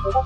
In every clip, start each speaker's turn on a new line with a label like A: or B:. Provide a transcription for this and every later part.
A: Like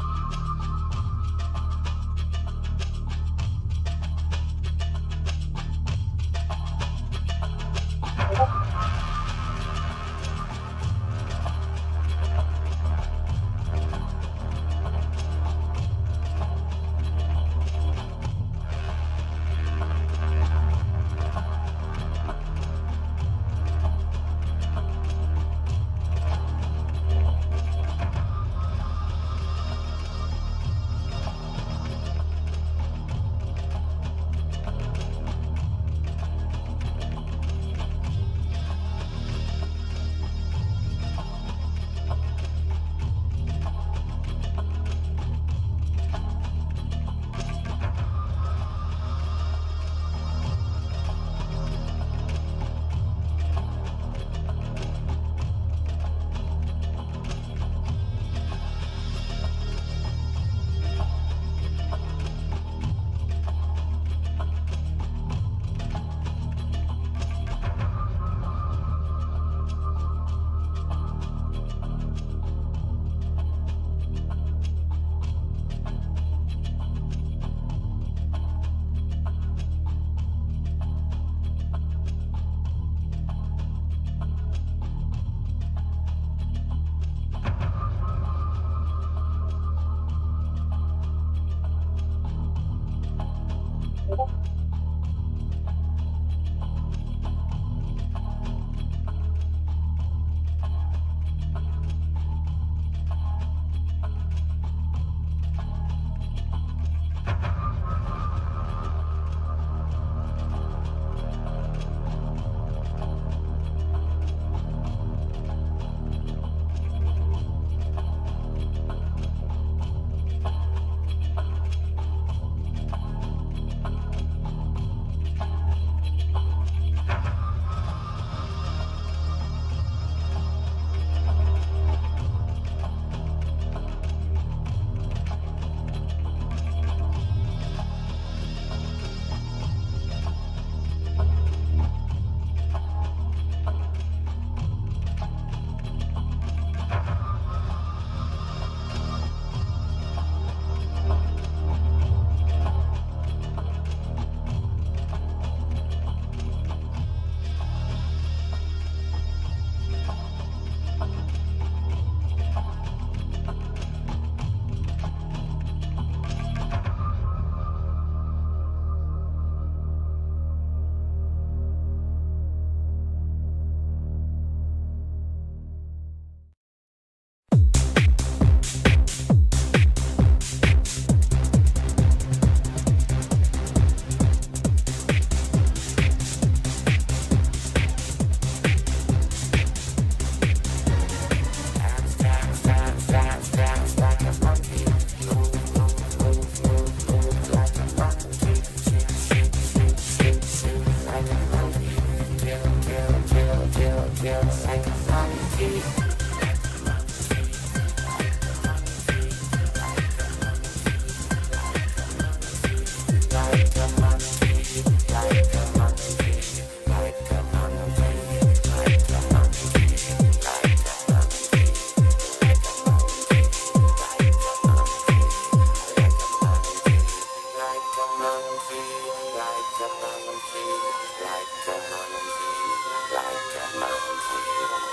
A: a monkey,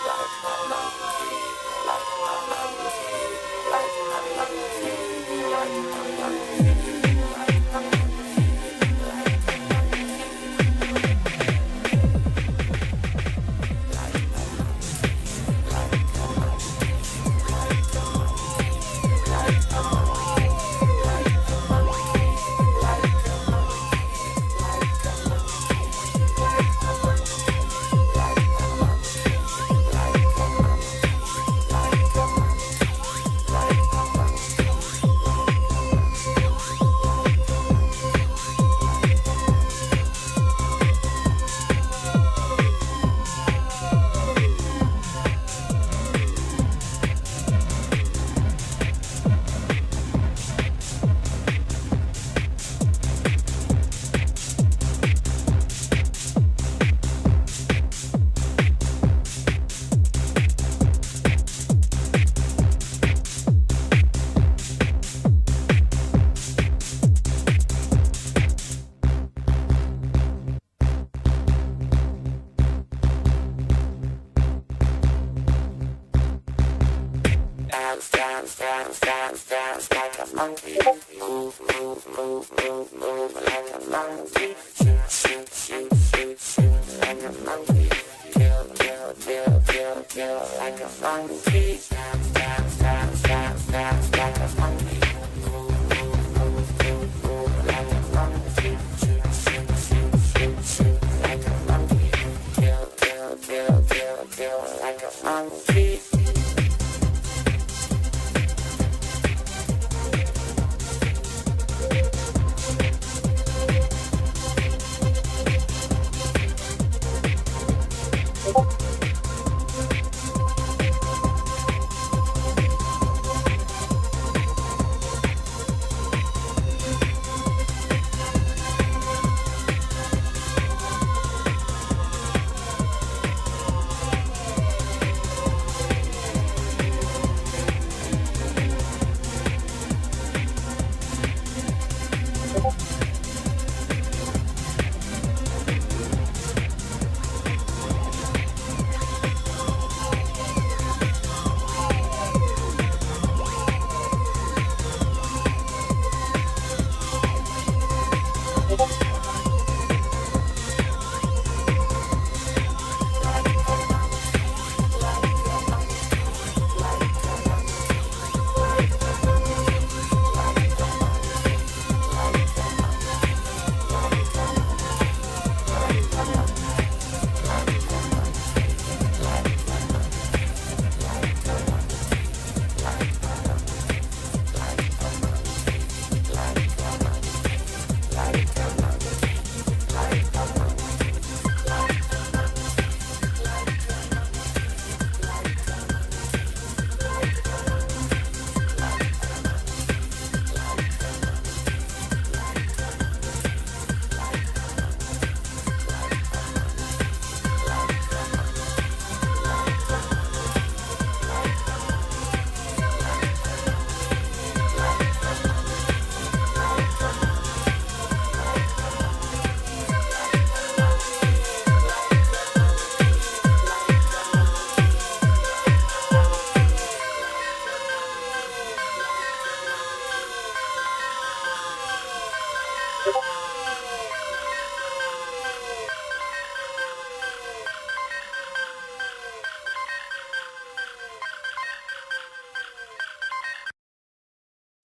A: like a monkey.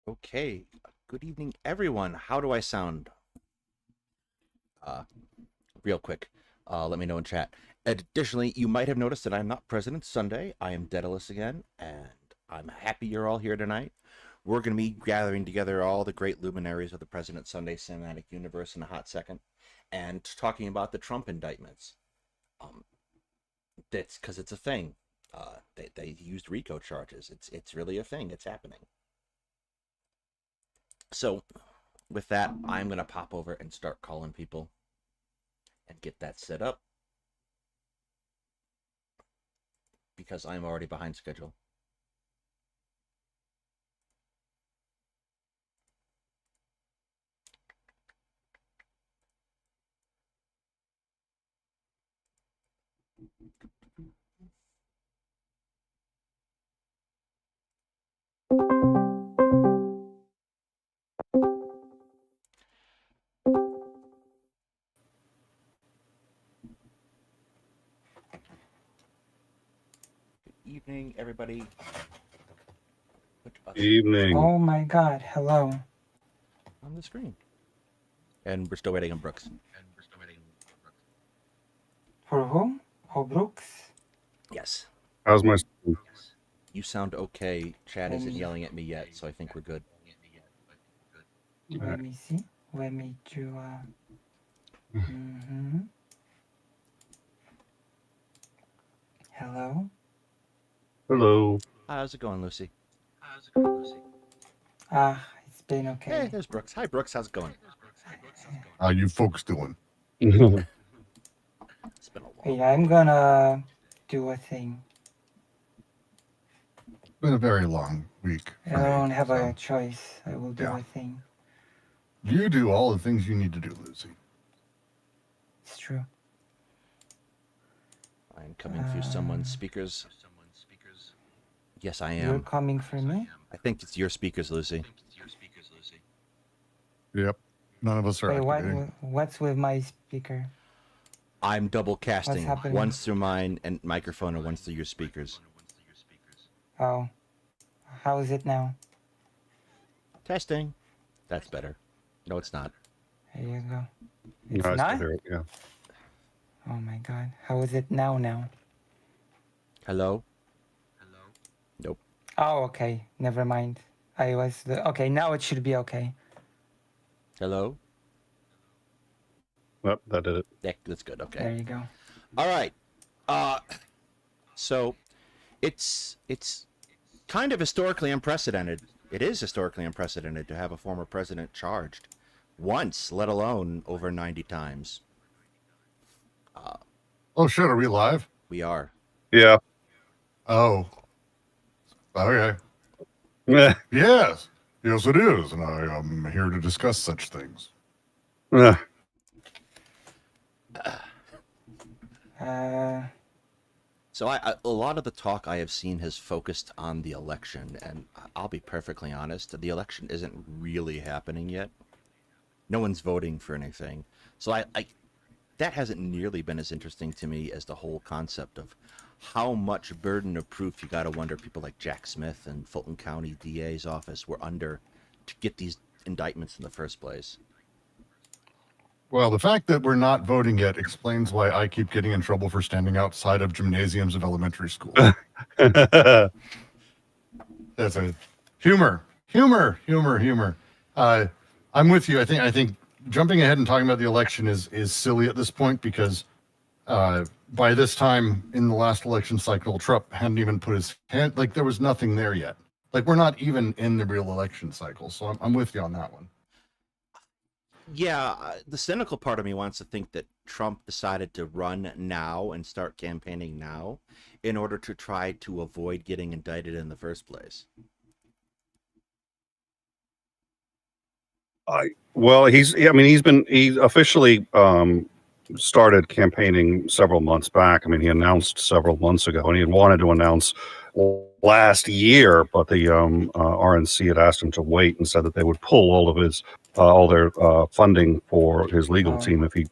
A: Okay, good evening, everyone. How do I sound? Uh, Real quick, let me know in chat. Additionally, you might have noticed that I'm not President Sunday. I am Daedalus again, and I'm happy you're all here tonight. We're going to be gathering together all the great luminaries of the President Sunday cinematic universe in a hot second, and talking about the Trump indictments. That's because it's a thing. They used RICO charges. It's really a thing. It's happening. So, with that, I'm going to pop over and start calling people and get that set up because I'm already behind schedule. Good evening, everybody.
B: Evening.
C: Oh my God, hello.
A: On the screen. And we're still waiting on Brooks.
C: For whom? Oh, Brooks?
A: Yes.
B: How's my school?
A: You sound okay. Chad isn't yelling at me yet, so I think we're good.
C: Let me see. Let me do Hello?
B: Hello.
A: How's it going, Lucy?
C: It's been okay.
A: Hey, there's Brooks. Hi, Brooks. How's it going?
D: How you folks doing?
A: It's been a long
C: Wait, I'm gonna do a thing.
D: It's been a very long week.
C: I don't have a choice. I will do
D: yeah.
C: a thing.
D: You do all the things you need to do, Lucy.
C: It's true.
A: I'm coming through someone's speakers. Yes, I
C: You're
A: am.
C: coming for me?
A: I think it's your speakers, Lucy.
D: Yep. None of us are
C: Wait,
D: activating.
C: what's with my speaker?
A: I'm double casting.
C: happening?
A: Once through mine and microphone and once through your speakers.
C: Oh. How is it now?
A: Testing. That's better. No, it's not.
C: There you go.
B: No,
C: It's
B: I still
C: not?
B: hear it. Yeah.
C: Oh my god. How is it now?
A: Hello? Nope.
C: Oh, okay. Never mind. Okay, now it should be okay.
A: Hello?
B: Well, that did it.
A: That's good. Okay.
C: There you go.
A: All right. So it's kind of historically unprecedented. It is historically unprecedented to have a former president charged once, let alone over 90 times.
D: Oh shit, are we live?
A: We are.
B: Yeah.
D: Oh. Okay.
B: Yeah.
D: Yes. Yes, it is. And I am here to discuss such things.
B: Yeah.
A: So a lot of the talk I have seen has focused on the election, and I'll be perfectly honest, the election isn't really happening yet. No one's voting for anything. So I that hasn't nearly been as interesting to me as the whole concept of how much burden of proof you got to wonder people like Jack Smith and Fulton County DA's office were under to get these indictments in the first place.
D: Well, the fact that we're not voting yet explains why I keep getting in trouble for standing outside of gymnasiums of elementary school. That's a humor. I'm with you. I think jumping ahead and talking about the election is silly at this point because by this time in the last election cycle, Trump hadn't even put his hand, like there was nothing there yet. Like we're not even in the real election cycle. So I'm with you on that one.
A: Yeah, the cynical part of me wants to think that Trump decided to run now and start campaigning now in order to try to avoid getting indicted in the first place.
B: He officially started campaigning several months back. I mean, he announced several months ago, and he had wanted to announce last year, but the RNC had asked him to wait and said that they would pull all their funding for his legal team if he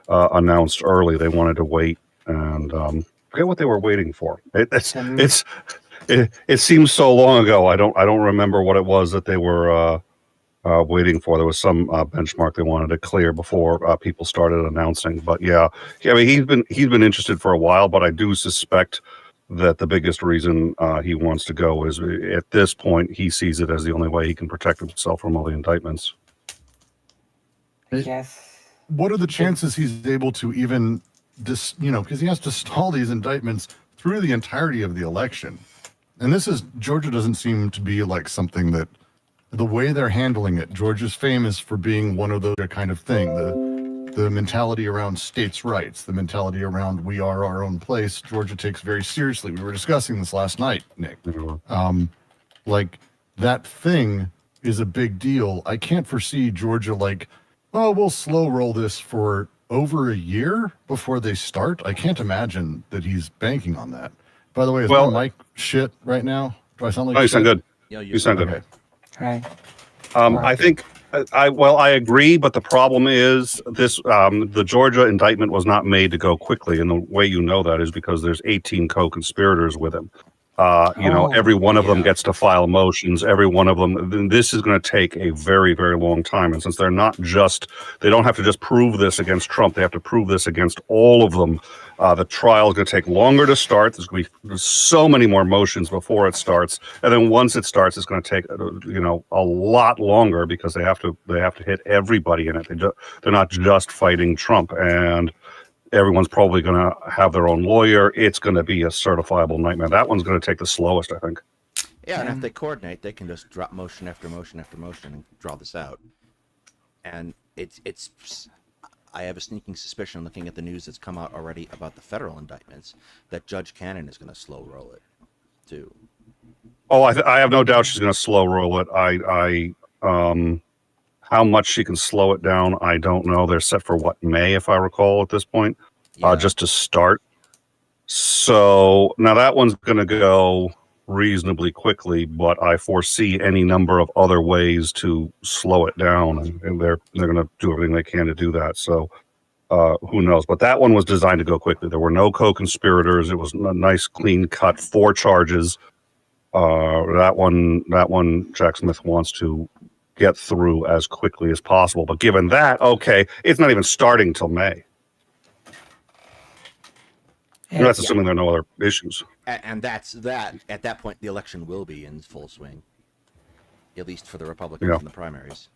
B: announced early. They wanted to wait, and forget what they were waiting for. It seems so long ago. I don't remember what it was that they were waiting for. There was some benchmark they wanted to clear before people started announcing. But yeah, I mean, he's been interested for a while, but I do suspect that the biggest reason he wants to go is at this point he sees it as the only way he can protect himself from all the indictments.
C: Yes.
D: What are the chances he's able to even because he has to stall these indictments through the entirety of the election. And Georgia doesn't seem to be like something that the way they're handling it. Georgia's famous for being one of those kind of thing. The mentality around states' rights, the mentality around we are our own place, Georgia takes very seriously. We were discussing this last night, Nick. Like that thing is a big deal. I can't foresee Georgia we'll slow roll this for over a year before they start. I can't imagine that he's banking on that. By the way, is my mic shit right now? Do I sound like
B: you
D: shit?
B: sound good.
A: Yeah,
B: you sound good.
D: Okay.
C: Right.
B: I think I agree, but the problem is this: the Georgia indictment was not made to go quickly, and the way you know that is because there's 18 co-conspirators with him. Every one of them gets to file motions. Every one of them. This is going to take a very, very long time. And since they don't have to just prove this against Trump. They have to prove this against all of them. The trial is going to take longer to start. There's going to be so many more motions before it starts. And then once it starts, it's going to take, a lot longer because they have to hit everybody in it. They're not just fighting Trump. And everyone's probably going to have their own lawyer. It's going to be a certifiable nightmare. That one's going to take the slowest, I think.
A: Yeah, and if they coordinate, they can just drop motion after motion after motion and draw this out. And I have a sneaking suspicion, looking at the news that's come out already about the federal indictments, that Judge Cannon is going to slow roll it, too.
B: Oh, I have no doubt she's going to slow roll it. How much she can slow it down, I don't know. They're set for May, if I recall, at this point, just to start. So now that one's going to go reasonably quickly, but I foresee any number of other ways to slow it down, and they're going to do everything they can to do that. So who knows? But that one was designed to go quickly. There were no co-conspirators. It was a nice, clean cut, 4 charges. That one, Jack Smith wants to get through as quickly as possible. But given that, okay, it's not even starting till May.
C: And
B: That's assuming there are no other issues.
A: And that's that. At that point, the election will be in full swing, at least for the Republicans in the primaries.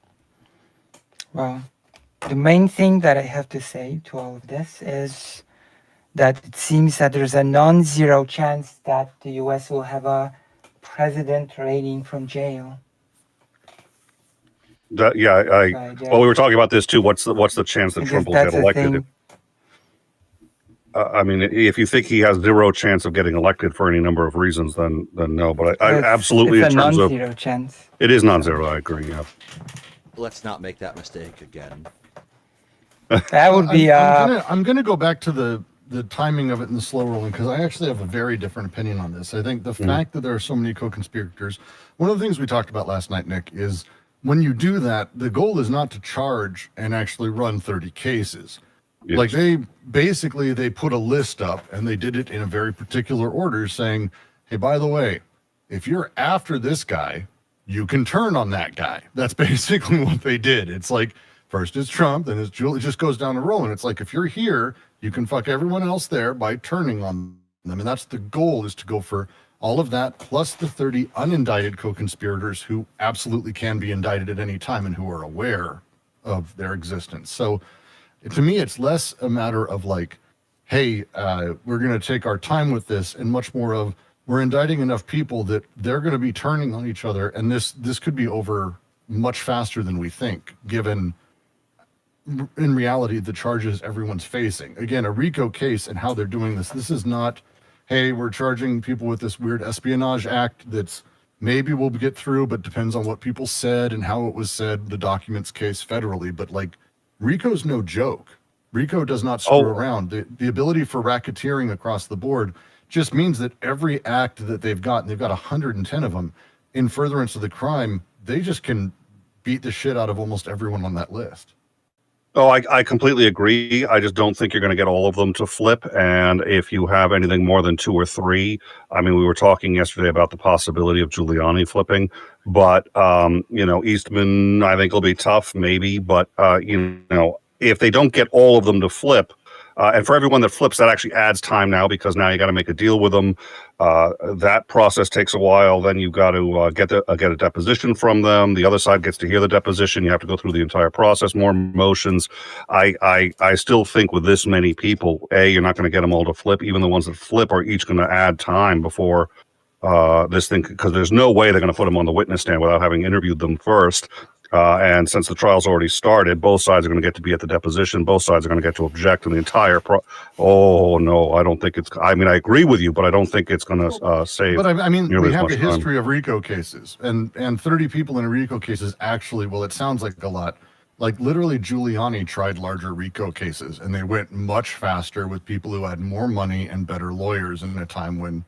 C: well, the main thing that I have to say to all of this is that it seems that there's a non-zero chance that the U.S. will have a president reigning from jail.
B: Well, we were talking about this too. What's the chance that Trump will get elected? I mean, if you think he has 0 chance of getting elected for any number of reasons, then no. But I absolutely,
C: it's
B: in
C: a
B: terms of
C: non-zero chance.
B: it is non-zero. I agree. Yeah.
A: Let's not make that mistake again.
C: That would be.
D: I'm gonna go back to the timing of it and the slow rolling, because I actually have a very different opinion on this. I think the fact that there are so many co-conspirators, one of the things we talked about last night, Nick, is when you do that, the goal is not to charge and actually run 30 cases. Yes. Like they put a list up, and they did it in a very particular order, saying, hey, by the way, if you're after this guy, you can turn on that guy. That's basically what they did. It's like, first it's Trump, then it's Julie. It just goes down the road. And it's like, if you're here, you can fuck everyone else there by turning on them. And that's the goal, is to go for all of that, plus the 30 unindicted co-conspirators who absolutely can be indicted at any time and who are aware of their existence. So to me, it's less a matter of like, hey, we're going to take our time with this, and much more of, we're indicting enough people that they're going to be turning on each other. And this could be over much faster than we think, given in reality the charges everyone's facing. Again, a RICO case and how they're doing this is not, hey, we're charging people with this weird espionage act that's maybe we'll get through, but depends on what people said and how it was said, the documents case federally. But like, RICO's no joke. RICO does not screw around. The ability for racketeering across the board just means that every act that they've got, and they've got 110 of them, in furtherance of the crime, they just can beat the shit out of almost everyone on that list.
B: Oh, I completely agree. I just don't think you're going to get all of them to flip. And if you have anything more than 2 or 3, I mean, we were talking yesterday about the possibility of Giuliani flipping, but, Eastman, I think will be tough, maybe. But, if they don't get all of them to flip, and for everyone that flips, that actually adds time now, because now you got to make a deal with them. That process takes a while. Then you've got to get a deposition from them. The other side gets to hear the deposition. You have to go through the entire process, more motions. I still think with this many people, you're not going to get them all to flip. Even the ones that flip are each going to add time before this thing, because there's no way they're going to put them on the witness stand without having interviewed them first. And since the trial's already started, both sides are going to get to be at the deposition. Both sides are going to get to object, and the entire Oh no, I don't think it's. I mean, I agree with you, but I don't think it's going to save.
D: But I mean, we have a history
B: time.
D: of RICO cases, and 30 people in a RICO case is actually, well, it sounds like a lot. Like literally, Giuliani tried larger RICO cases, and they went much faster with people who had more money and better lawyers in a time when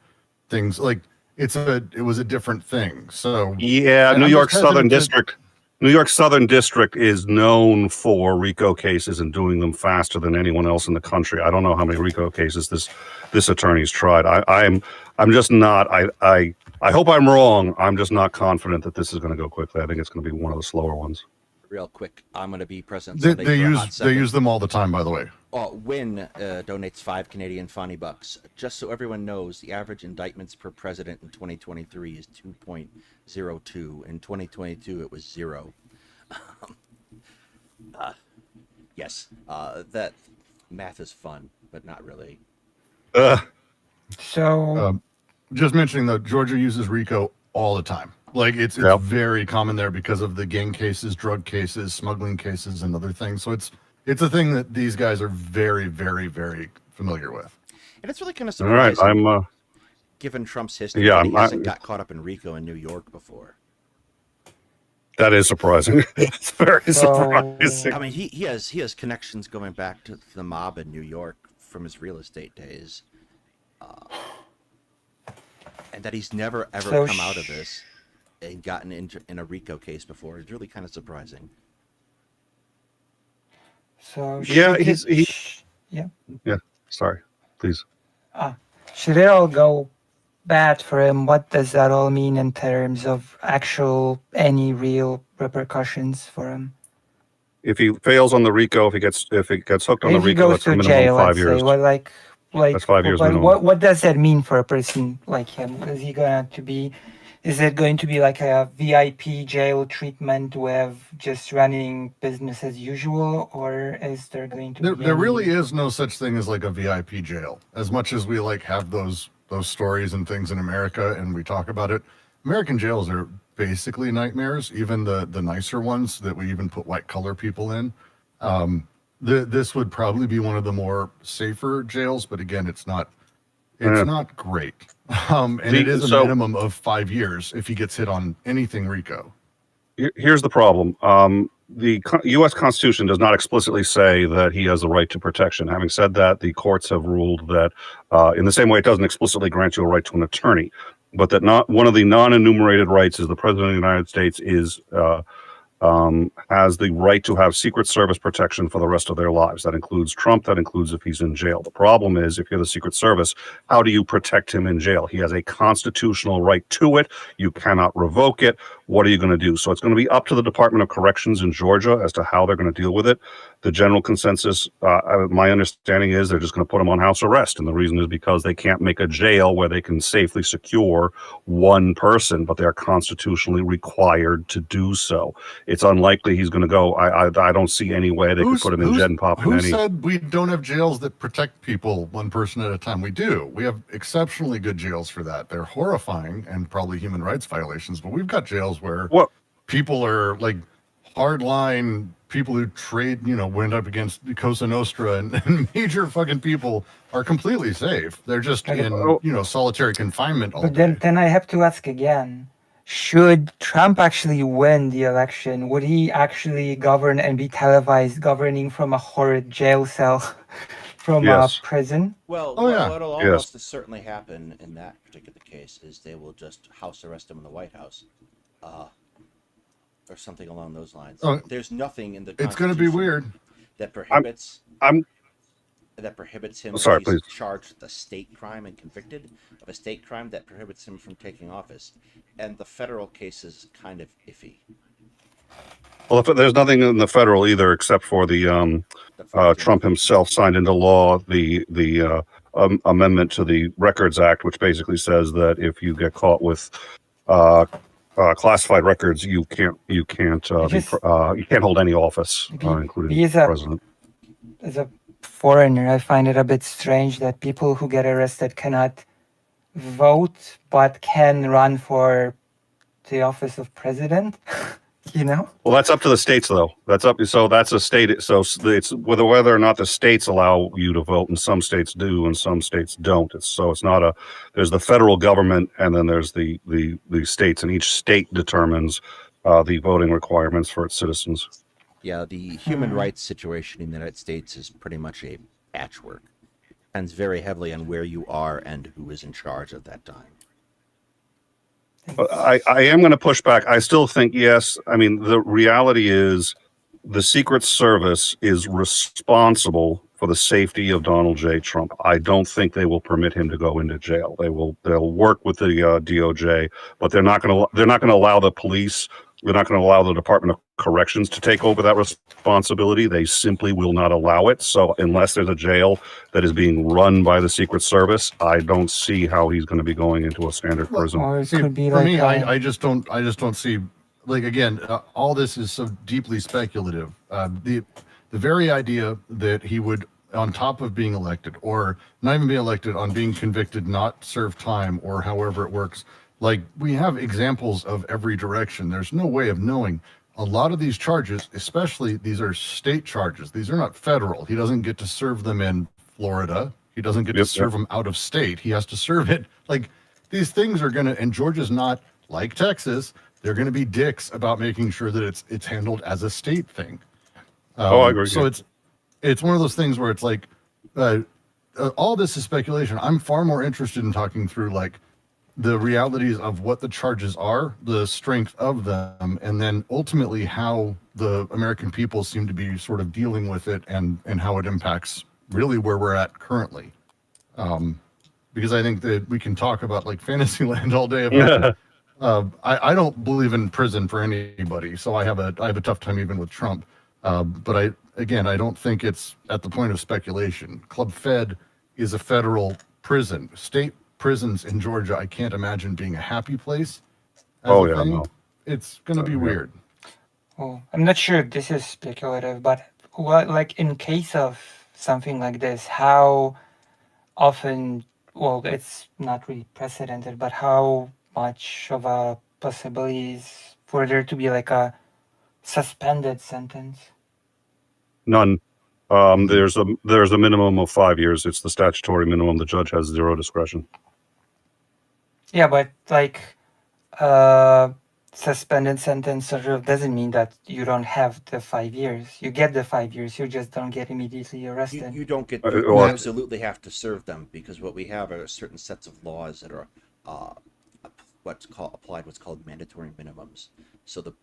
D: things like it was a different thing. So
B: yeah, New York Southern District. New York Southern District is known for RICO cases and doing them faster than anyone else in the country. I don't know how many RICO cases this attorney's tried. I'm just not. I hope I'm wrong. I'm just not confident that this is going to go quickly. I think it's going to be one of the slower ones.
A: Real quick, I'm going to be present.
D: They use them all the time, by the way.
A: Win donates 5 Canadian funny bucks. Just so everyone knows, the average indictments per president in 2023 is 2.02. In 2022, it was 0. Yes, that math is fun, but not really.
C: So,
D: just mentioning though, Georgia uses RICO all the time. Like it's very common there because of the gang cases, drug cases, smuggling cases, and other things. So it's a thing that these guys are very, very, very familiar with.
A: And it's really kind of surprising.
B: All right,
A: given Trump's history, he hasn't got caught up in RICO in New York before.
B: That is surprising. It's very surprising.
A: I mean, he has connections going back to the mob in New York from his real estate days. And that he's never ever
C: So
A: come out of this and gotten in a RICO case before is really kind of surprising.
C: So
B: Yeah,
C: should
B: he's
C: it,
B: he.
C: yeah.
B: Yeah, sorry, please.
C: Should it all go bad for him? What does that all mean in terms of actual any real repercussions for him?
B: If he fails on the RICO, if he gets hooked on the
C: If he
B: RICO,
C: goes
B: that's a
C: to
B: minimum
C: jail, let's
B: 5 years.
C: say, what
B: That's 5 years
C: but
B: minimum.
C: what does that mean for a person like him? Is he going to be? Is it going to be like a VIP jail treatment with just running business as usual, or is there going to be
D: There
C: any...
D: really is no such thing as like a VIP jail. As much as we like have those stories and things in America and we talk about it, American jails are basically nightmares. Even the nicer ones that we even put white collar people in. This would probably be one of the more safer jails, but again, it's not
B: Yeah.
D: great. And it is a
B: So
D: minimum of 5 years if he gets hit on anything RICO.
B: here's the problem. The U.S. Constitution does not explicitly say that he has the right to protection. Having said that, the courts have ruled that, in the same way it doesn't explicitly grant you a right to an attorney, but that not one of the non-enumerated rights is the President of the United States has the right to have Secret Service protection for the rest of their lives. That includes Trump. That includes if he's in jail. The problem is, if you're the Secret Service, how do you protect him in jail? He has a constitutional right to it. You cannot revoke it. What are you going to do? So it's going to be up to the Department of Corrections in Georgia as to how they're going to deal with it. The general consensus, my understanding is they're just going to put him on house arrest. And the reason is because they can't make a jail where they can safely secure one person, but they're constitutionally required to do so. It's unlikely he's going to go. I don't see any way they could put him in Gen Pop.
D: Who said we don't have jails that protect people one person at a time? We do. We have exceptionally good jails for that. They're horrifying and probably human rights violations, but we've got jails where people are like hardline people who trade, went up against Cosa Nostra and major fucking people are completely safe. They're just in, solitary confinement all day.
C: But then I have to ask again. Should Trump actually win the election, would he actually govern and be televised governing from a horrid jail cell from a prison?
A: Well,
D: yeah.
A: what'll almost certainly happen in that particular case is they will just house arrest him in the White House, or something along those lines. There's nothing in the Constitution
D: it's going to be weird
A: that prohibits him
B: Sorry,
A: if
B: please.
A: he's charged with a state crime and convicted of a state crime that prohibits him from taking office. And the federal case is kind of iffy.
B: Well, if there's nothing in the federal either, except for the Trump himself signed into law the amendment to the Records Act, which basically says that if you get caught with classified records, you can't hold any office, including president.
C: As a foreigner, I find it a bit strange that people who get arrested cannot vote but can run for the office of president.
B: Well, that's up to the states, though. So that's a state. So it's whether or not the states allow you to vote, and some states do, and some states don't. It's not there's the federal government, and then there's the states, and each state determines the voting requirements for its citizens.
A: Yeah, the human rights situation in the United States is pretty much a patchwork. Depends very heavily on where you are and who is in charge at that time.
B: I am going to push back. I still think, yes. I mean, the reality is the Secret Service is responsible for the safety of Donald J. Trump. I don't think they will permit him to go into jail. They'll work with the DOJ, but they're not going to allow the police. They're not going to allow the Department of Corrections to take over that responsibility. They simply will not allow it. So unless there's a jail that is being run by the Secret Service, I don't see how he's going to be going into a standard prison.
C: Or it could be
D: for
C: like
D: me, I just don't see, like, again, all this is so deeply speculative. The very idea that he would, on top of being elected, or not even being elected, on being convicted, not serve time, or however it works. Like, we have examples of every direction. There's no way of knowing. A lot of these charges, especially these are state charges. These are not federal. He doesn't get to serve them in Florida. He doesn't get to serve them out of state. He has to serve it. Like, these things are going to, and Georgia's not like Texas. They're going to be dicks about making sure that it's handled as a state thing.
B: I agree.
D: So it's one of those things where it's like, all this is speculation. I'm far more interested in talking through, like, the realities of what the charges are, the strength of them, and then ultimately how the American people seem to be sort of dealing with it, and how it impacts really where we're at currently. Because I think that we can talk about like Fantasyland all day about it. I don't believe in prison for anybody, so I have a tough time even with Trump. But I don't think it's at the point of speculation. Club Fed is a federal prison. State prisons in Georgia, I can't imagine being a happy place.
B: No.
D: It's going to be weird.
C: Well, I'm not sure if this is speculative, but what, like in case of something like this, how often, well, it's not really precedented, but how much of a possibility is for there to be like a suspended sentence?
B: None. There's a minimum of 5 years. It's the statutory minimum. The judge has zero discretion.
C: Yeah, but like suspended sentence sort of doesn't mean that you don't have the 5 years. You get the 5 years, you just don't get immediately arrested.
A: You don't get.
B: well,
A: You absolutely have to serve them, because what we have are certain sets of laws that are what's called mandatory minimums. So the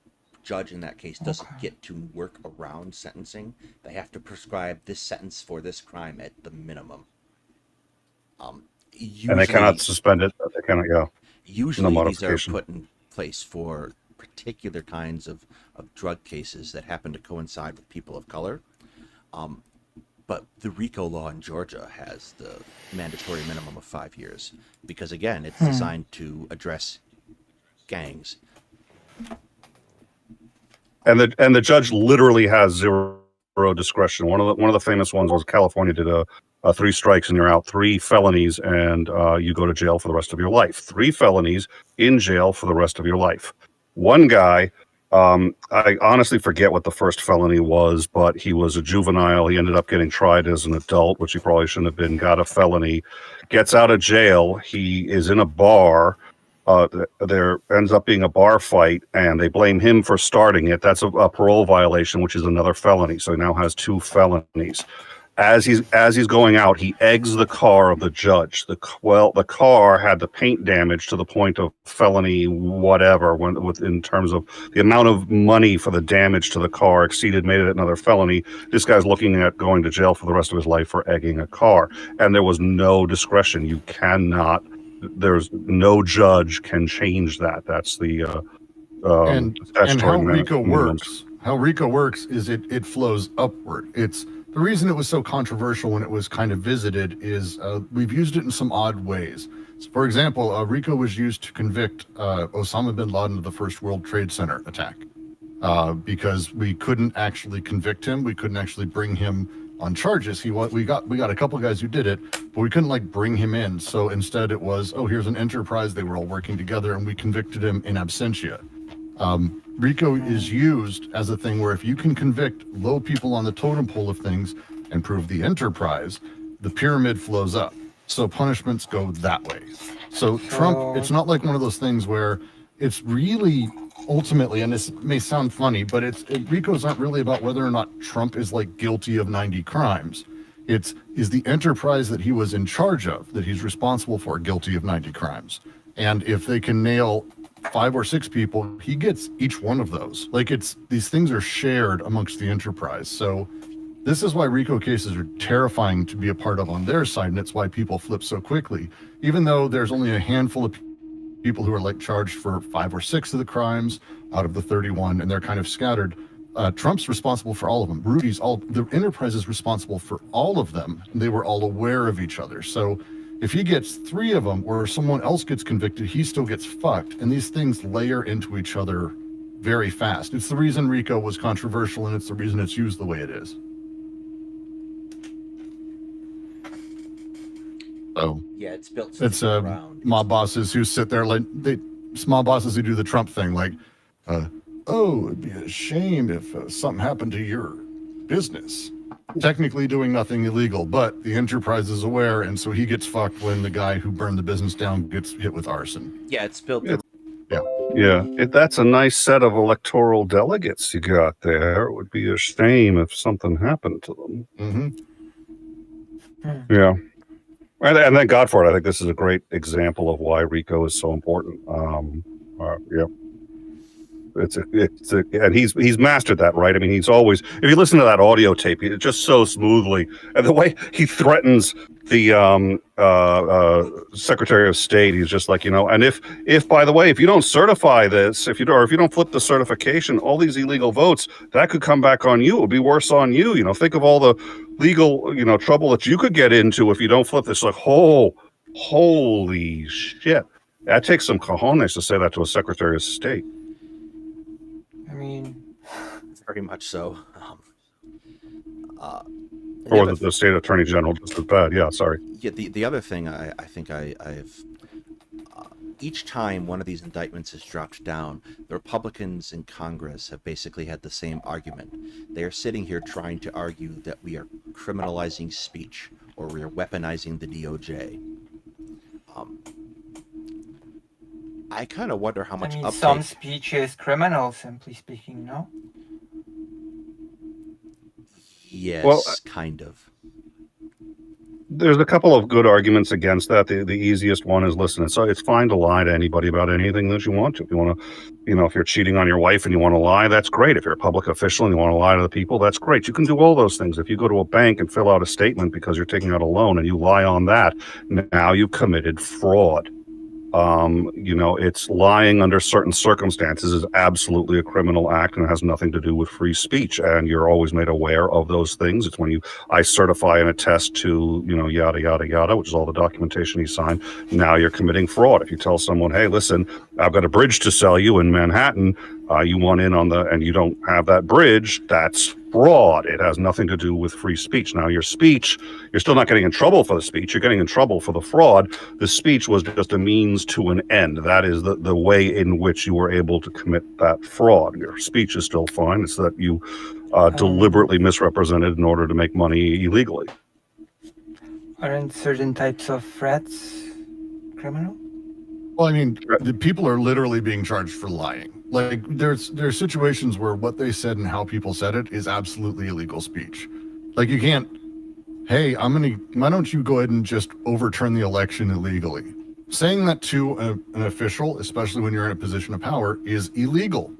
A: judge in that case doesn't get to work around sentencing. They have to prescribe this sentence for this crime at the minimum. Usually,
B: And they cannot suspend it. They cannot go.
A: Usually
B: No
A: these are
B: modification.
A: put in place for particular kinds of drug cases that happen to coincide with people of color. But the RICO law in Georgia has the mandatory minimum of 5 years, because again, it's designed to address gangs.
B: And the judge literally has zero discretion. One of the famous ones was California did a 3 strikes and you're out, 3 felonies, and you go to jail for the rest of your life. 3 felonies in jail for the rest of your life. One guy, I honestly forget what the first felony was, but he was a juvenile. He ended up getting tried as an adult, which he probably shouldn't have been. Got a felony, gets out of jail. He is in a bar. There ends up being a bar fight, and they blame him for starting it. That's a parole violation, which is another felony. So he now has 2 felonies. As he's going out, he eggs the car of the judge. The car had the paint damage to the point of felony whatever. In terms of the amount of money for the damage to the car made it another felony. This guy's looking at going to jail for the rest of his life for egging a car, and there was no discretion. You cannot. There's no judge can change that. That's the
D: And how RICO
B: minimums.
D: works is it flows upward. It's the reason it was so controversial when it was kind of visited is we've used it in some odd ways. So for example, RICO was used to convict Osama bin Laden of the first World Trade Center attack because we couldn't actually convict him. We couldn't actually bring him on charges. We got a couple guys who did it, but we couldn't like bring him in. So instead it was, oh, here's an enterprise. They were all working together, and we convicted him in absentia. RICO is used as a thing where if you can convict low people on the totem pole of things and prove the enterprise, the pyramid flows up. So punishments go that way. So Trump, it's not like one of those things where it's really ultimately, and this may sound funny, but RICO's not really about whether or not Trump is like guilty of 90 crimes. Is the enterprise that he was in charge of, that he's responsible for, guilty of 90 crimes. And if they can nail 5 or 6 people, he gets each one of those. Like these things are shared amongst the enterprise. So this is why RICO cases are terrifying to be a part of on their side, and it's why people flip so quickly. Even though there's only a handful of people who are like charged for 5 or 6 of the crimes out of the 31, and they're kind of scattered. Trump's responsible for all of them. The enterprise is responsible for all of them, and they were all aware of each other. So if he gets 3 of them, or someone else gets convicted, he still gets fucked. And these things layer into each other very fast. It's the reason RICO was controversial, and it's the reason it's used the way it is. So
A: Yeah, it's built.
D: it's mob bosses who sit there like small bosses who do the Trump thing, like, oh, it'd be a shame if something happened to your business. Technically doing nothing illegal, but the enterprise is aware, and so he gets fucked when the guy who burned the business down gets hit with arson.
A: Yeah, it's built.
B: That's a nice set of electoral delegates you got there. It would be a shame if something happened to them.
D: Mm-hmm.
B: Yeah. And thank God for it. I think this is a great example of why RICO is so important. Yeah. And he's mastered that, right? I mean, he's always, if you listen to that audio tape, it's just so smoothly, and the way he threatens the Secretary of State, he's just like, and if by the way, if you don't certify this, if you don't flip the certification, all these illegal votes that could come back on you. It would be worse on you. Think of all the legal trouble that you could get into if you don't flip this. Like, holy shit! That takes some cojones to say that to a Secretary of State.
C: I mean,
A: very much so.
B: Or the state attorney general, just as bad. Yeah, sorry.
A: Yeah, the other thing I think I've each time one of these indictments is dropped down, the Republicans in Congress have basically had the same argument. They are sitting here trying to argue that we are criminalizing speech or we are weaponizing the DOJ. I kind of wonder how much uptake...
C: some speech is criminal, simply speaking, no?
A: Yes,
B: well,
A: kind of.
B: There's a couple of good arguments against that. The easiest one is, listen, it's fine to lie to anybody about anything that you want to. If you want to, if you're cheating on your wife and you want to lie, that's great. If you're a public official and you want to lie to the people, that's great. You can do all those things. If you go to a bank and fill out a statement because you're taking out a loan and you lie on that, now you've committed fraud. It's lying under certain circumstances is absolutely a criminal act and it has nothing to do with free speech. And you're always made aware of those things. It's when I certify and attest to, yada, yada, yada, which is all the documentation you sign. Now you're committing fraud. If you tell someone, hey, listen, I've got a bridge to sell you in Manhattan, you want in on and you don't have that bridge, that's fraud. It has nothing to do with free speech. Now, your speech, you're still not getting in trouble for the speech. You're getting in trouble for the fraud. The speech was just a means to an end. That is the way in which you were able to commit that fraud. Your speech is still fine. It's that you deliberately misrepresented in order to make money illegally.
C: Aren't certain types of threats criminal?
D: Well, I mean, the people are literally being charged for lying. Like, there's situations where what they said and how people said it is absolutely illegal speech. Like, you can't, hey, why don't you go ahead and just overturn the election illegally? Saying that to an official, especially when you're in a position of power, is illegal.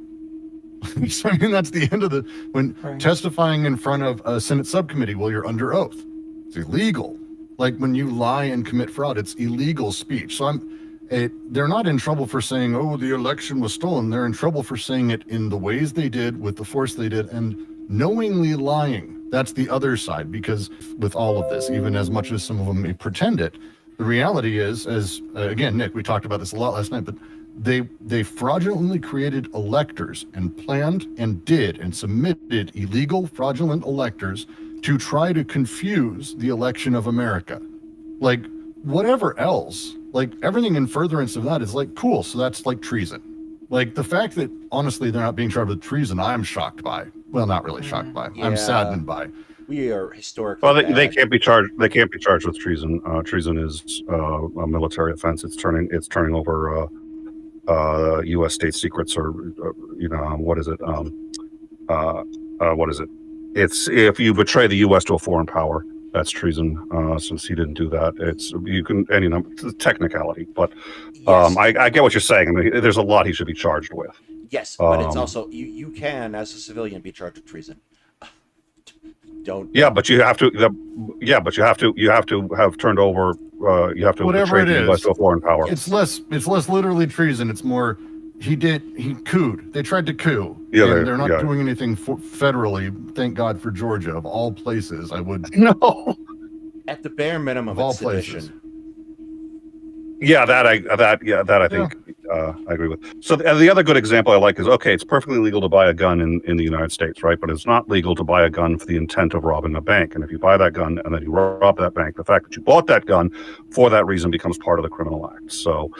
D: So, I mean, that's the end of when testifying in front of a Senate subcommittee while you're under oath. It's illegal. Like, when you lie and commit fraud, it's illegal speech. So they're not in trouble for saying, oh, the election was stolen. They're in trouble for saying it in the ways they did, with the force they did, and knowingly lying. That's the other side, because with all of this, even as much as some of them may pretend it, the reality is, again, Nick, we talked about this a lot last night, but they fraudulently created electors and planned and did and submitted illegal fraudulent electors to try to confuse the election of America. Like, whatever else, like, everything in furtherance of that is like, cool, so that's like treason. Like, the fact that honestly they're not being charged with treason, I'm shocked by. Well, not really shocked by. Yeah. I'm saddened by.
A: We are historically.
B: Well, they can't be charged. They can't be charged with treason. Treason is a military offense. It's turning over U.S. state secrets, or what is it? What is it? It's if you betray the U.S. to a foreign power. That's treason. Since he didn't do that, it's a technicality. But yes. I get what you're saying. I mean, there's a lot he should be charged with.
A: Yes, but it's also you can, as a civilian, be charged with treason.
B: Yeah, but you have to. You have to have turned over. You have to betray the U.S. to a foreign power.
D: It's less literally treason. It's more. He couped. They tried to coup.
B: Yeah,
D: they're not doing anything federally. Thank God for Georgia, of all places. I would
B: no.
A: At the bare minimum,
D: of all
A: sedition.
D: places.
B: Yeah, I think I agree with. So the other good example I like is, okay, it's perfectly legal to buy a gun in the United States, right? But it's not legal to buy a gun for the intent of robbing a bank. And if you buy that gun and then you rob that bank, the fact that you bought that gun for that reason becomes part of the criminal act. So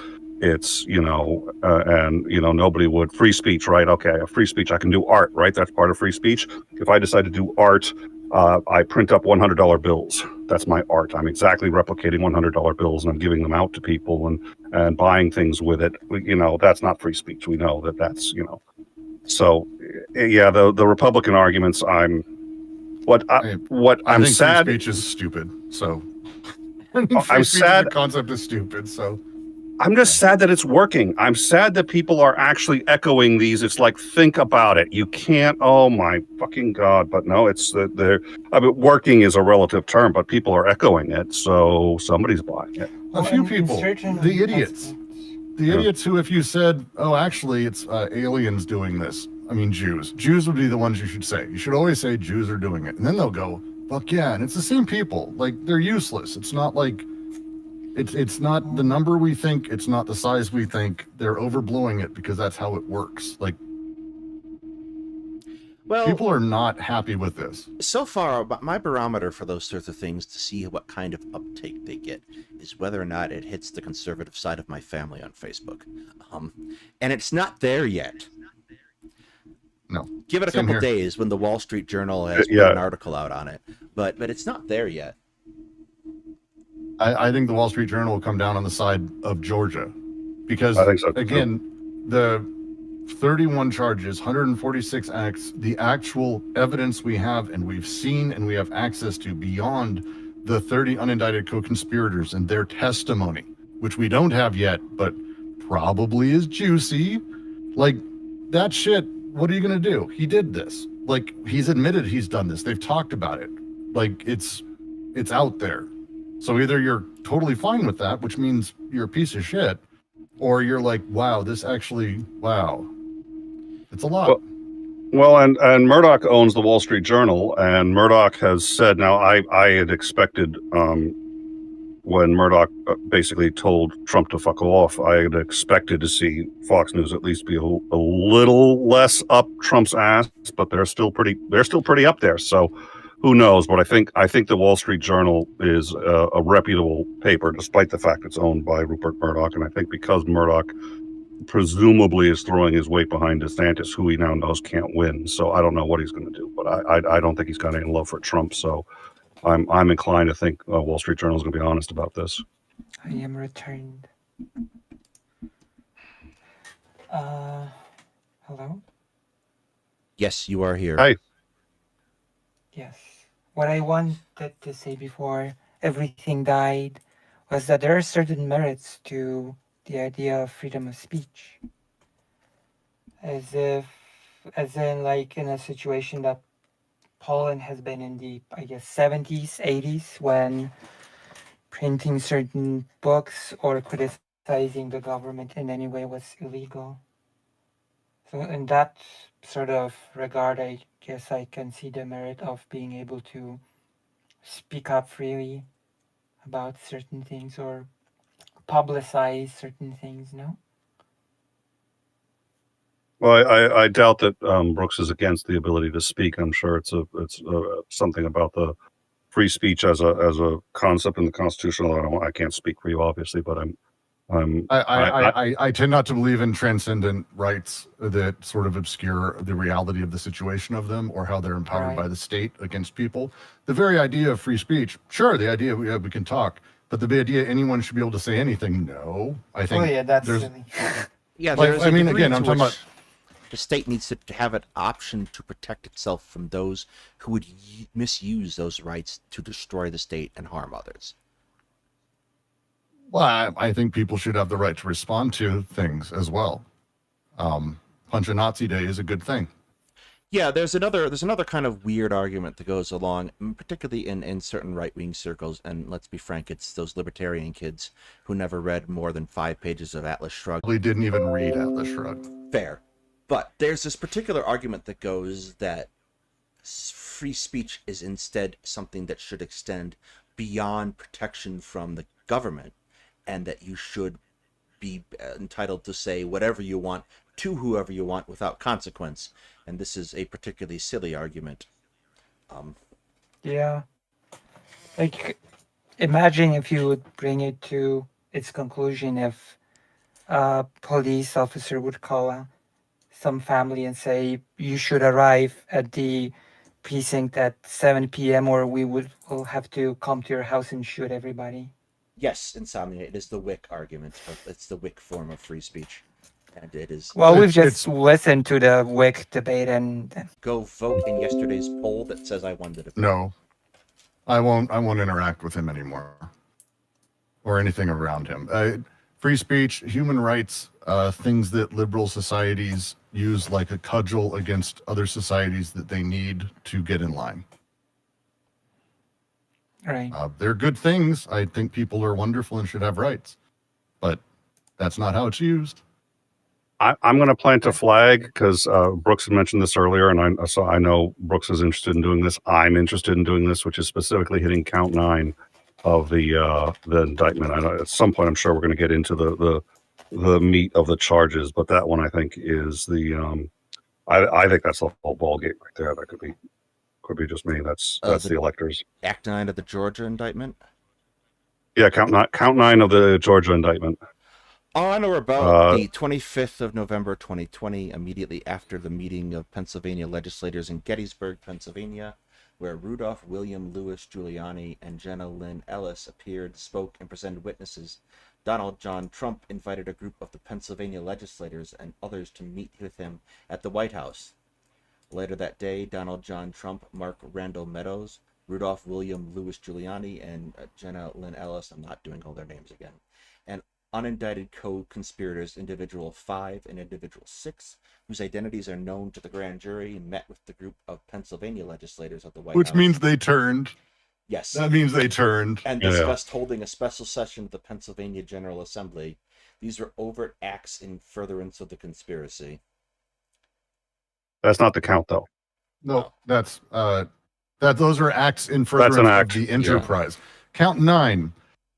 B: it's, nobody would, free speech, right? Okay, free speech, I can do art, right? That's part of free speech. If I decide to do art, I print up $100 bills. That's my art. I'm exactly replicating $100 bills and I'm giving them out to people and buying things with it. That's not free speech. We know that's. So, yeah, the Republican arguments. I'm
D: sad.
B: Free
D: speech is stupid. So,
B: I'm
D: Free speech
B: sad.
D: as a concept is stupid. So
B: I'm just sad that it's working. I'm sad that people are actually echoing these. It's like, think about it. You can't. Oh my fucking god! But no, it's the. I mean, working is a relative term, but people are echoing it, so somebody's buying it.
D: a few
C: in
D: people,
C: certain
D: the idiots.
C: aspects.
D: The
B: Yeah.
D: idiots who, if you said, "Oh, actually, it's aliens doing this," I mean, Jews. Jews would be the ones you should say. You should always say Jews are doing it, and then they'll go, "Fuck yeah!" And it's the same people. Like they're useless. It's not like it's not the number we think. It's not the size we think. They're overblowing it because that's how it works. Like
A: Well,
D: people are not happy with this.
A: so far, my barometer for those sorts of things to see what kind of uptake they get is whether or not it hits the conservative side of my family on Facebook. And it's not there yet.
D: No.
A: Give it a
D: Same
A: couple
D: here.
A: days when the Wall Street Journal has put
B: Yeah.
A: an article out on it, but it's not there yet.
D: I think the Wall Street Journal will come down on the side of Georgia because,
B: I think so, too.
D: again, the 31 charges, 146 acts, the actual evidence we have and we've seen and we have access to beyond the 30 unindicted co-conspirators and their testimony, which we don't have yet, but probably is juicy. Like that shit, what are you going to do? He did this. Like he's admitted he's done this. They've talked about it. Like it's out there. So either you're totally fine with that, which means you're a piece of shit, or you're like, wow, this actually, wow. It's a lot.
B: Well, and Murdoch owns the Wall Street Journal, and Murdoch has said. Now, I had expected when Murdoch basically told Trump to fuck off, I had expected to see Fox News at least be a little less up Trump's ass, but they're still pretty up there. So who knows? But I think the Wall Street Journal is a reputable paper, despite the fact it's owned by Rupert Murdoch. And I think because Murdoch presumably is throwing his weight behind DeSantis, who he now knows can't win. So I don't know what he's going to do, but I don't think he's got any love for Trump. So I'm inclined to think Wall Street Journal is going to be honest about this.
C: I am returned. Hello?
A: Yes, you are here.
B: Hi.
C: Yes. What I wanted to say before everything died was that there are certain merits to the idea of freedom of speech. As in like in a situation that Poland has been in the, I guess, 70s, 80s, when printing certain books or criticizing the government in any way was illegal. So in that sort of regard, I guess I can see the merit of being able to speak up freely about certain things or publicize certain things, no?
B: Well, I doubt that Brooks is against the ability to speak. I'm sure it's something about the free speech as a concept in the Constitution. I can't speak for you, obviously, but
D: I tend not to believe in transcendent rights that sort of obscure the reality of the situation of them or how they're empowered
C: Right.
D: by the state against people. The very idea of free speech, sure, the idea we can talk, but the idea anyone should be able to say anything, no. I think
C: Oh yeah, that's
D: there's
C: silly.
A: Yeah,
D: Like,
A: there's
D: I
A: a
D: mean,
A: degree
D: again,
A: to
D: I'm talking
A: which
D: about-
A: the state needs to have an option to protect itself from those who would misuse those rights to destroy the state and harm others.
D: Well, I think people should have the right to respond to things as well. Punch a Nazi Day is a good thing.
A: Yeah, there's another kind of weird argument that goes along, particularly in certain right-wing circles, and let's be frank, it's those libertarian kids who never read more than 5 pages of Atlas Shrugged.
D: Probably didn't even read Atlas Shrugged.
A: Fair. But there's this particular argument that goes that free speech is instead something that should extend beyond protection from the government, and that you should be entitled to say whatever you want to whoever you want without consequence. And this is a particularly silly argument.
C: Yeah. Like, imagine if you would bring it to its conclusion if a police officer would call some family and say, you should arrive at the precinct at 7 p.m. or will have to come to your house and shoot everybody.
A: Yes, Insomnia, it is the Wick argument. It's the Wick form of free speech. And it is,
C: Well, we've
D: It's-
C: just listened to the WIC debate and
A: go vote in yesterday's poll that says I won the debate.
D: No, I won't interact with him anymore. or anything around him. Free speech, human rights, things that liberal societies use like a cudgel against other societies that they need to get in line.
C: Right.
D: They're good things. I think people are wonderful and should have rights, but that's not how it's used.
B: I'm going to plant a flag because Brooks had mentioned this earlier, and I know Brooks is interested in doing this. I'm interested in doing this, which is specifically hitting count 9 of the indictment. I know at some point I'm sure we're going to get into the meat of the charges, but that one I think is the I think that's the whole ball game right there. That could be just me. That's the electors.
A: Act 9 of the Georgia indictment.
B: Yeah, count 9 of the Georgia indictment.
A: On or about the 25th of November 2020, immediately after the meeting of Pennsylvania legislators in Gettysburg, Pennsylvania, where Rudolph William Louis Giuliani and Jenna Lynn Ellis appeared, spoke, and presented witnesses, Donald John Trump invited a group of the Pennsylvania legislators and others to meet with him at the White House. Later that day, Donald John Trump, Mark Randall Meadows, Rudolph William Louis Giuliani, and Jenna Lynn Ellis, I'm not doing all their names again, and unindicted co-conspirators, individual 5 and individual 6, whose identities are known to the grand jury, met with the group of Pennsylvania legislators at the White House.
D: Which means they turned.
A: Yes.
D: That means they turned.
A: And discussed holding a special session of the Pennsylvania General Assembly. These were overt acts in furtherance of the conspiracy.
B: That's not the count, though.
D: No, those are acts in furtherance of the enterprise. Yeah. Count 9.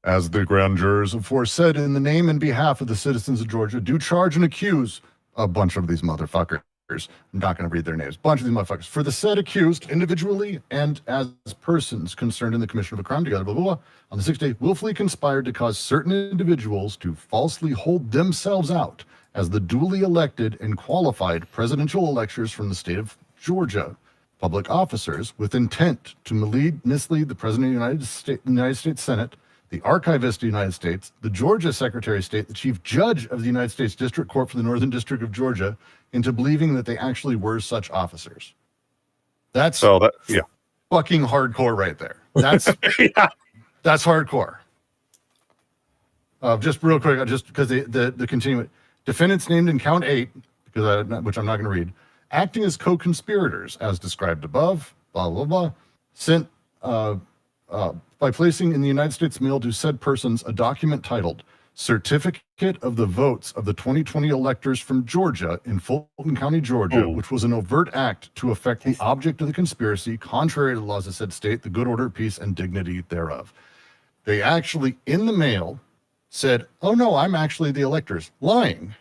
D: As the grand jurors aforesaid, in the name and behalf of the citizens of Georgia, do charge and accuse a bunch of these motherfuckers. I'm not going to read their names. Bunch of these motherfuckers. For the said accused, individually and as persons concerned in the commission of a crime together, blah, blah, blah, on the 6th day, willfully conspired to cause certain individuals to falsely hold themselves out as the duly elected and qualified presidential electors from the state of Georgia, public officers, with intent to mislead the President of the United States Senate, the Archivist of the United States, the Georgia Secretary of State, the Chief Judge of the United States District Court for the Northern District of Georgia, into believing that they actually were such officers. That's fucking hardcore right there. That's that's hardcore. Just real quick, just because the continuing defendants named in count 8, which I'm not going to read, acting as co-conspirators as described above, blah blah blah, sent by placing in the United States mail to said persons a document titled Certificate of the Votes of the 2020 Electors from Georgia in Fulton County, Georgia, which was an overt act to affect the object of the conspiracy, contrary to the laws of said state, the good order, peace, and dignity thereof. They actually, in the mail, said, oh no, I'm actually the electors, lying,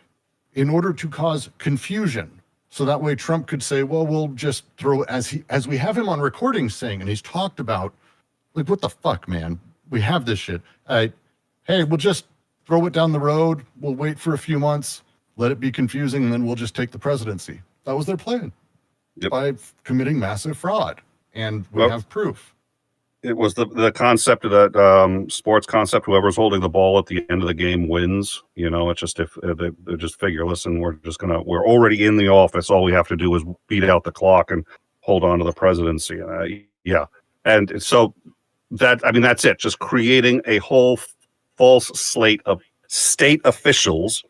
D: in order to cause confusion. So that way Trump could say, well, we'll just throw, as we have him on recording saying, and he's talked about, like, what the fuck, man? We have this shit. Hey, we'll just throw it down the road. We'll wait for a few months, let it be confusing, and then we'll just take the presidency. That was their plan by committing massive fraud. And we have proof.
B: It was the concept of that sports concept. Whoever's holding the ball at the end of the game wins. You know, it's just if they just figure, listen, we're already in the office. All we have to do is beat out the clock and hold on to the presidency. And so that's it. Just creating a whole false slate of state officials.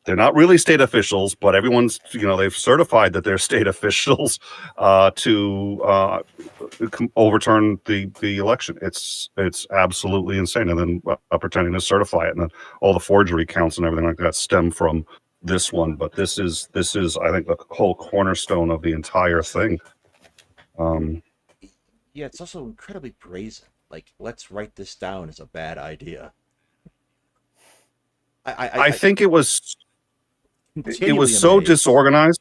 B: They're not really state officials, but everyone's, they've certified that they're state officials to overturn the election. It's absolutely insane. And then pretending to certify it, and then all the forgery counts and everything like that stem from this one. But this is I think the whole cornerstone of the entire thing.
A: Yeah, it's also incredibly brazen. Like, let's write this down as a bad idea.
B: I think it was so disorganized.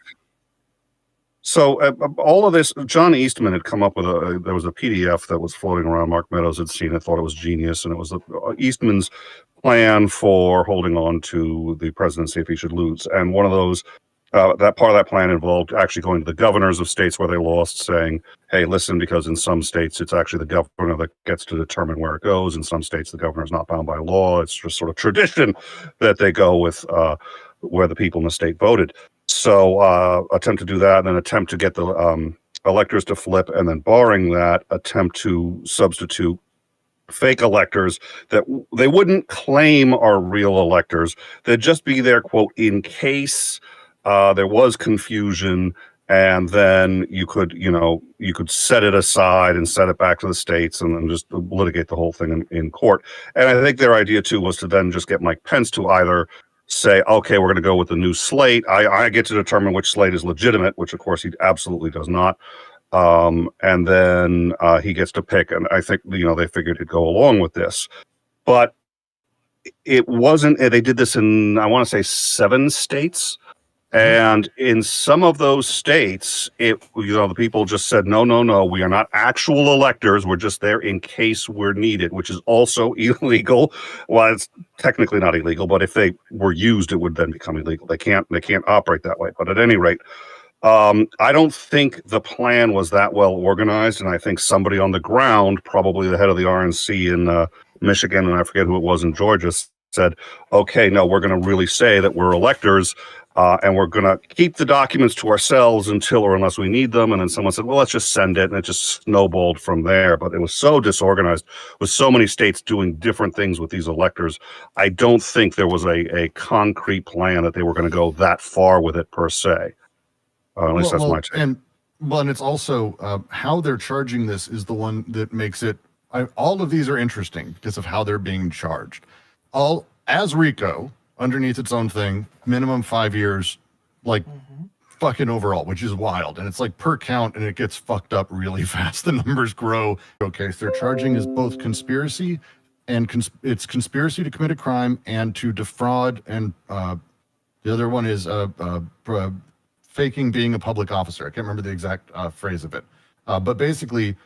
B: So all of this, John Eastman had come up with there was a PDF that was floating around. Mark Meadows had seen it, thought it was genius, and it was Eastman's plan for holding on to the presidency if he should lose. And one of those, that part of that plan involved actually going to the governors of states where they lost, saying, hey, listen, because in some states it's actually the governor that gets to determine where it goes. In some states, the governor is not bound by law. It's just sort of tradition that they go with where the people in the state voted. So attempt to do that, and then attempt to get the electors to flip, and then barring that, attempt to substitute fake electors that they wouldn't claim are real electors. They'd just be there, quote, in case there was confusion, and then you could set it aside and set it back to the states and then just litigate the whole thing in court. And I think their idea too was to then just get Mike Pence to either say, okay, we're going to go with the new slate. I get to determine which slate is legitimate, which of course he absolutely does not. And then he gets to pick. And I think, they figured it'd go along with this. But it wasn't, they did this in, I want to say 7 states. And in some of those states, the people just said, no, we are not actual electors. We're just there in case we're needed, which is also illegal. Well, it's technically not illegal, but if they were used, it would then become illegal. They can't operate that way. But at any rate, I don't think the plan was that well organized, and I think somebody on the ground, probably the head of the RNC in Michigan, and I forget who it was in Georgia, said, okay, no, we're going to really say that we're electors, and we're going to keep the documents to ourselves until or unless we need them. And then someone said, well, let's just send it, and it just snowballed from there. But it was so disorganized with so many states doing different things with these electors. I don't think there was a concrete plan that they were going to go that far with it per se. At least that's my take.
D: And it's also how they're charging this is the one that makes it. All of these are interesting because of how they're being charged. All as RICO underneath its own thing, minimum 5 years, fucking overall, which is wild. And it's like per count, and it gets fucked up really fast. The numbers grow. Okay, so they're charging is both conspiracy and it's conspiracy to commit a crime and to defraud, and the other one is faking being a public officer. I can't remember the exact phrase of it. But basically,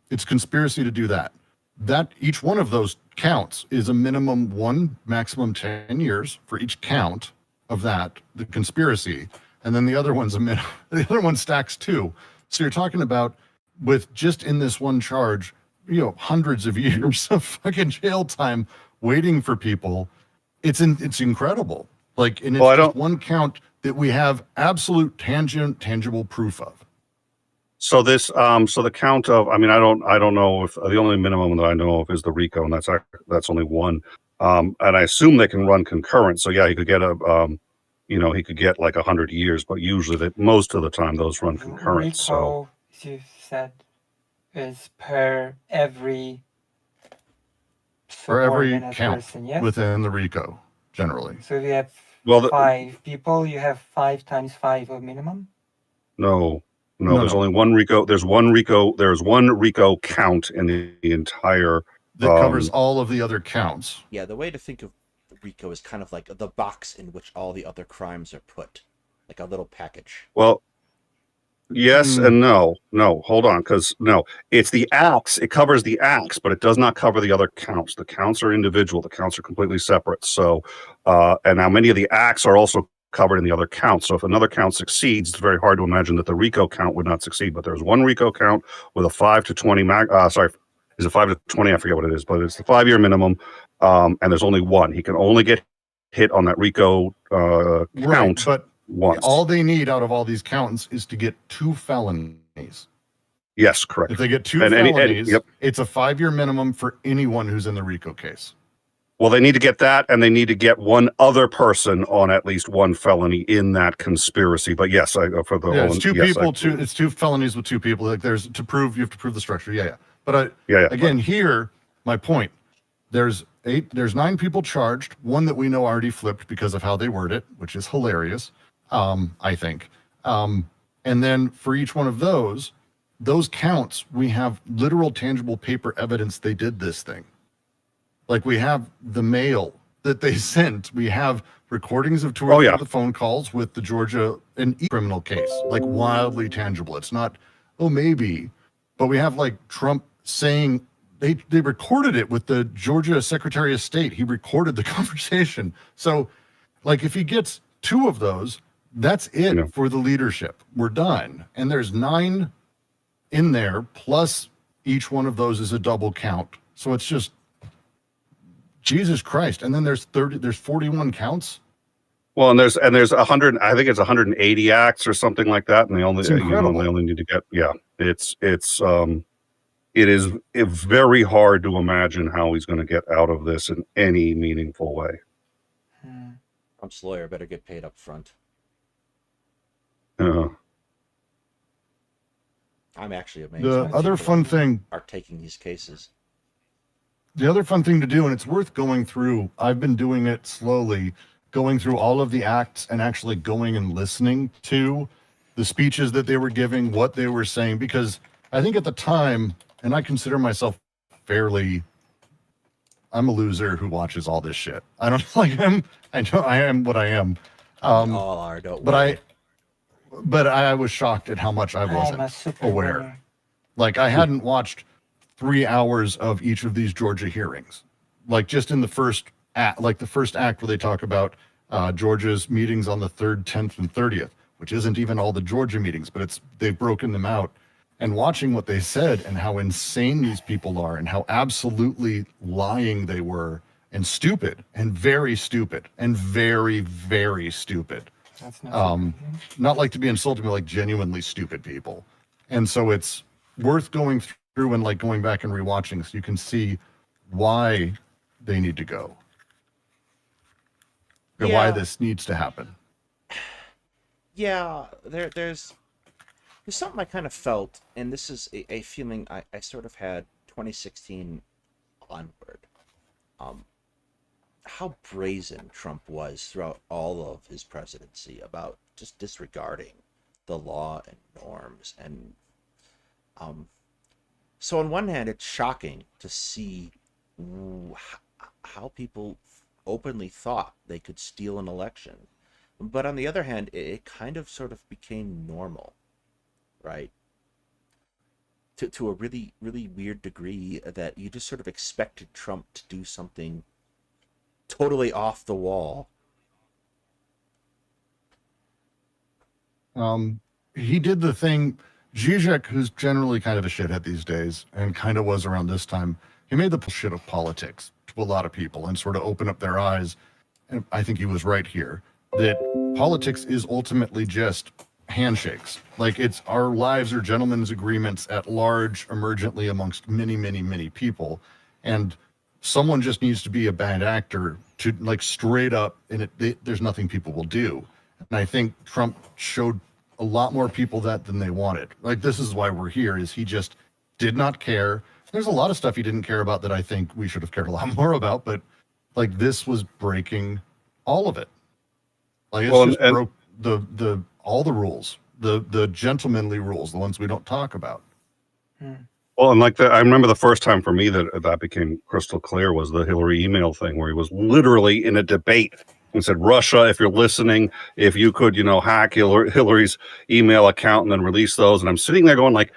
D: it's conspiracy to do that. That each one of those counts is a minimum 1, maximum 10 years for each count of that, the conspiracy. And then the other one's the other one stacks 2. So you're talking about, with just in this one charge, hundreds of years of fucking jail time waiting for people. It's incredible. And it's just one count that we have absolute tangible proof of.
B: So this, so the count of, I don't know if the only minimum that I know of is the RICO, and that's only 1. And I assume they can run concurrent. So yeah, he could get he could get like 100 years, but usually most of the time those run concurrent.
C: RICO,
B: so
C: as you said, is per every
D: count
C: person, yes?
D: within the RICO generally.
C: So if you have 5 people, you have 5 times 5 of minimum?
B: No, there's only one RICO. There's one RICO count in the entire
D: that covers all of the other counts.
A: Yeah, the way to think of RICO is kind of like the box in which all the other crimes are put, like a little package.
B: Well, yes and no. Hold on, because it's the acts. It covers the acts, but it does not cover the other counts. The counts are individual. The counts are completely separate. So, and now many of the acts are also covered in the other counts. So if another count succeeds, it's very hard to imagine that the RICO count would not succeed. But there's one RICO count with a 5 to 20 is it 5 to 20? I forget what it is, but it's the 5-year minimum. And there's only one. He can only get hit on that RICO count.
D: But
B: once.
D: All they need out of all these counts is to get 2 felonies.
B: Yes, correct.
D: If they get 2 felonies, it's a 5-year minimum for anyone who's in the RICO case.
B: Well, they need to get that, and they need to get one other person on at least 1 felony in that conspiracy. But yes, for the whole,
D: it's 2 people. It's 2 felonies with 2 people. Like you have to prove the structure. Yeah. But again, here my point. There's 9 people charged. 1 that we know already flipped because of how they word it, which is hilarious. I think. And then for each one of those counts, we have literal tangible paper evidence they did this thing. Like we have the mail that they sent. We have recordings of 2 of the phone calls with the Georgia criminal case, like wildly tangible. It's not, maybe, but we have like Trump saying they recorded it with the Georgia Secretary of State. He recorded the conversation. So like if he gets 2 of those, that's it for the leadership. We're done. And there's 9 in there, plus each one of those is a double count. So it's just Jesus Christ. And then there's 41 counts.
B: Well, and there's 100, I think it's 180 acts or something like that. And they only, they only need to get, it's it is very hard to imagine how he's going to get out of this in any meaningful way.
A: Trump's lawyer better get paid up front. I'm actually amazed.
D: The
A: by
D: other
A: people
D: fun
A: that
D: thing,
A: are taking these cases.
D: the other fun thing to do, and it's worth going through, I've been doing it slowly, going through all of the acts and actually going and listening to the speeches that they were giving, what they were saying, because I think at the time, and I consider myself I'm a loser who watches all this shit. I don't like I know I am what I am.
A: We all are, don't
D: But
A: worry.
D: but I was shocked at how much I
C: I'm a
D: wasn't
C: super
D: aware.
C: winner.
D: Like I hadn't watched 3 hours of each of these Georgia hearings. Like just in the first act, like the first act where they talk about Georgia's meetings on the 3rd, 10th, and 30th, which isn't even all the Georgia meetings, but they've broken them out. And watching what they said and how insane these people are and how absolutely lying they were and stupid and very stupid and very, very stupid.
C: That's not
D: Not like to be insulting, but like genuinely stupid people. And so it's worth going through and like going back and rewatching so you can see why they need to go and why this needs to happen.
A: Yeah, there's something I kind of felt, and this is a feeling I sort of had 2016 onward. How brazen Trump was throughout all of his presidency about just disregarding the law and norms. And so on one hand, it's shocking to see how people openly thought they could steal an election. But on the other hand, it kind of sort of became normal, right? To a really, really weird degree that you just sort of expected Trump to do something totally off the wall.
D: He did the thing. Zizek, who's generally kind of a shithead these days and kind of was around this time, he made the shit of politics to a lot of people and sort of opened up their eyes. And I think he was right here that politics is ultimately just handshakes. Like it's our lives are gentlemen's agreements at large, emergently amongst many, many, many people. And someone just needs to be a bad actor to like straight up, and there's nothing people will do. And I think Trump showed a lot more people that than they wanted. Like this is why we're here, is he just did not care. There's a lot of stuff he didn't care about that I think we should have cared a lot more about, but like this was breaking all of it. Like it's just broke the all the rules, the gentlemanly rules, the ones we don't talk about.
B: Well, and like I remember the first time for me that became crystal clear was the Hillary email thing, where he was literally in a debate and said, "Russia, if you're listening, if you could, hack Hillary's email account and then release those." And I'm sitting there going, like,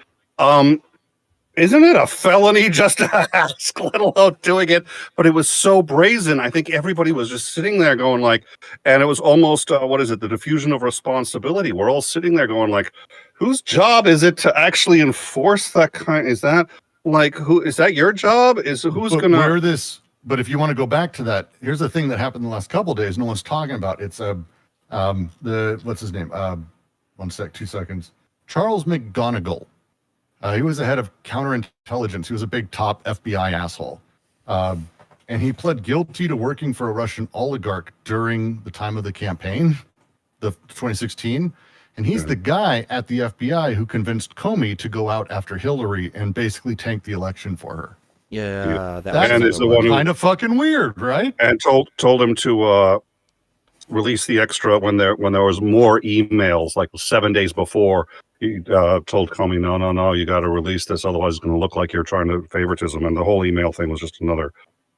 B: isn't it a felony just to ask, let alone doing it? But it was so brazen. I think everybody was just sitting there going like, and it was almost, what is it? The diffusion of responsibility. We're all sitting there going like, whose job is it to actually enforce that kind? Is that like, is that your job?
D: But if you want to go back to that, here's the thing that happened the last couple of days. No one's talking about. It's what's his name? 1 sec, 2 seconds. Charles McGonigal. He was the head of counterintelligence. He was a big top FBI asshole. And he pled guilty to working for a Russian oligarch during the time of the campaign, the 2016. And he's the guy at the FBI who convinced Comey to go out after Hillary and basically tank the election for her.
A: Yeah,
D: that is the one kind of fucking weird, right?
B: And told him to release the extra when there was more emails, like 7 days before. He told Comey, no, you got to release this, otherwise it's going to look like you're trying to favoritism. And the whole email thing was just another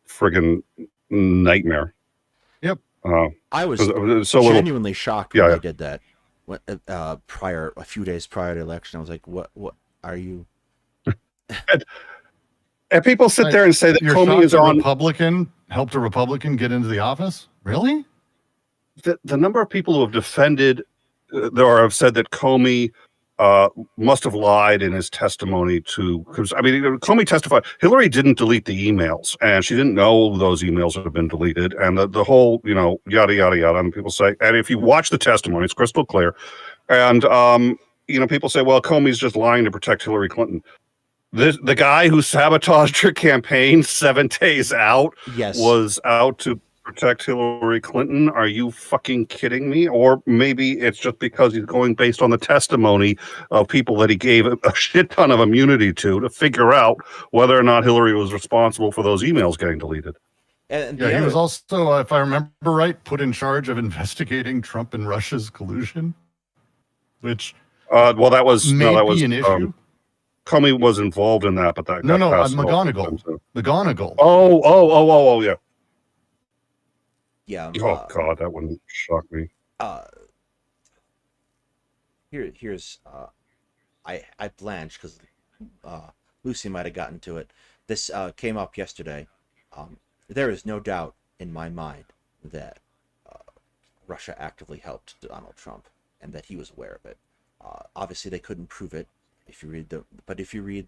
B: friggin' nightmare.
D: Yep.
A: I was genuinely shocked when they did that. A few days prior to the election, I was like, "What are you?"
B: And people sit there and say that Comey is on
D: Republican, helped a Republican get into the office. Really?
B: The number of people who have defended or have said that Comey must have lied in his testimony because Comey testified Hillary didn't delete the emails and she didn't know those emails had been deleted, and the whole yada yada yada. And people say, and if you watch the testimony, it's crystal clear. And people say, well, Comey's just lying to protect Hillary Clinton. The guy who sabotaged her campaign 7 days out
A: Yes.
B: was out to protect Hillary Clinton. Are you fucking kidding me? Or maybe it's just because he's going based on the testimony of people that he gave a shit ton of immunity to figure out whether or not Hillary was responsible for those emails getting deleted.
A: And
D: Yeah, he was also, if I remember right, put in charge of investigating Trump and Russia's collusion, which
B: well, that was
D: an issue.
B: Comey was involved in that, but that got passed off.
D: McGonigal.
B: Oh, yeah.
A: Yeah.
B: Oh God, that wouldn't shock me.
A: Here's I blanched because Lucy might have gotten to it. This came up yesterday. There is no doubt in my mind that Russia actively helped Donald Trump and that he was aware of it. Obviously, they couldn't prove it. If you read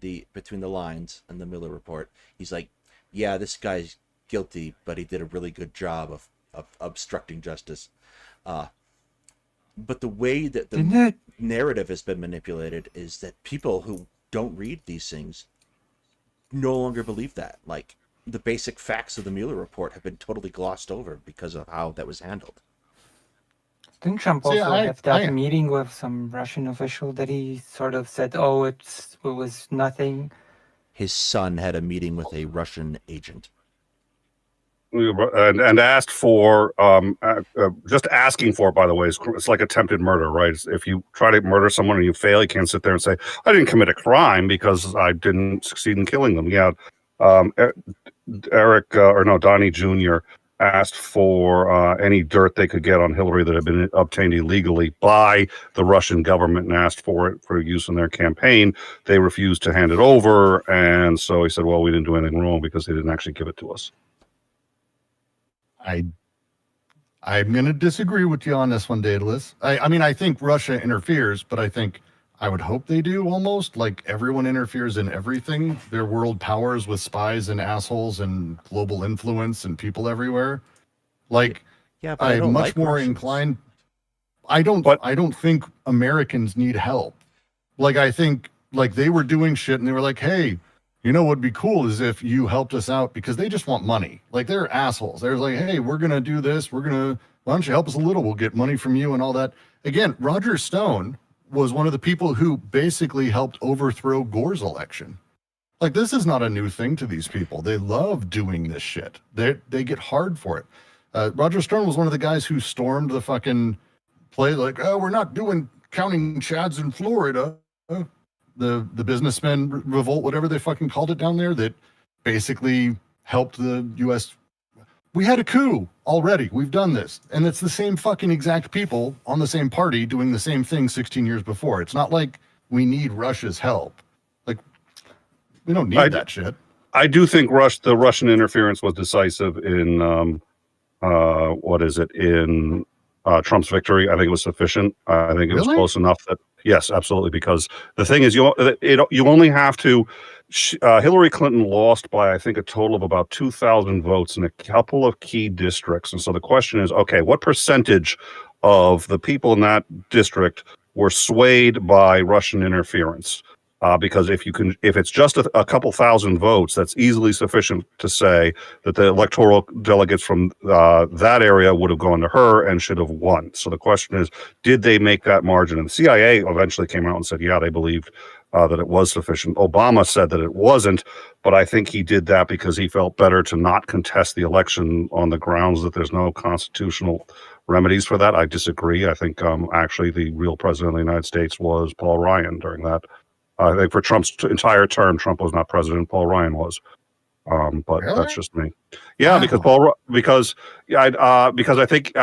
A: the between the lines in the Miller report, he's like, yeah, this guy's guilty, but he did a really good job of obstructing justice. But the way that the narrative has been manipulated is that people who don't read these things no longer believe that. Like, the basic facts of the Mueller report have been totally glossed over because of how that was handled.
C: Didn't Trump also have that meeting with some Russian official that he sort of said, "Oh, it was nothing"?
A: His son had a meeting with a Russian agent.
B: And asked for just asking for it, by the way, it's like attempted murder, right? If you try to murder someone and you fail, you can't sit there and say, I didn't commit a crime because I didn't succeed in killing them. Yeah. Donnie Jr. asked for any dirt they could get on Hillary that had been obtained illegally by the Russian government and asked for it for use in their campaign. They refused to hand it over. And so he said, well, we didn't do anything wrong because they didn't actually give it to us.
D: I'm going to disagree with you on this one, Daedalus. I mean, I think Russia interferes, but I would hope they do almost. Like, everyone interferes in everything. They're world powers with spies and assholes and global influence and people everywhere. Like,
A: yeah, but I'm much more inclined.
D: I don't think Americans need help. Like, I think, like, they were doing shit and they were like, hey, you know what'd be cool is if you helped us out, because they just want money. Like, they're assholes. They're like, hey, we're going to do this. Why don't you help us a little? We'll get money from you and all that. Again, Roger Stone was one of the people who basically helped overthrow Gore's election. Like, this is not a new thing to these people. They love doing this shit. They get hard for it. Roger Stone was one of the guys who stormed the fucking play, like, oh, we're not counting Chads in Florida. The businessmen revolt, whatever they fucking called it down there, that basically helped the U.S. We had a coup already. We've done this. And it's the same fucking exact people on the same party doing the same thing 16 years before. It's not like we need Russia's help. Like, we don't need that shit.
B: I do think the Russian interference was decisive in, in Trump's victory. I think it was sufficient. I think it was close enough that, yes, absolutely. Because the thing is, you only have to. Hillary Clinton lost by, I think, a total of about 2,000 votes in a couple of key districts. And so the question is, okay, what percentage of the people in that district were swayed by Russian interference? Because if it's just a couple thousand votes, that's easily sufficient to say that the electoral delegates from that area would have gone to her and should have won. So the question is, did they make that margin? And the CIA eventually came out and said, yeah, they believed that it was sufficient. Obama said that it wasn't, but I think he did that because he felt better to not contest the election on the grounds that there's no constitutional remedies for that. I disagree. I think actually the real president of the United States was Paul Ryan during that. I think for Trump's entire term, Trump was not president. Paul Ryan was, but
D: really?
B: That's just me. Yeah,
D: Wow.
B: because I think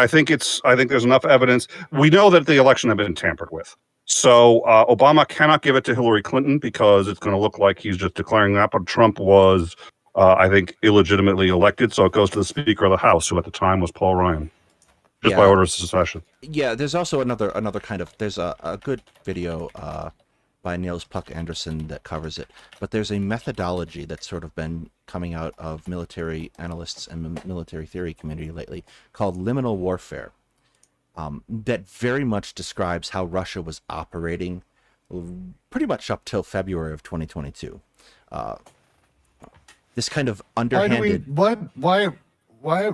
B: there's enough evidence. We know that the election had been tampered with. So Obama cannot give it to Hillary Clinton because it's going to look like he's just declaring that. But Trump was, I think, illegitimately elected. So it goes to the Speaker of the House, who at the time was Paul Ryan, just by order of secession.
A: Yeah, there's also another kind of, there's a good video by Niels Puck Anderson that covers it. But there's a methodology that's sort of been coming out of military analysts and the military theory community lately called liminal warfare. That very much describes how Russia was operating pretty much up till February of 2022. this kind of
D: Why do we,
A: underhanded.
D: why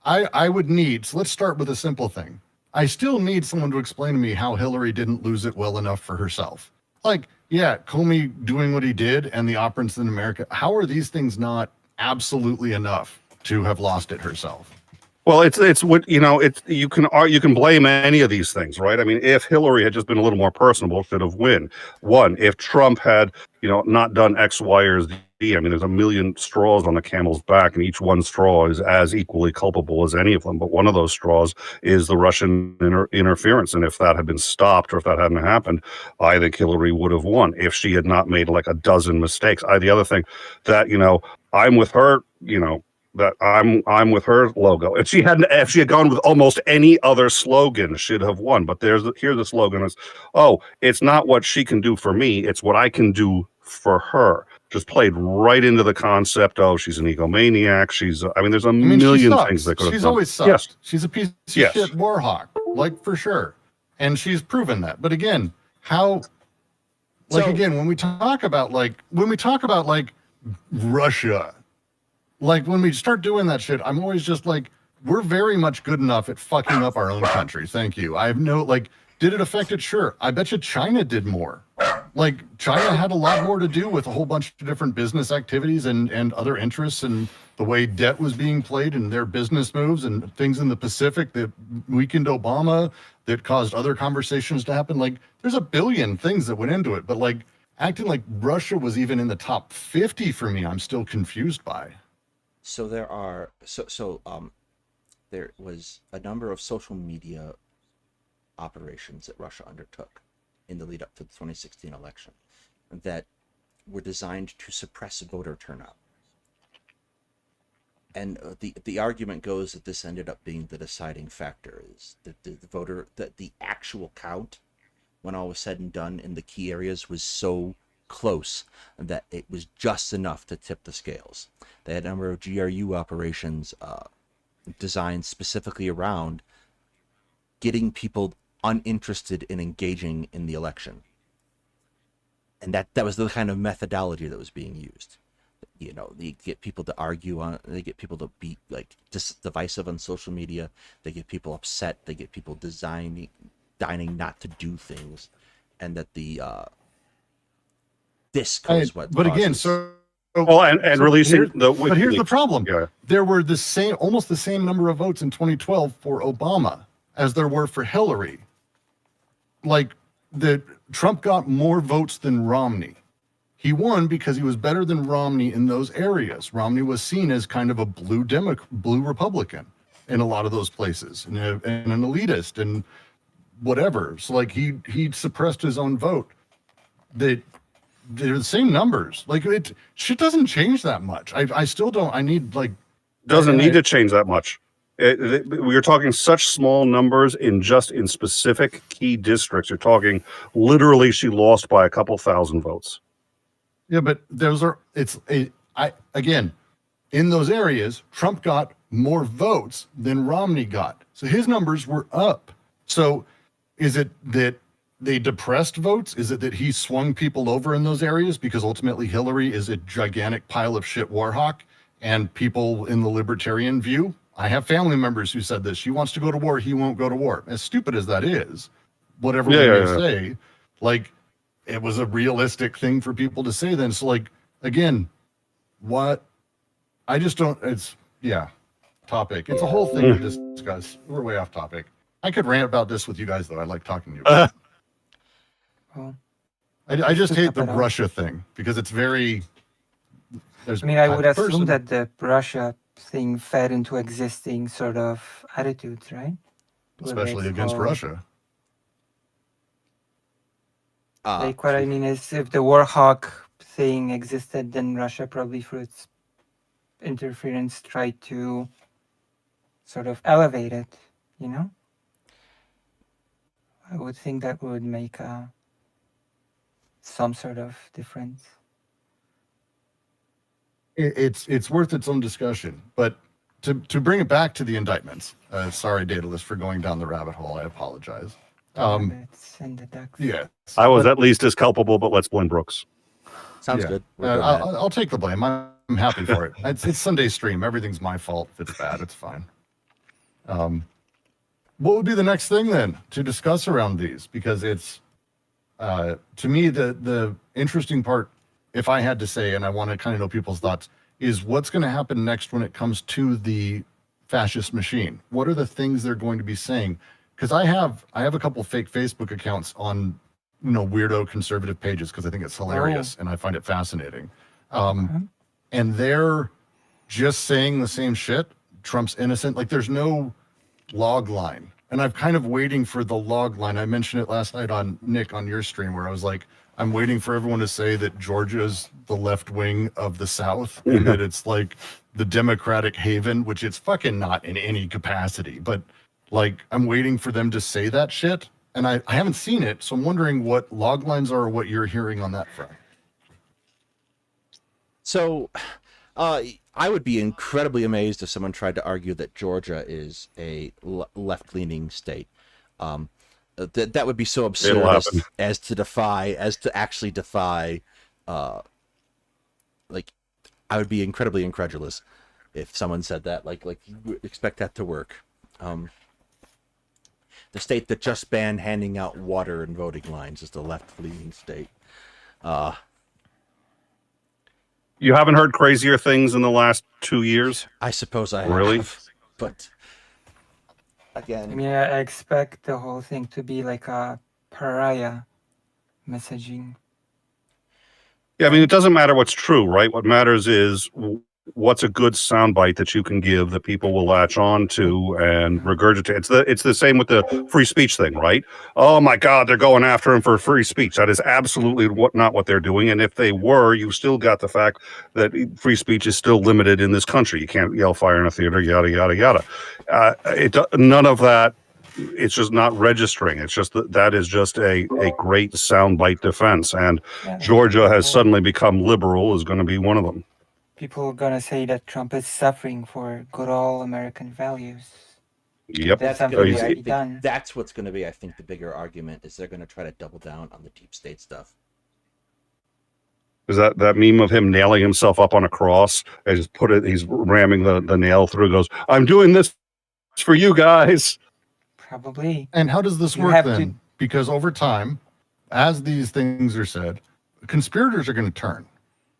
D: I would need, so let's start with a simple thing. I still need someone to explain to me how Hillary didn't lose it well enough for herself. Like, yeah, Comey doing what he did and the operants in America, how are these things not absolutely enough to have lost it herself?
B: Well, it's what it's you can blame any of these things, right? I mean, if Hillary had just been a little more personable, should have won. If Trump had not done X, Y, or Z, I mean, there's a million straws on the camel's back, and each one straw is as equally culpable as any of them. But one of those straws is the Russian interference, and if that had been stopped or if that hadn't happened, I think Hillary would have won if she had not made like a dozen mistakes. The other thing that I'm with her, that I'm with her logo. If she had gone with almost any other slogan, she'd have won. But here's the slogan is, oh, it's not what she can do for me, it's what I can do for her. Just played right into the concept of she's an egomaniac. There's a million things that could have
D: She's
B: done.
D: always sucked.
B: Yes.
D: She's a piece of shit war hawk, like for sure. And she's proven that. But again, when we talk about Russia, like when we start doing that shit, I'm always just like, we're very much good enough at fucking up our own country. Thank you. I have did it affect it? Sure. I bet you China did more. Like China had a lot more to do with a whole bunch of different business activities and other interests and the way debt was being played and their business moves and things in the Pacific that weakened Obama, that caused other conversations to happen. Like there's a billion things that went into it, but like acting like Russia was even in the top 50 for me, I'm still confused by.
A: So there was a number of social media operations that Russia undertook in the lead up to the 2016 election that were designed to suppress voter turnout. And the argument goes that this ended up being the deciding factor, is that the actual count, when all was said and done in the key areas, was so close that it was just enough to tip the scales. They had a number of GRU operations designed specifically around getting people uninterested in engaging in the election. And that was the kind of methodology that was being used. They get people to argue on, they get people to be like divisive on social media, they get people upset, they get people dining not to do things, and that this was what.
D: But again,
B: releasing
D: but here's the problem.
B: Yeah.
D: There were almost the same number of votes in 2012 for Obama as there were for Hillary. Like Trump got more votes than Romney. He won because he was better than Romney in those areas. Romney was seen as kind of a blue Republican in a lot of those places, and an elitist and whatever. So like he suppressed his own vote. They're the same numbers. Like shit doesn't change that much. I still don't. I need like
B: doesn't need to change that much. We're talking such small numbers in specific key districts. You're talking literally she lost by a couple thousand votes.
D: Yeah, but again, in those areas, Trump got more votes than Romney got. So his numbers were up. So is it that they depressed votes? Is it that he swung people over in those areas because ultimately Hillary is a gigantic pile of shit war hawk, and people in the libertarian view? I have family members who said this. She wants to go to war. He won't go to war. As stupid as that is, whatever we may say, like it was a realistic thing for people to say then. So like, again, what I just don't, topic. It's a whole thing to discuss. We're way off topic. I could rant about this with you guys though. I like talking to you.
C: Well,
D: I just hate the Russia thing because it's very,
C: I would assume that the Russia thing fed into existing sort of attitudes, right?
D: Especially against Russia.
C: Like what I mean is, if the war hawk thing existed, then Russia probably through its interference tried to sort of elevate it, I would think that would make some sort of difference.
D: It's worth its own discussion, but to bring it back to the indictments, sorry, Daedalus, for going down the rabbit hole. I apologize.
C: And the ducks.
D: Yeah,
B: I was at least as culpable, but let's blame Brooks.
A: Sounds
D: Yeah.
A: good. We're doing that.
D: I'll take the blame. I'm happy for it. It's Sunday stream. Everything's my fault. If it's bad, it's fine. What would be the next thing then to discuss around these? Because it's to me the interesting part, if I had to say, and I want to kind of know people's thoughts, is what's going to happen next when it comes to the fascist machine. What are the things they're going to be saying? Because I have a couple fake Facebook accounts on weirdo conservative pages because I think it's hilarious and I find it fascinating. And they're just saying the same shit. Trump's innocent. Like there's no log line. And I'm kind of waiting for the log line. I mentioned it last night on Nick on your stream where I was like, I'm waiting for everyone to say that Georgia's the left wing of the South and that it's like the Democratic haven, which it's fucking not in any capacity. But like, I'm waiting for them to say that shit. And I haven't seen it. So I'm wondering what log lines are or what you're hearing on that front.
A: So, I would be incredibly amazed if someone tried to argue that Georgia is a left-leaning state. That would be so absurd as to actually defy. Like, I would be incredibly incredulous if someone said that. Like you would expect that to work. The state that just banned handing out water and voting lines is the left-leaning state.
B: You haven't heard crazier things in the last 2 years?
A: I suppose I
B: Really?
A: have, but again,
C: I mean, I expect the whole thing to be like a pariah messaging.
B: Yeah, I mean, it doesn't matter what's true, right? What matters is what's a good soundbite that you can give that people will latch on to and regurgitate. It's the same with the free speech thing, right? Oh my God, they're going after him for free speech. That is absolutely not what they're doing. And if they were, you still got the fact that free speech is still limited in this country. You can't yell fire in a theater, yada yada yada. None of that. It's just not registering. It's just that is just a great soundbite defense. And Georgia has suddenly become liberal is going to be one of them.
C: People are gonna say that Trump is suffering for good old American values.
B: Yep.
C: That's
A: that's
C: something
A: going to
C: that
A: be.
C: already done.
A: That's what's going to be. I think the bigger argument is they're going to try to double down on the deep state stuff.
B: Is that meme of him nailing himself up on a cross and just he's ramming the nail through, goes, I'm doing this for you guys.
C: Probably.
D: And how does this
C: You
D: work
C: have
D: then?
C: to-
D: Because over time, as these things are said, conspirators are going to turn.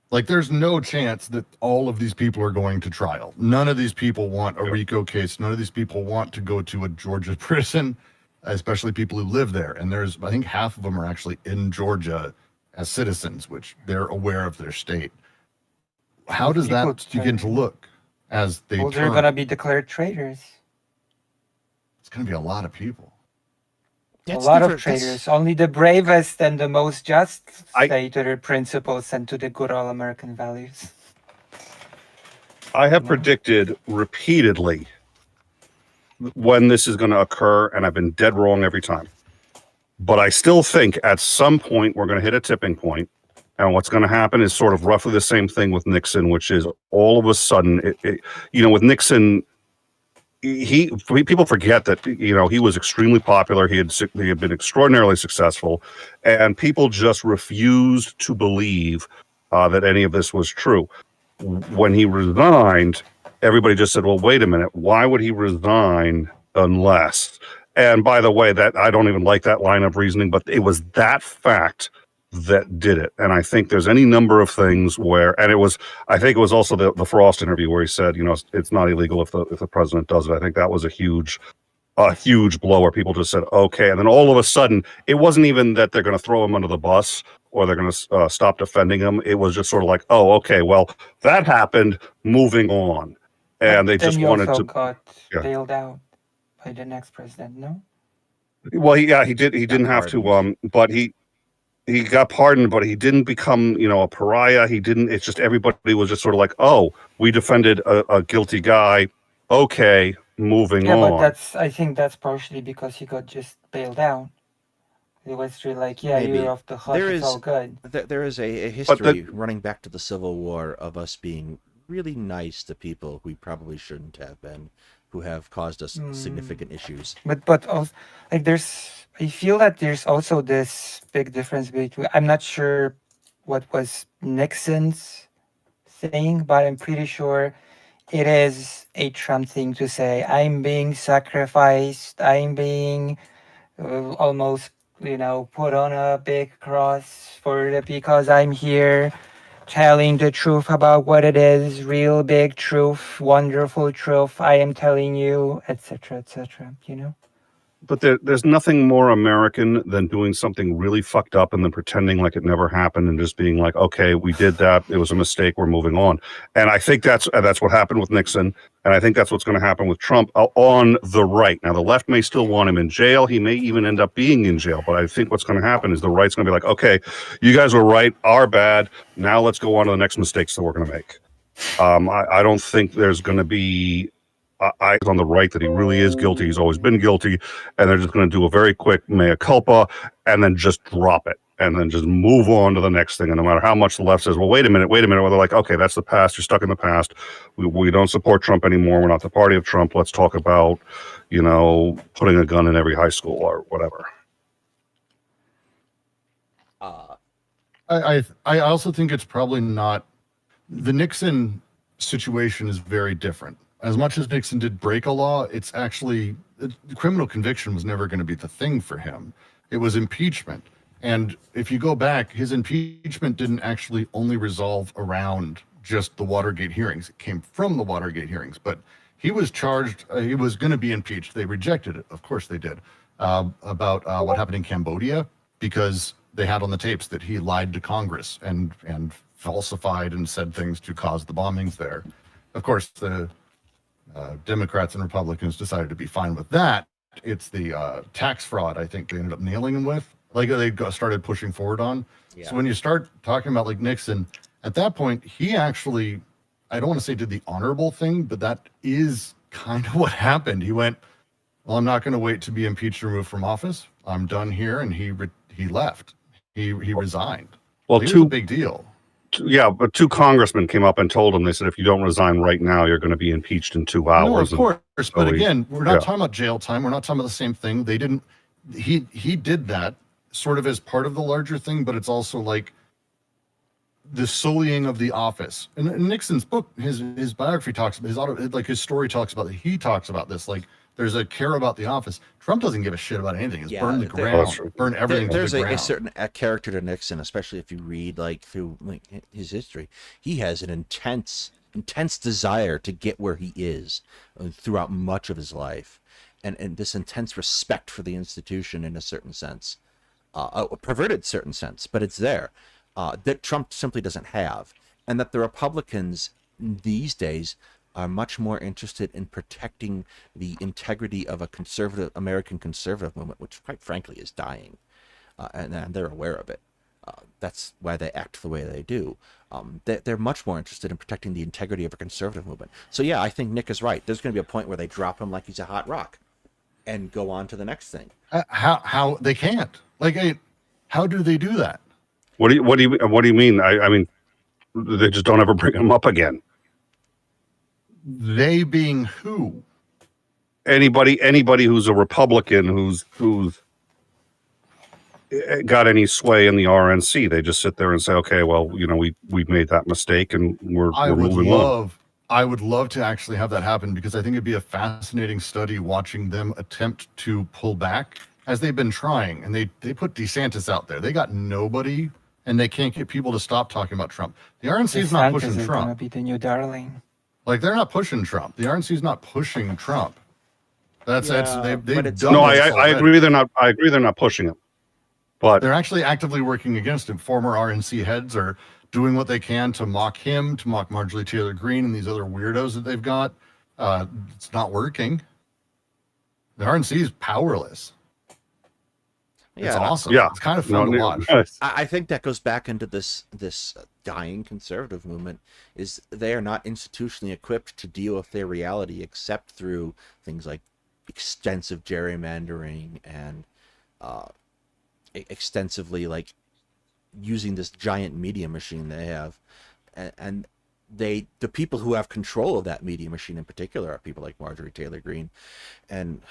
D: Like there's no chance that all of these people are going to trial. None of these people want a RICO case. None of these people want to go to a Georgia prison, especially people who live there. And I think half of them are actually in Georgia as citizens, which they're aware of their state. How does
C: People
D: that begin to
C: turn.
D: look as they
C: Well, they're
D: turn?
C: gonna be declared traitors.
D: It's going to be a lot of people.
C: A lot of traitors. Only the bravest and the most just stay to their principles and to the good old American values.
B: I have predicted repeatedly when this is going to occur, and I've been dead wrong every time. But I still think at some point we're going to hit a tipping point, and what's going to happen is sort of roughly the same thing with Nixon, which is all of a sudden, with Nixon, people forget that he was extremely popular. He had been extraordinarily successful, and people just refused to believe that any of this was true. When he resigned, everybody just said, well, wait a minute, why would he resign unless? And by the way, that I don't even like that line of reasoning, but it was that fact that did it. And I think there's any number of things where, and I think it was also the Frost interview where he said, it's not illegal if the president does it. I think that was a huge blow where people just said, okay. And then all of a sudden, it wasn't even that they're going to throw him under the bus or they're going to stop defending him. It was just sort of like, oh, okay, well, that happened, moving on. And they just wanted to
C: got bailed out by the next president, no?
B: Well, he didn't have to, but he got pardoned, but he didn't become, a pariah. He didn't. It's just everybody was just sort of like, oh, we defended a guilty guy. Okay, moving on.
C: Yeah, but I think that's partially because he got just bailed out. It was really like,
A: Maybe.
C: you're off the hook. It's all good.
A: There is a history running back to the Civil War of us being really nice to people who we probably shouldn't have been, who have caused us significant issues.
C: But also, like I feel that there's also this big difference between, I'm not sure what was Nixon's thing, but I'm pretty sure it is a Trump thing to say, I'm being sacrificed, I'm being almost, put on a big cross because I'm here telling the truth about what it is, real big truth, wonderful truth, I am telling you, etc., etc.
B: But there's nothing more American than doing something really fucked up and then pretending like it never happened and just being like, okay, we did that. It was a mistake. We're moving on. And I think that's what happened with Nixon. And I think that's what's going to happen with Trump on the right. Now, the left may still want him in jail. He may even end up being in jail. But I think what's going to happen is the right's going to be like, okay, you guys were right, our bad. Now let's go on to the next mistakes that we're going to make. I don't think there's going to be eyes on the right that he really is guilty. He's always been guilty. And they're just going to do a very quick mea culpa and then just drop it and then just move on to the next thing. And no matter how much the left says, well, wait a minute, well, they're like, okay, that's the past. You're stuck in the past. We don't support Trump anymore. We're not the party of Trump. Let's talk about, putting a gun in every high school or whatever.
D: I also think it's probably not. The Nixon situation is very different. As much as Nixon did break a law, it's actually criminal conviction was never going to be the thing for him. It was impeachment. And if you go back, his impeachment didn't actually only resolve around just the Watergate hearings. It came from the Watergate hearings, but he was charged. He was going to be impeached. They rejected it. Of course they did. About what happened in Cambodia, because they had on the tapes that he lied to Congress and falsified and said things to cause the bombings there. Of course, the Democrats and Republicans decided to be fine with that. It's the tax fraud, I think they ended up nailing him with. Like they started pushing forward on. Yeah. So when you start talking about like Nixon, at that point, he actually, I don't want to say did the honorable thing, but that is kind of what happened. He went, well, I'm not going to wait to be impeached or removed from office. I'm done here. And he left. He resigned. Well, it was a big deal.
B: But two congressmen came up and told him, they said, if you don't resign right now, you're going to be impeached in 2 hours.
D: No, of course. But again, we're not talking about jail time. We're not talking about the same thing. They didn't, he did that sort of as part of the larger thing, but it's also like the sullying of the office. And in Nixon's book, his biography talks about his story talks about that. He talks about this, like there's a care about the office. Trump doesn't give a shit about anything. It's burn the ground, burn everything.
A: There's
D: to the ground.
A: a certain character to Nixon, especially if you read through his history. He has an intense desire to get where he is throughout much of his life, and this intense respect for the institution in a certain sense, a perverted certain sense, but it's there, that Trump simply doesn't have, and that the Republicans these days are much more interested in protecting the integrity of a American conservative movement, which quite frankly is dying, and they're aware of it. That's why they act the way they do. They're much more interested in protecting the integrity of a conservative movement. So yeah, I think Nick is right. There's going to be a point where they drop him like he's a hot rock and go on to the next thing.
D: How they can't, how do they do that?
B: What do you mean? I mean, they just don't ever bring him up again.
D: They being who?
B: Anybody who's a Republican who's got any sway in the RNC. They just sit there and say, okay, well, we've made that mistake and we're moving on.
D: I would love to actually have that happen, because I think it'd be a fascinating study watching them attempt to pull back as they've been trying. And they put DeSantis out there. They got nobody, and they can't get people to stop talking about Trump. The RNC is not pushing Trump.
C: Gonna be the new darling.
D: They're not pushing Trump. The RNC is not pushing Trump. They've done.
B: No, I agree. They're not. I agree. They're not pushing him, but
D: they're actually actively working against him. Former RNC heads are doing what they can to mock him, to mock Marjorie Taylor Greene and these other weirdos that they've got. It's not working. The RNC is powerless. It's awesome.
B: Yeah,
D: it's kind of fun to watch.
A: I think that goes back into this dying conservative movement. Is they are not institutionally equipped to deal with their reality except through things like extensive gerrymandering and extensively using this giant media machine they have, and the people who have control of that media machine in particular are people like Marjorie Taylor Greene and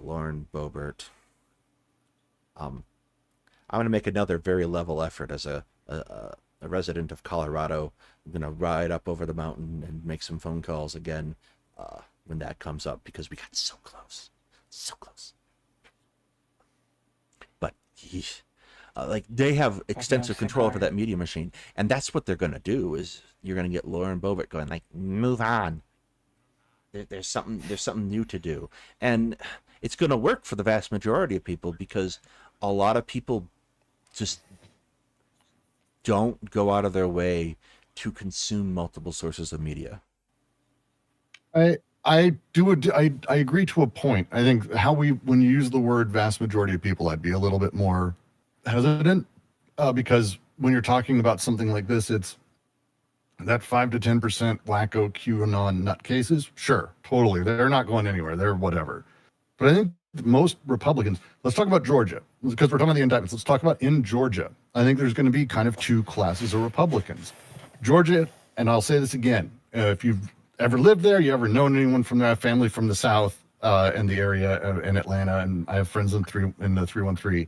A: Lauren Boebert. I'm going to make another very level effort as a a resident of Colorado. I'm gonna ride up over the mountain and make some phone calls again when that comes up, because we got so close, so close. But like they have extensive control over that media machine, and that's what they're gonna do. Is you're gonna get Lauren Boebert going like, move on. There's something new to do, and it's gonna work for the vast majority of people, because a lot of people just don't go out of their way to consume multiple sources of media.
D: I agree to a point. I think when you use the word vast majority of people, I'd be a little bit more hesitant because when you're talking about something like this, it's that 5 to 10% wacko QAnon nutcases. Sure, totally. They're not going anywhere. They're whatever. But I think most Republicans, let's talk about Georgia, because we're talking about the indictments. Let's talk about in Georgia. I think there's going to be kind of two classes of Republicans. Georgia, and I'll say this again, if you've ever lived there, you ever known anyone from that family from the South and the area in Atlanta, and I have friends in the 313,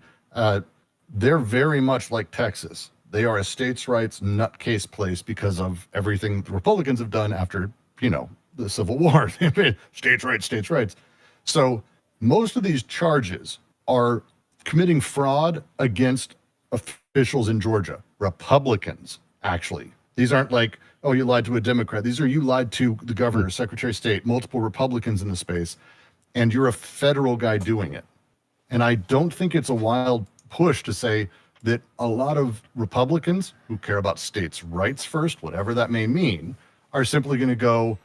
D: they're very much like Texas. They are a states' rights nutcase place because of everything the Republicans have done after, the Civil War. States' rights, states' rights. So most of these charges are committing fraud against officials in Georgia, Republicans, actually. These aren't like, oh, you lied to a Democrat. These are you lied to the governor, secretary of state, multiple Republicans in the space, and you're a federal guy doing it. And I don't think it's a wild push to say that a lot of Republicans who care about states' rights first, whatever that may mean, are simply going to go,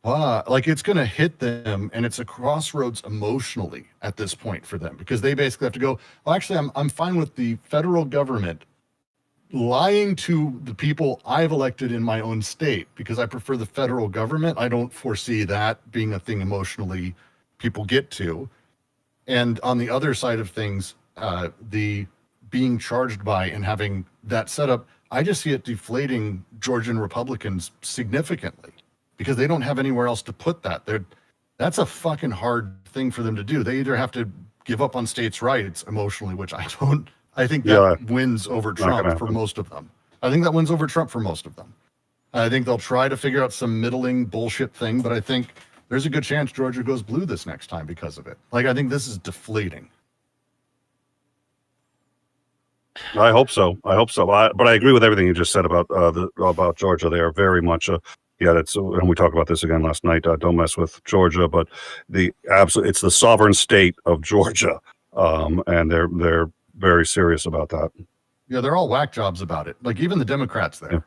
D: like it's going to hit them, and it's a crossroads emotionally at this point for them, because they basically have to go, well, actually, I'm fine with the federal government lying to the people I've elected in my own state because I prefer the federal government. I don't foresee that being a thing emotionally people get to. And on the other side of things, the being charged by and having that set up, I just see it deflating Georgian Republicans significantly because they don't have anywhere else to put that. That's a fucking hard thing for them to do. They either have to give up on states' rights emotionally, which I think that wins over Trump for most of them. I think that wins over Trump for most of them. I think they'll try to figure out some middling bullshit thing, but I think there's a good chance Georgia goes blue this next time because of it. Like, I think this is deflating.
B: I hope so. But I agree with everything you just said about about Georgia. They are very much and we talked about this again last night. Don't mess with Georgia, but it's the sovereign state of Georgia, and they're very serious about that.
D: Yeah, they're all whack jobs about it. Like even the Democrats there,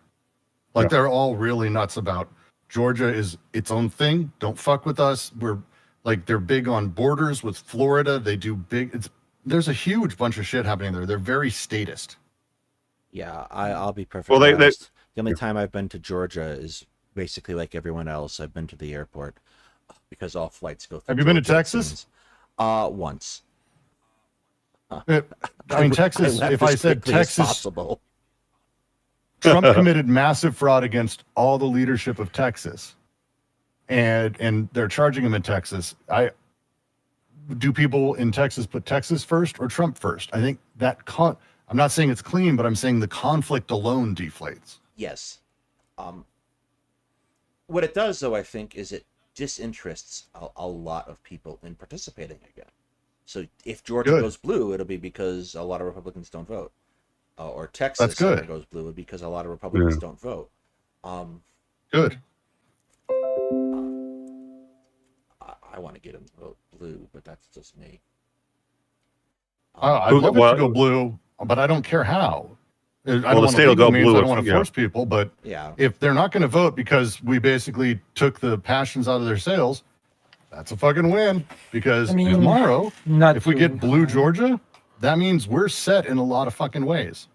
D: they're all really nuts about Georgia is its own thing. Don't fuck with us. They're big on borders with Florida. They do there's a huge bunch of shit happening there. They're very statist.
A: Yeah, I'll be perfectly honest. The only time I've been to Georgia is basically like everyone else. I've been to the airport because all flights go through.
D: Have you been to Texas?
A: Once.
D: Texas, if I said Texas,
A: possible.
D: Trump committed massive fraud against all the leadership of Texas. And they're charging him in Texas. Do people in Texas put Texas first or Trump first? I think I'm not saying it's clean, but I'm saying the conflict alone deflates.
A: Yes. What it does, though, I think, is it disinterests a lot of people in participating again. So if Georgia goes blue, it'll be because a lot of Republicans don't vote. Or Texas goes blue, it'll be because a lot of Republicans don't vote.
D: Good.
A: I want to get them to vote blue, but that's just me.
D: I'd love it to go blue, but I don't care how.
B: The state will go blue.
D: I don't want to force people, but if they're not going to vote because we basically took the passions out of their sails, that's a fucking win. Because tomorrow, if we get blue Georgia, that means we're set in a lot of fucking ways.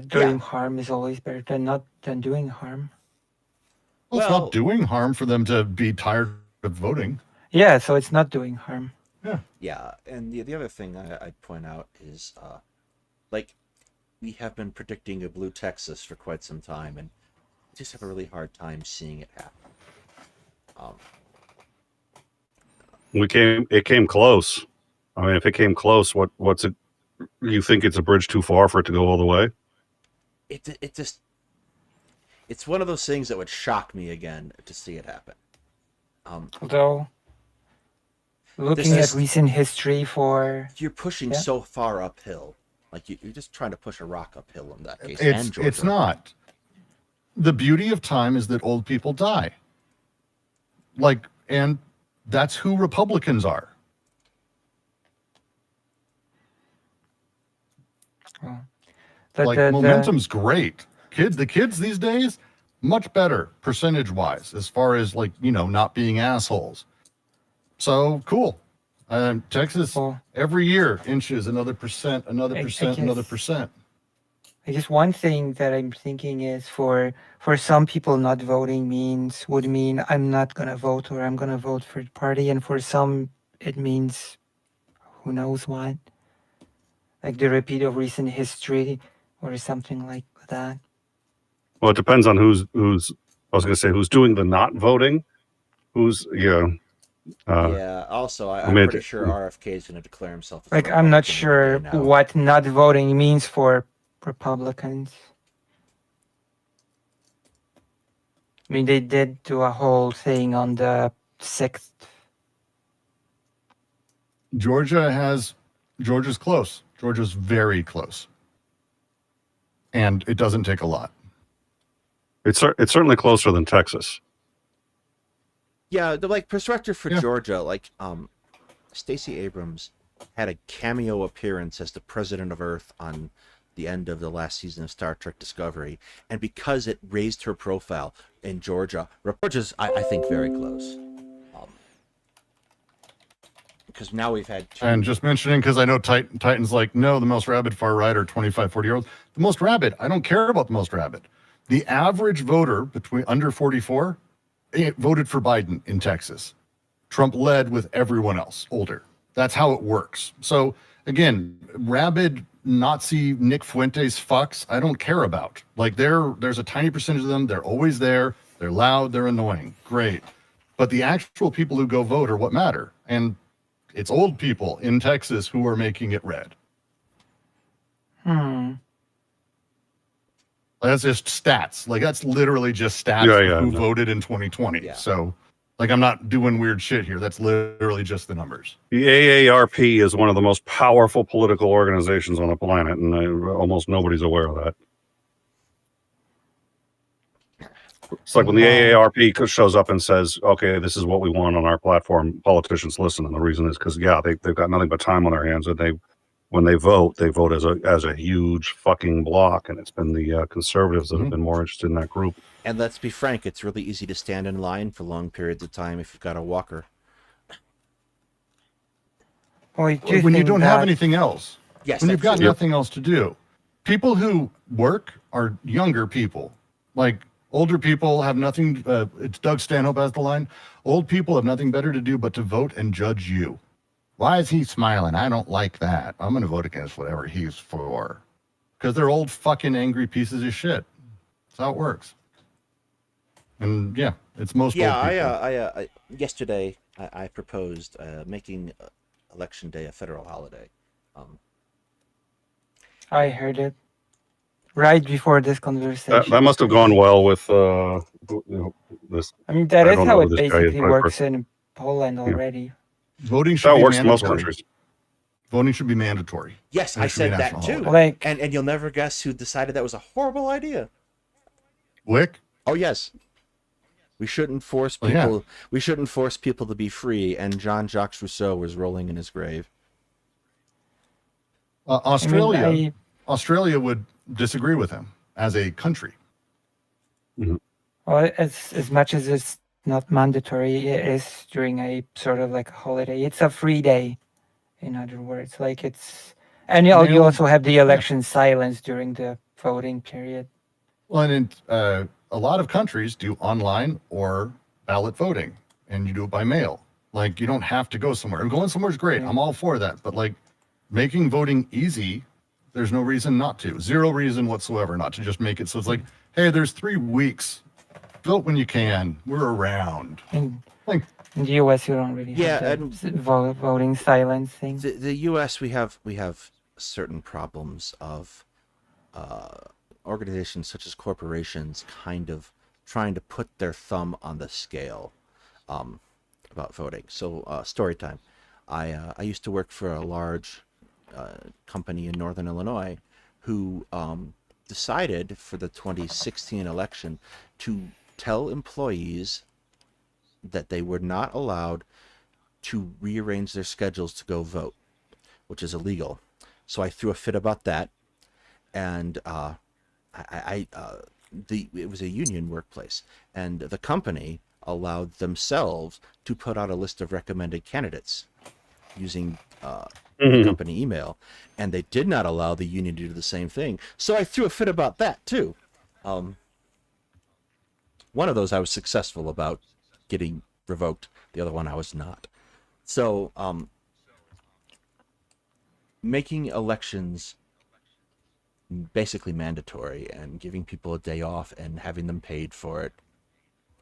C: Doing harm is always better than doing harm.
D: Well, it's not doing harm for them to be tired of voting.
C: Yeah, so it's not doing harm.
A: Yeah, and the other thing I'd point out is, we have been predicting a blue Texas for quite some time, and we just have a really hard time seeing it happen.
B: It came close. I mean, if it came close, what's it? You think it's a bridge too far for it to go all the way?
A: it just it's one of those things that would shock me again to see it happen.
C: Although, looking
A: is-
C: at recent history for
A: You're pushing
C: Yeah.
A: so far uphill. Like you're just trying to push a rock uphill in that case.
D: It's
A: and Georgia.
D: it's not. The beauty of time is that old people die. Like, and that's who Republicans are.
C: but
D: Like, momentum's great. The kids these days, much better percentage wise, as far as like, not being assholes. So cool. Texas
C: Well,
D: every year inches another percent, another
C: I
D: percent, another
C: guess-
D: percent.
C: I guess one thing that I'm thinking is for some people not voting would mean I'm not gonna vote or I'm gonna vote for the party, and for some it means who knows what, like the repeat of recent history or something like that.
B: Well, it depends on who's. I was going to say who's doing the not voting. Who's
A: Yeah. Also, I'm
B: mean,
A: pretty sure RFK is going to declare himself. As a
C: Like I'm not
A: Republican
C: sure
A: any day now.
C: what not voting means for Republicans. I mean, they did do a whole thing on the 6th.
D: Georgia's close. Georgia's very close. And it doesn't take a lot.
B: it's certainly closer than Texas.
A: Yeah, the perspective for
D: Yeah.
A: Georgia, Stacey Abrams had a cameo appearance as the president of Earth on the end of the last season of Star Trek Discovery, and because it raised her profile in Georgia's, I think, very close. Because now we've had two.
D: And just mentioning, because I know Titan's like, no, the most rabid far right are 25, 40-year-olds. The most rabid, I don't care about the most rabid. The average voter between under 44 voted for Biden in Texas. Trump led with everyone else older. That's how it works. So again, rabid Nazi Nick Fuentes fucks, I don't care about. Like there's a tiny percentage of them. They're always there. They're loud. They're annoying. Great. But the actual people who go vote are what matter. And it's old people in Texas who are making it red. That's just stats. Like that's literally just stats
B: Yeah,
D: of who
B: no.
D: voted in 2020.
A: Yeah.
D: So like I'm not doing weird shit here. That's literally just the numbers.
B: The AARP is one of the most powerful political organizations on the planet, and almost nobody's aware of that. It's like when the AARP shows up and says, okay, this is what we want on our platform, politicians listen. And the reason is because, they've got nothing but time on their hands. And when they vote as a huge fucking block. And it's been the conservatives that have been more interested in that group.
A: And let's be frank, it's really easy to stand in line for long periods of time if you've got a walker.
C: Well,
D: When you don't have anything else.
A: Yes,
D: When you've
A: that's
D: got
A: true.
D: nothing else to do. People who work are younger people. Like older people have nothing. It's Doug Stanhope has the line. Old people have nothing better to do but to vote and judge you. Why is he smiling? I don't like that. I'm going to vote against whatever he's for. Because they're old fucking angry pieces of shit. That's how it works. And yeah, it's most old people.
A: Yesterday I proposed making Election Day a federal holiday.
C: I heard it right before this conversation.
B: That must have gone well with this.
C: I mean, that
B: I
C: is
B: don't
C: how
B: know
C: it
B: who this guy is,
C: basically
B: but I've
C: works in Poland already.
D: Voting should
B: That
D: be
B: works in most
D: mandatory.
B: countries.
D: Voting should be mandatory.
A: Yes,
D: And
A: I
D: it should be a
A: said that
D: national
A: too.
D: holiday.
C: Like,
A: And you'll never guess who decided that was a horrible idea.
D: Wick?
A: Oh yes. We shouldn't force
D: Oh, yeah.
A: people. We shouldn't force people to be free. And Jean-Jacques Rousseau was rolling in his grave.
D: Australia.
C: I mean,
D: Australia would disagree with him as a country.
C: well, as much as it's not mandatory, it is during a sort of like a holiday. It's a free day, in other words. Like it's, and you
D: Nailed.
C: also have the election silence during the voting period.
D: Well, and a lot of countries do online or ballot voting, and you do it by mail. Like you don't have to go somewhere. And going somewhere is great.
C: Yeah.
D: I'm all for that. But like making voting easy, there's no reason not to. Zero reason whatsoever not to just make it so it's like, hey, there's 3 weeks. Vote when you can. We're around.
C: In
D: Like
C: in the US, you don't really
A: Yeah,
C: have
A: and-
C: the voting silence thing.
A: The U.S. we have certain problems of organizations such as corporations kind of trying to put their thumb on the scale about voting. So story time. I used to work for a large company in Northern Illinois who decided for the 2016 election to tell employees that they were not allowed to rearrange their schedules to go vote, which is illegal. So I threw a fit about that, and it was a union workplace, and the company allowed themselves to put out a list of recommended candidates using the company email, and they did not allow the union to do the same thing. So I threw a fit about that too. One of those I was successful about getting revoked. The other one I was not. So making elections basically mandatory and giving people a day off and having them paid for it,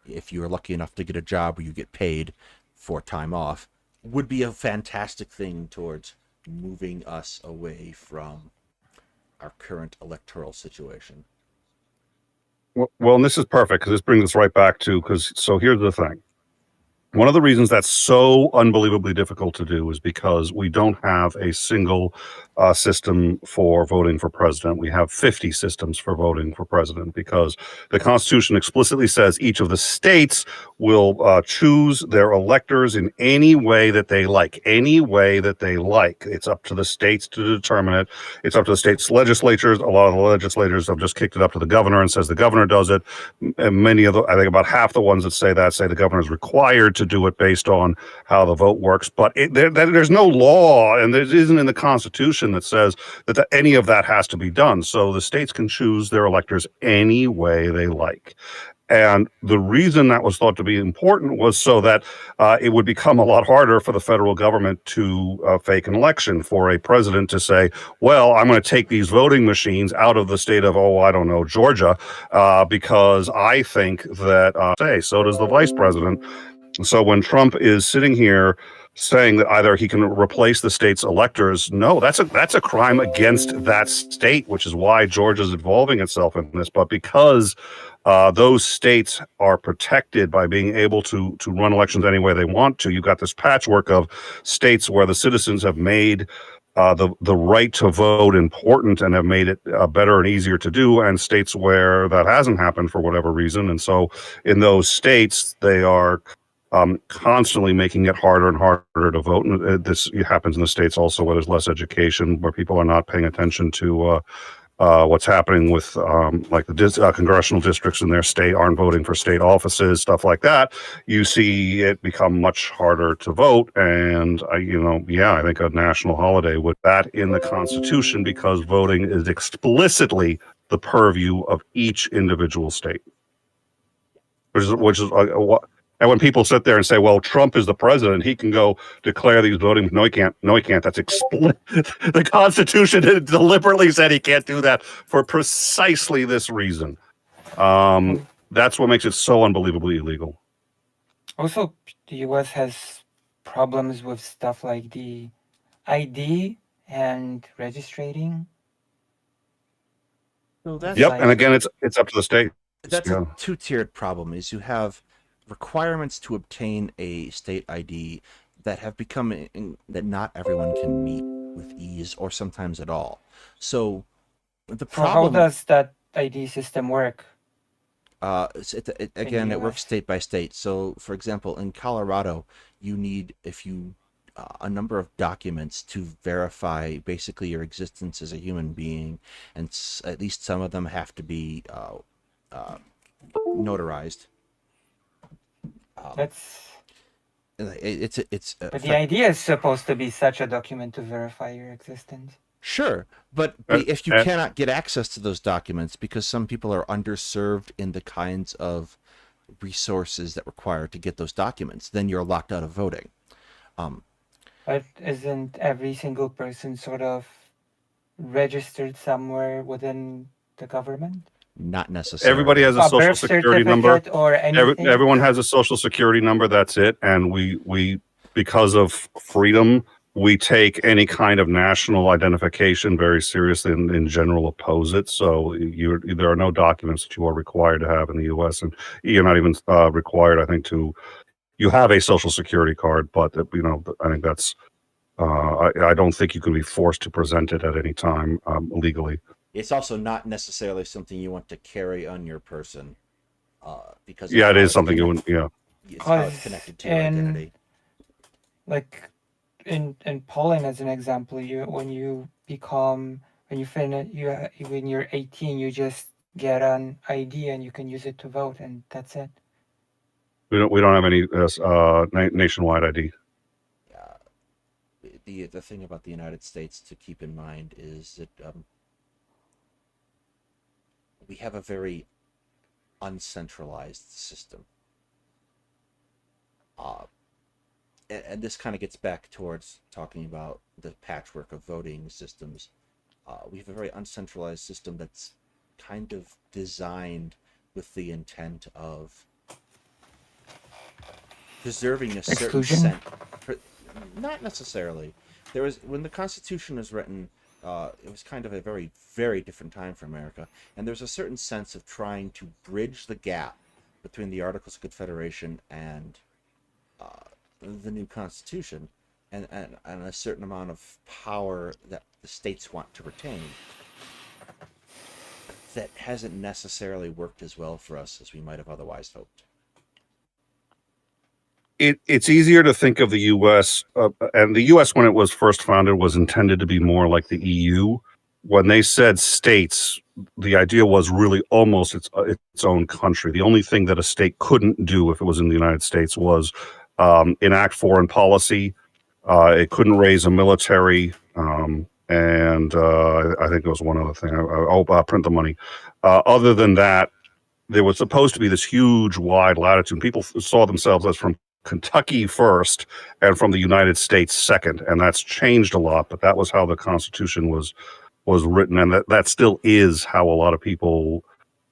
A: if you are lucky enough to get a job where you get paid for time off, would be a fantastic thing towards moving us away from our current electoral situation.
B: Well, and this is perfect because this brings us right back to, so here's the thing. One of the reasons that's so unbelievably difficult to do is because we don't have a single system for voting for president. We have 50 systems for voting for president because the Constitution explicitly says each of the states will choose their electors in any way that they like, any way that they like. It's up to the states to determine it. It's up to the states' legislatures. A lot of the legislators have just kicked it up to the governor and says the governor does it. And many of the, I think about half the ones that say that say the governor is required to do it based on how the vote works. But there's no law, and there isn't in the Constitution that says that any of that has to be done. So the states can choose their electors any way they like. And the reason that was thought to be important was so that it would become a lot harder for the federal government to fake an election, for a president to say, well, I'm going to take these voting machines out of the state of, I don't know, Georgia, because I think that, so does the vice president. So when Trump is sitting here saying that either he can replace the state's electors, no, that's a crime against that state, which is why Georgia's involving itself in this. But because those states are protected by being able to run elections any way they want to, you've got this patchwork of states where the citizens have made the right to vote important and have made it better and easier to do, and states where that hasn't happened for whatever reason. And so in those states, they are constantly making it harder and harder to vote. And this happens in the states also where there's less education, where people are not paying attention to what's happening with like the congressional districts in their state, aren't voting for state offices, stuff like that. You see it become much harder to vote. And, I think a national holiday with that in the Constitution, because voting is explicitly the purview of each individual state, which is what. And when people sit there and say, well, Trump is the president, he can go declare these voting. No, he can't. No, he can't. That's the Constitution deliberately said he can't do that for precisely this reason. That's what makes it so unbelievably illegal.
C: Also, the U.S. has problems with stuff like the ID and registering.
A: So that's
B: and again, it's up to the state.
A: That's a two-tiered problem. Is you have requirements to obtain a state ID that have become that not everyone can meet with ease or sometimes at all. So the problem.
C: So how does that ID system work?
A: It works state by state. So, for example, in Colorado, you need a number of documents to verify basically your existence as a human being, and at least some of them have to be notarized.
C: But
A: But
C: the idea is supposed to be such a document to verify your existence.
A: Sure, but if you cannot get access to those documents because some people are underserved in the kinds of resources that require to get those documents, then you're locked out of voting.
C: But isn't every single person sort of registered somewhere within the government?
A: Not necessarily.
B: Everybody has a social security number.
C: Or anything?
B: Everyone has a social security number. That's it. And we because of freedom we take any kind of national identification very seriously and in general oppose it. So there are no documents that you are required to have in the U.S. and you're not even required, I think, you have a social security card, but I think that's I don't think you can be forced to present it at any time legally.
A: It's also not necessarily something you want to carry on your person, because
B: Yeah, it is something you wouldn't. Yeah,
A: it's how it's connected to your identity.
C: Like in Poland, as an example, when you're 18, you just get an ID and you can use it to vote, and that's it.
B: we don't have any nationwide ID.
A: The thing about the United States to keep in mind is that we have a very uncentralized system. And this kind of gets back towards talking about the patchwork of voting systems. We have a very uncentralized system that's kind of designed with the intent of preserving a certain sense. Not necessarily. When the Constitution was written, it was kind of a very, very different time for America, and there's a certain sense of trying to bridge the gap between the Articles of Confederation and the new Constitution, and a certain amount of power that the states want to retain. That hasn't necessarily worked as well for us as we might have otherwise hoped.
B: It's easier to think of the U.S. And the U.S. when it was first founded was intended to be more like the EU. When they said states, the idea was really almost its own country. The only thing that a state couldn't do if it was in the United States was enact foreign policy. It couldn't raise a military, and I think there was one other thing. Print the money. Other than that, there was supposed to be this huge, wide latitude. People saw themselves as from Kentucky first and from the United States second, and that's changed a lot, but that was how the Constitution was written, and that still is how a lot of people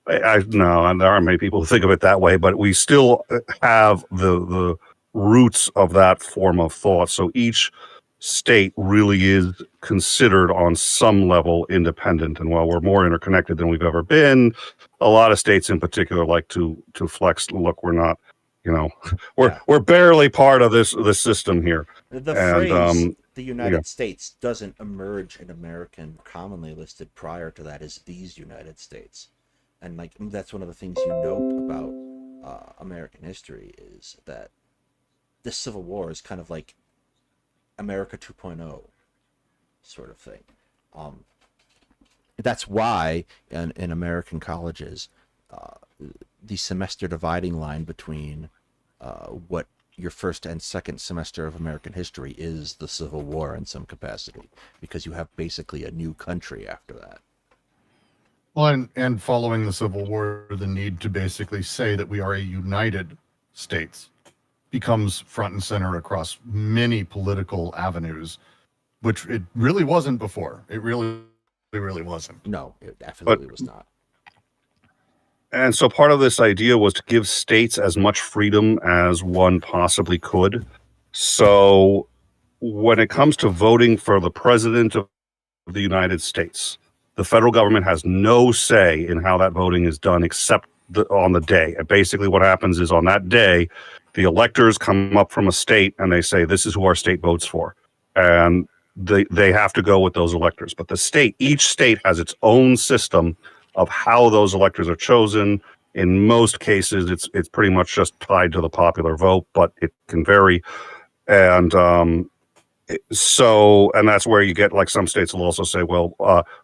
B: I know, and there aren't many people who think of it that way, but we still have the roots of that form of thought. So each state really is considered on some level independent, and while we're more interconnected than we've ever been, a lot of states in particular like to flex, look, we're not, we're barely part of this system here.
A: The phrase the United States doesn't emerge in American commonly listed prior to that as these United States. And that's one of the things you note about American history is that the Civil War is kind of like America 2.0 sort of thing. That's why in American colleges, the semester dividing line between what your first and second semester of American history is the Civil War in some capacity, because you have basically a new country after that.
D: Well, and following the Civil War, the need to basically say that we are a United States becomes front and center across many political avenues, which it really wasn't before. It really wasn't.
A: No, it absolutely was not.
B: And so part of this idea was to give states as much freedom as one possibly could. So when it comes to voting for the president of the United States, the federal government has no say in how that voting is done except on the day. And basically what happens is on that day, the electors come up from a state and they say, this is who our state votes for. And they have to go with those electors. But each state has its own system of how those electors are chosen. In most cases, it's pretty much just tied to the popular vote, but it can vary. And and that's where you get, like, some states will also say, well,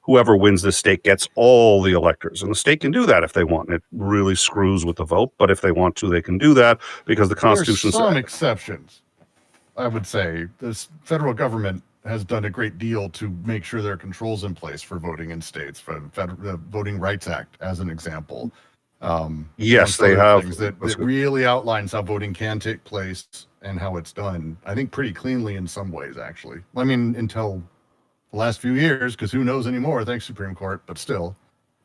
B: whoever wins this state gets all the electors. And the state can do that if they want. It really screws with the vote, but if they want to, they can do that because the Constitution
D: says. There are some exceptions, I would say. The federal government has done a great deal to make sure there are controls in place for voting in states, for the Voting Rights Act, as an example.
B: Yes, they have.
D: That really outlines how voting can take place and how it's done, I think, pretty cleanly in some ways, actually. I mean, until the last few years, because who knows anymore, thanks, Supreme Court, but still.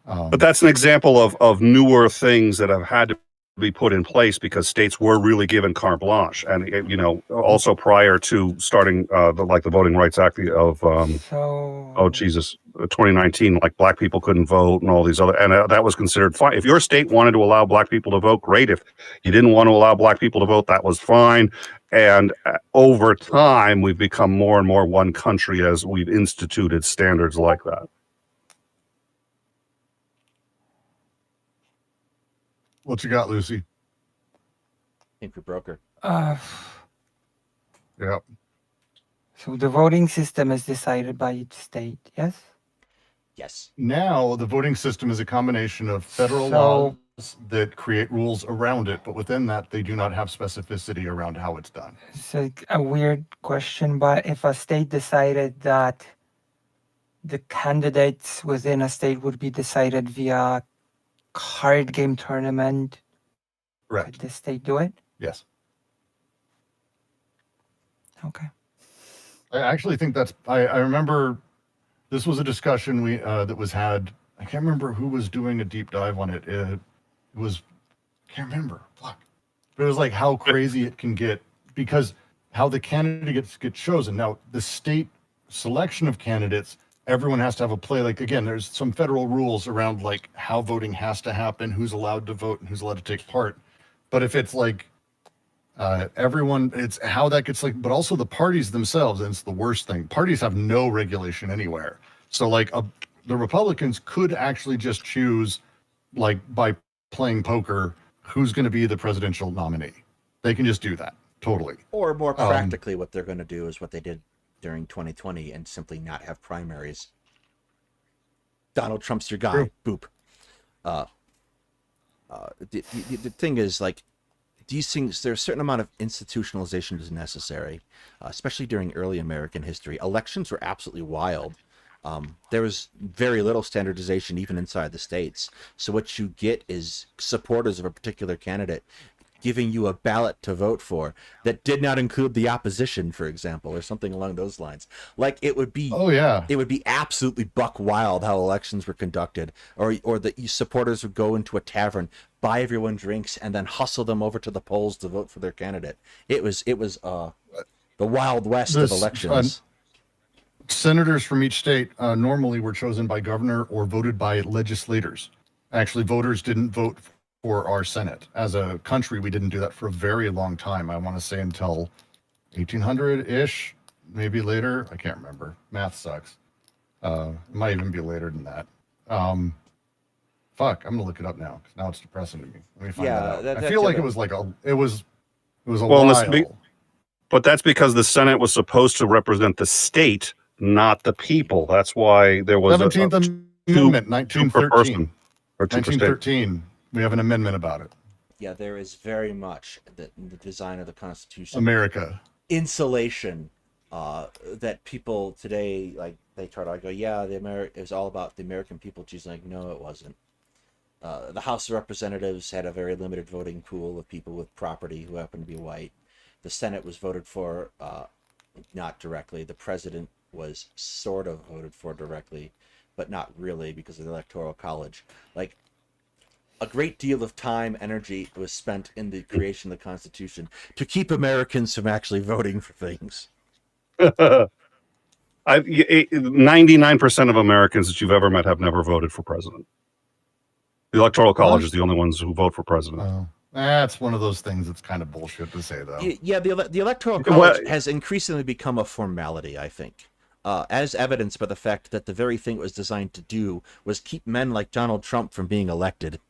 B: But that's an example of newer things that have had to be put in place because states were really given carte blanche, and also prior to starting the Voting Rights Act of
C: So
B: 2019, like black people couldn't vote and all these other, and that was considered fine. If your state wanted to allow black people to vote, great. If you didn't want to allow black people to vote, that was fine. And over time, we've become more and more one country as we've instituted standards like that.
D: What you got, Lucy?
A: I think we broke her.
D: Yep.
C: so the voting system is decided by each state, yes?
A: Yes.
D: Now the voting system is a combination of federal
C: So-
D: laws that create rules around it, but within that, they do not have specificity around how it's done.
C: It's like a weird question, but if a state decided that the candidates within a state would be decided via card game tournament, could
D: Correct.
C: the state do it?
D: Yes.
C: Okay.
D: I actually think that's. I remember this was a discussion we that was had. I can't remember who was doing a deep dive on it. It was. Can't remember. Fuck. But it was like how crazy it can get because how the candidates get chosen. Now the state selection of candidates, everyone has to have a play. Like again, there's some federal rules around like how voting has to happen, who's allowed to vote, and who's allowed to take part. But if it's like everyone, it's how that gets like, but also the parties themselves, and it's the worst thing. Parties have no regulation anywhere. So like the Republicans could actually just choose, like by playing poker, who's going to be the presidential nominee. They can just do that totally.
A: Or more practically, what they're going to do is what they did during 2020 and simply not have primaries. Donald Trump's your guy.
D: True.
A: Boop. The thing is, like, these things, there's a certain amount of institutionalization is necessary, especially during early American history. Elections were absolutely wild. There was very little standardization even inside the states. So what you get is supporters of a particular candidate giving you a ballot to vote for that did not include the opposition, for example, or something along those lines. Like it would be, it would be absolutely buck wild how elections were conducted, or that supporters would go into a tavern, buy everyone drinks, and then hustle them over to the polls to vote for their candidate. It was the Wild West of elections.
D: Senators from each state normally were chosen by governor or voted by legislators. Actually, voters didn't vote for our Senate. As a country, we didn't do that for a very long time. I want to say until 1800-ish, maybe later. I can't remember. Math sucks. It might even be later than that. Fuck, I'm gonna look it up now because now it's depressing to me. Let me find that out. I feel like it was like it was a while.
B: But that's because the Senate was supposed to represent the state, not the people. That's why there was
D: 17th Amendment, 1913.
B: Or
D: 1913. We have an amendment about it.
A: Yeah, there is very much the design of the Constitution.
D: America.
A: Insulation that people today, like, they try to go, yeah, it was all about the American people. She's like, no, it wasn't. The House of Representatives had a very limited voting pool of people with property who happened to be white. The Senate was voted for not directly. The president was sort of voted for directly, but not really because of the Electoral College. Like, a great deal of time, energy was spent in the creation of the Constitution to keep Americans from actually voting for things.
B: 99% of Americans that you've ever met have never voted for president. The Electoral College is the only ones who vote for president.
D: That's one of those things that's kind of bullshit to say, though.
A: Yeah, the Electoral College has increasingly become a formality, I think, as evidenced by the fact that the very thing it was designed to do was keep men like Donald Trump from being elected.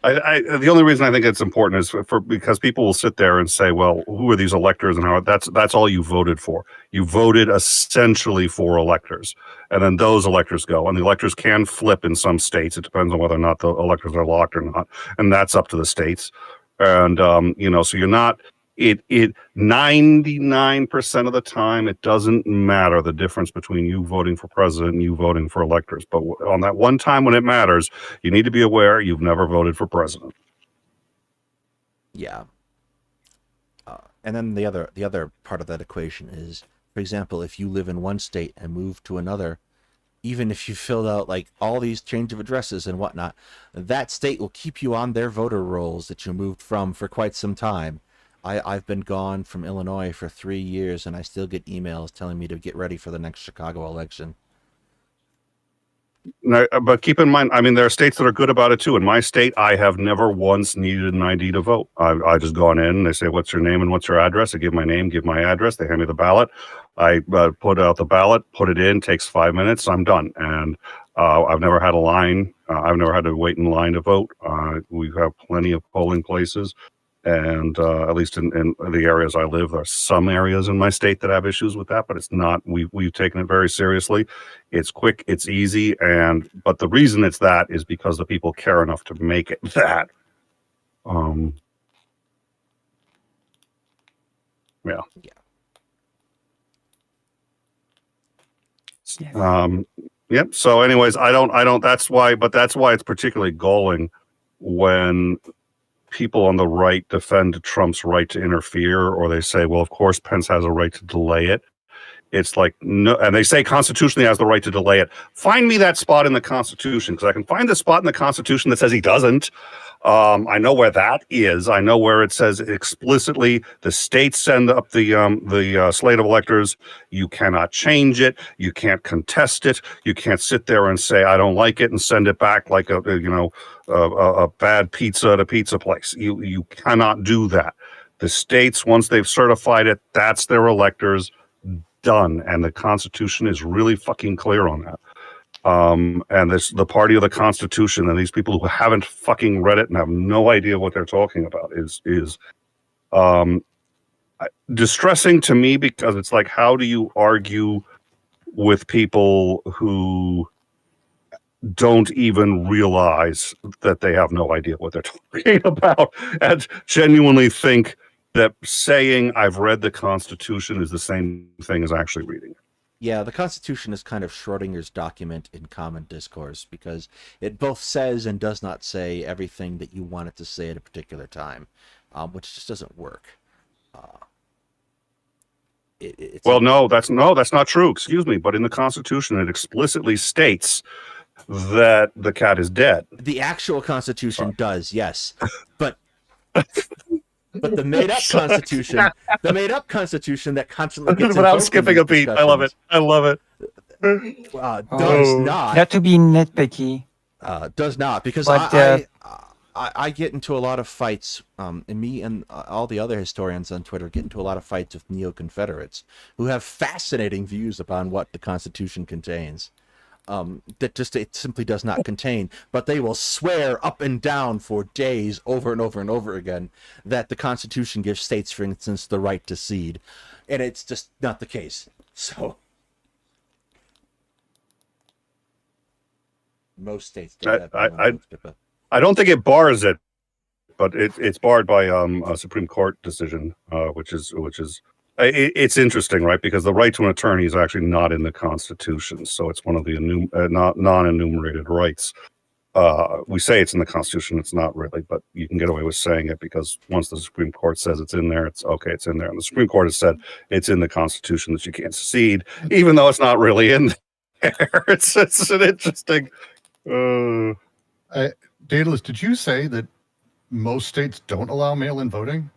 B: The only reason I think it's important is because people will sit there and say, well, who are these electors and how that's all you voted for. You voted essentially for electors, and then those electors go, and the electors can flip in some states. It depends on whether or not the electors are locked or not, and that's up to the states. And so you're not 99% of the time, it doesn't matter the difference between you voting for president and you voting for electors. But on that one time when it matters, you need to be aware you've never voted for president.
A: Yeah. And then the other part of that equation is, for example, if you live in one state and move to another, even if you filled out like all these change of addresses and whatnot, that state will keep you on their voter rolls that you moved from for quite some time. I've been gone from Illinois for 3 years, and I still get emails telling me to get ready for the next Chicago election.
B: No, but keep in mind, I mean, there are states that are good about it too. In my state, I have never once needed an ID to vote. I just gone in. They say, "What's your name and what's your address?" I give my name, give my address. They hand me the ballot. I put out the ballot, put it in. Takes 5 minutes. I'm done. And I've never had a line. I've never had to wait in line to vote. We have plenty of polling places. And at least in the areas I live, there are some areas in my state that have issues with that, but it's not. We've taken it very seriously. It's quick, it's easy, but the reason it's that is because the people care enough to make it that. Yeah. Yep. So, anyways, I don't. That's why it's particularly galling when people on the right defend Trump's right to interfere, or they say, well, of course, Pence has a right to delay it. It's like, no, and they say constitutionally has the right to delay it. Find me that spot in the Constitution, because I can find the spot in the Constitution that says he doesn't. I know where that is. I know where it says explicitly the states send up the slate of electors. You cannot change it. You can't contest it. You can't sit there and say I don't like it and send it back like a bad pizza at a pizza place. You cannot do that. The states, once they've certified it, that's their electors. Done. And the Constitution is really fucking clear on that. And the party of the Constitution and these people who haven't fucking read it and have no idea what they're talking about is distressing to me, because it's like, how do you argue with people who don't even realize that they have no idea what they're talking about and genuinely think that saying I've read the Constitution is the same thing as actually reading it.
A: Yeah, the Constitution is kind of Schrodinger's document in common discourse, because it both says and does not say everything that you want it to say at a particular time, which just doesn't work.
B: No, that's not true. Excuse me, but in the Constitution, it explicitly states that the cat is dead.
A: The actual Constitution does, yes, but the made-up Constitution, that constantly gets
B: without skipping a beat. I love it.
A: Does not.
C: Not to be nitpicky.
A: Does not, because
C: But,
A: I get into a lot of fights, and me and all the other historians on Twitter get into a lot of fights with neo-Confederates who have fascinating views upon what the Constitution contains. That just it simply does not contain, but they will swear up and down for days over and over and over again that the Constitution gives states, for instance, the right to secede, and it's just not the case. So most states don't have
B: I don't think it bars it, but it's barred by a Supreme Court decision, which is it's interesting, right? Because the right to an attorney is actually not in the Constitution, so it's one of the non-enumerated rights. We say it's in the Constitution, it's not really, but you can get away with saying it because once the Supreme Court says it's in there, it's okay, it's in there. And the Supreme Court has said it's in the Constitution that you can't secede, even though it's not really in there. It's an interesting.
D: Daedalus, did you say that most states don't allow mail-in voting?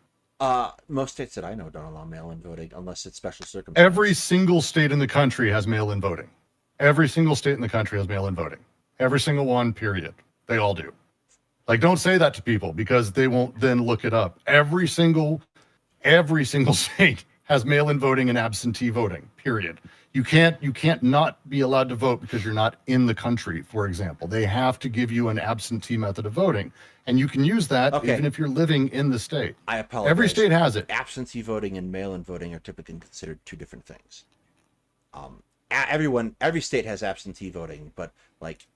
A: Most states that I know don't allow mail-in voting unless it's special circumstances.
D: Every single state in the country has mail-in voting. Every single state in the country has mail-in voting. Every single one, period. They all do. Like, don't say that to people because they won't then look it up. Every single state has mail-in voting and absentee voting, period. You can't not be allowed to vote because you're not in the country, for example. They have to give you an absentee method of voting. And you can use that even if you're living in the state.
A: I apologize.
D: Every state has it.
A: Absentee voting and mail-in voting are typically considered two different things. Every state has absentee voting, but like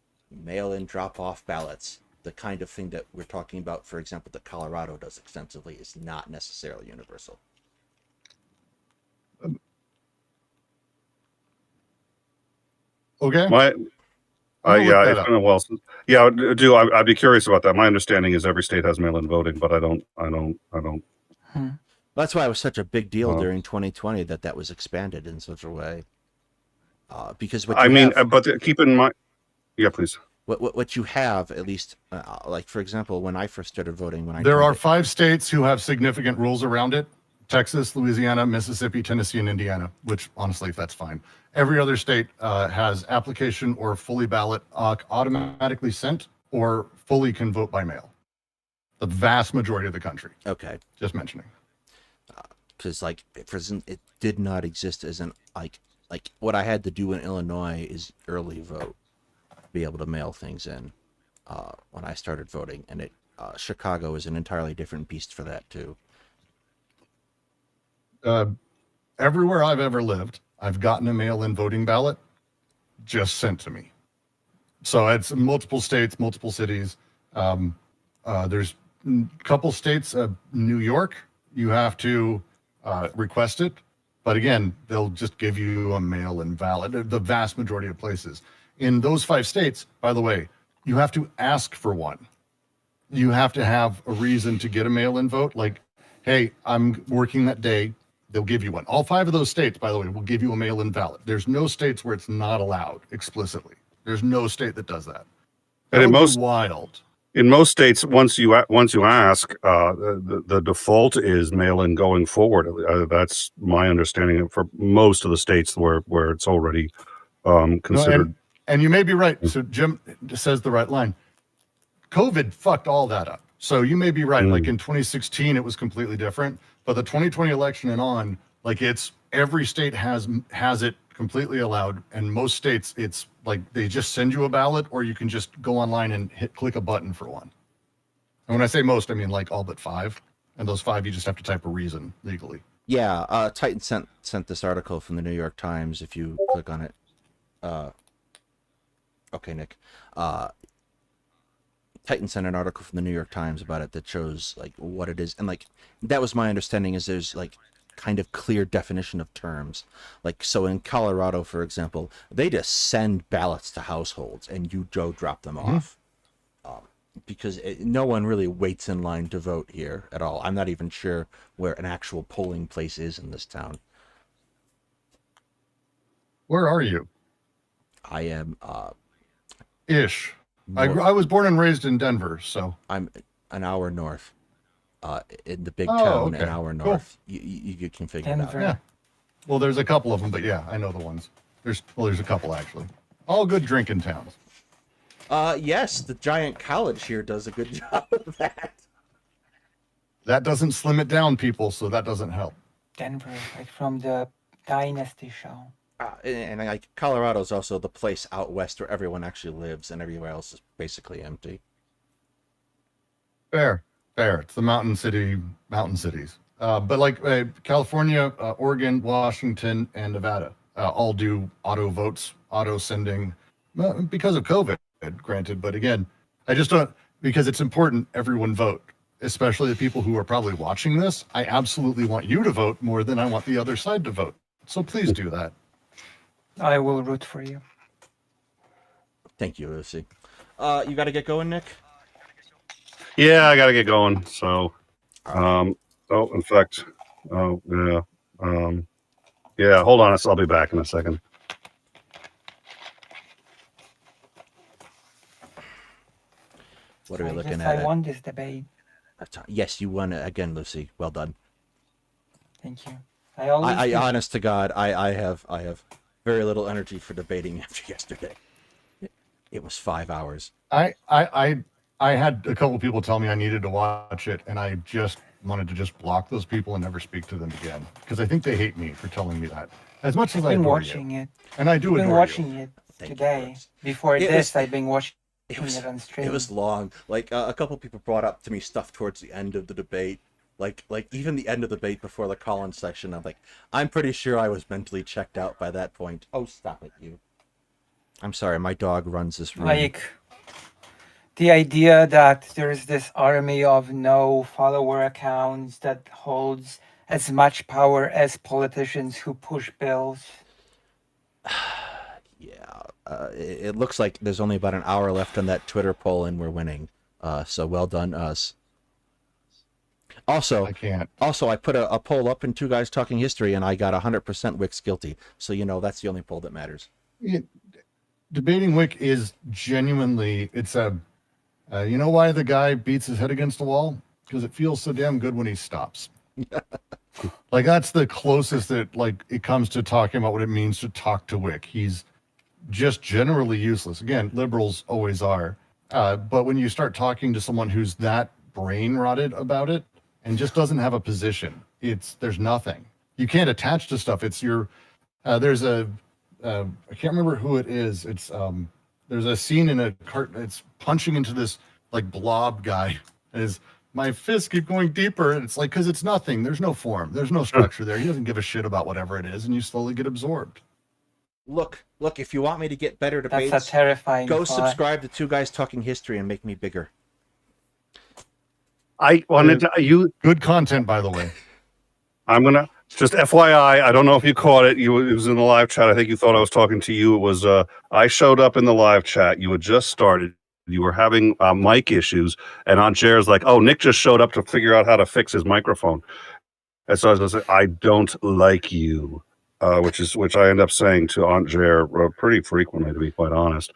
A: mail-in drop-off ballots, the kind of thing that we're talking about, for example, that Colorado does extensively, is not necessarily universal.
D: Okay.
B: It's been a while since. Yeah, I'd be curious about that. My understanding is every state has mail-in voting, but I don't.
A: That's why it was such a big deal during 2020 that was expanded in such a way. Because what
B: I
A: you
B: mean,
A: have,
B: keep in mind. Yeah, please.
A: what you have, at least, like for example, when I first started voting, when I
D: There
A: turned
D: are 5 states who have significant rules around it: Texas, Louisiana, Mississippi, Tennessee, and Indiana, which honestly, that's fine. Every other state has application or fully ballot automatically sent or fully can vote by mail. The vast majority of the country,
A: okay,
D: just mentioning.
A: because like for instance, it did not exist as an like what I had to do in Illinois is early vote, be able to mail things in when I started voting, and it Chicago is an entirely different beast for that too.
D: Everywhere I've ever lived, I've gotten a mail-in voting ballot just sent to me. So it's multiple states, multiple cities. There's a couple states, New York, you have to request it. But again, they'll just give you a mail-in ballot, the vast majority of places. In those 5 states, by the way, you have to ask for one. You have to have a reason to get a mail-in vote. Like, hey, I'm working that day. They'll give you one. All 5 of those states, by the way, will give you a mail-in ballot. There's no states where it's not allowed explicitly. There's no state that does that. That
B: And
D: would be wild.
B: in most states, once you ask, the default is mail-in going forward. That's my understanding for most of the states where it's already considered.
D: No, and you may be right. So Jim says the right line. COVID fucked all that up. So you may be right. Like in 2016, it was completely different. But the 2020 election and on, like it's every state has it completely allowed. And most states, it's like they just send you a ballot, or you can just go online and click a button for one. And when I say most, I mean like all but 5. And those 5, you just have to type a reason legally.
A: Yeah, Titan sent this article from the New York Times. If you click on it, okay, Nick. Titan sent an article from the New York Times about it that shows like what it is, and like that was my understanding is there's like kind of clear definition of terms. Like so in Colorado, for example, they just send ballots to households and you drop them off. Because no one really waits in line to vote here at all. I'm not even sure where an actual polling place is in this town.
D: Where are you?
A: I am
D: Ish. I was born and raised in Denver, so
A: I'm an hour north. In the big
D: Oh,
A: town,
D: okay.
A: an hour
D: Cool.
A: north. You can figure it out.
C: Denver.
D: yeah. Well, there's a couple of them, but yeah, I know the ones. There's a couple actually. All good drinking towns.
A: Yes, the giant college here does a good job of that.
D: That doesn't slim it down, people, so that doesn't help.
C: Denver, like from the Dynasty show.
A: And like Colorado's also the place out west where everyone actually lives, and everywhere else is basically empty.
D: Fair. It's the mountain cities. But like California, Oregon, Washington, and Nevada all do auto votes, auto sending because of COVID, granted. But again, I just don't, because it's important everyone vote, especially the people who are probably watching this. I absolutely want you to vote more than I want the other side to vote. So please do that.
C: I will root for you.
A: Thank you, Lucy. You got to get going, Nick?
B: Yeah, I got to get going. So, in fact, yeah. Yeah, hold on. I'll be back in a second.
A: What are we
C: I
A: looking
C: guess
A: at?
C: I won this debate.
A: Yes, you won it again, Lucy. Well done.
C: Thank you. I always
A: I
C: do.
A: honest to God, I have very little energy for debating after yesterday. It was 5 hours.
D: I had a couple people tell me I needed to watch it, and I just wanted to just block those people and never speak to them again because I think they hate me for telling me that. As much as
C: I've
D: I
C: been
D: adore
C: watching
D: you,
C: it.
D: and I do
C: I've been
D: adore
C: watching
D: you.
C: it
A: Thank you,
C: today.
A: Bruce.
C: Before
A: It
C: this,
A: was-
C: I've been watching
A: It was
C: it on stream.
A: It was long. Like a couple people brought up to me stuff towards the end of the debate. Like even the end of the debate before the call-in section. I'm like, I'm pretty sure I was mentally checked out by that point. Oh, stop it, you. I'm sorry, my dog runs this room.
C: Like the idea that there's this army of no follower accounts that holds as much power as politicians who push bills.
A: Yeah, it looks like there's only about an hour left on that Twitter poll, and we're winning. So well done, us. Also,
D: I can't.
A: I put a poll up in Two Guys Talking History, and I got 100% Wix guilty. So that's the only poll that matters.
D: Debating Wick is genuinely, it's a, you know why the guy beats his head against the wall? Because it feels so damn good when he stops. Like that's the closest that like it comes to talking about what it means to talk to Wick. He's just generally useless. Again, liberals always are. But when you start talking to someone who's that brain rotted about it and just doesn't have a position, there's nothing. You can't attach to stuff. It's your there's a I can't remember who it is. It's there's a scene in a cart. It's punching into this like blob guy. Is my fists keep going deeper, and it's like because it's nothing. There's no form. There's no structure there. He doesn't give a shit about whatever it is, and you slowly get absorbed.
A: Look, if you want me to get better
C: That's
A: debates,
C: a terrifying
A: go
C: thought.
A: subscribe to Two Guys Talking History and make me bigger.
B: I wanted to,
D: Good content, by the way.
B: I'm gonna just FYI. I don't know if you caught it. It was in the live chat. I think you thought I was talking to you. It was I showed up in the live chat. You had just started. You were having mic issues, and Aunt Jer's like, "Oh, Nick just showed up to figure out how to fix his microphone." And so I was gonna say, "I don't like you," which I end up saying to Aunt Jer pretty frequently, to be quite honest.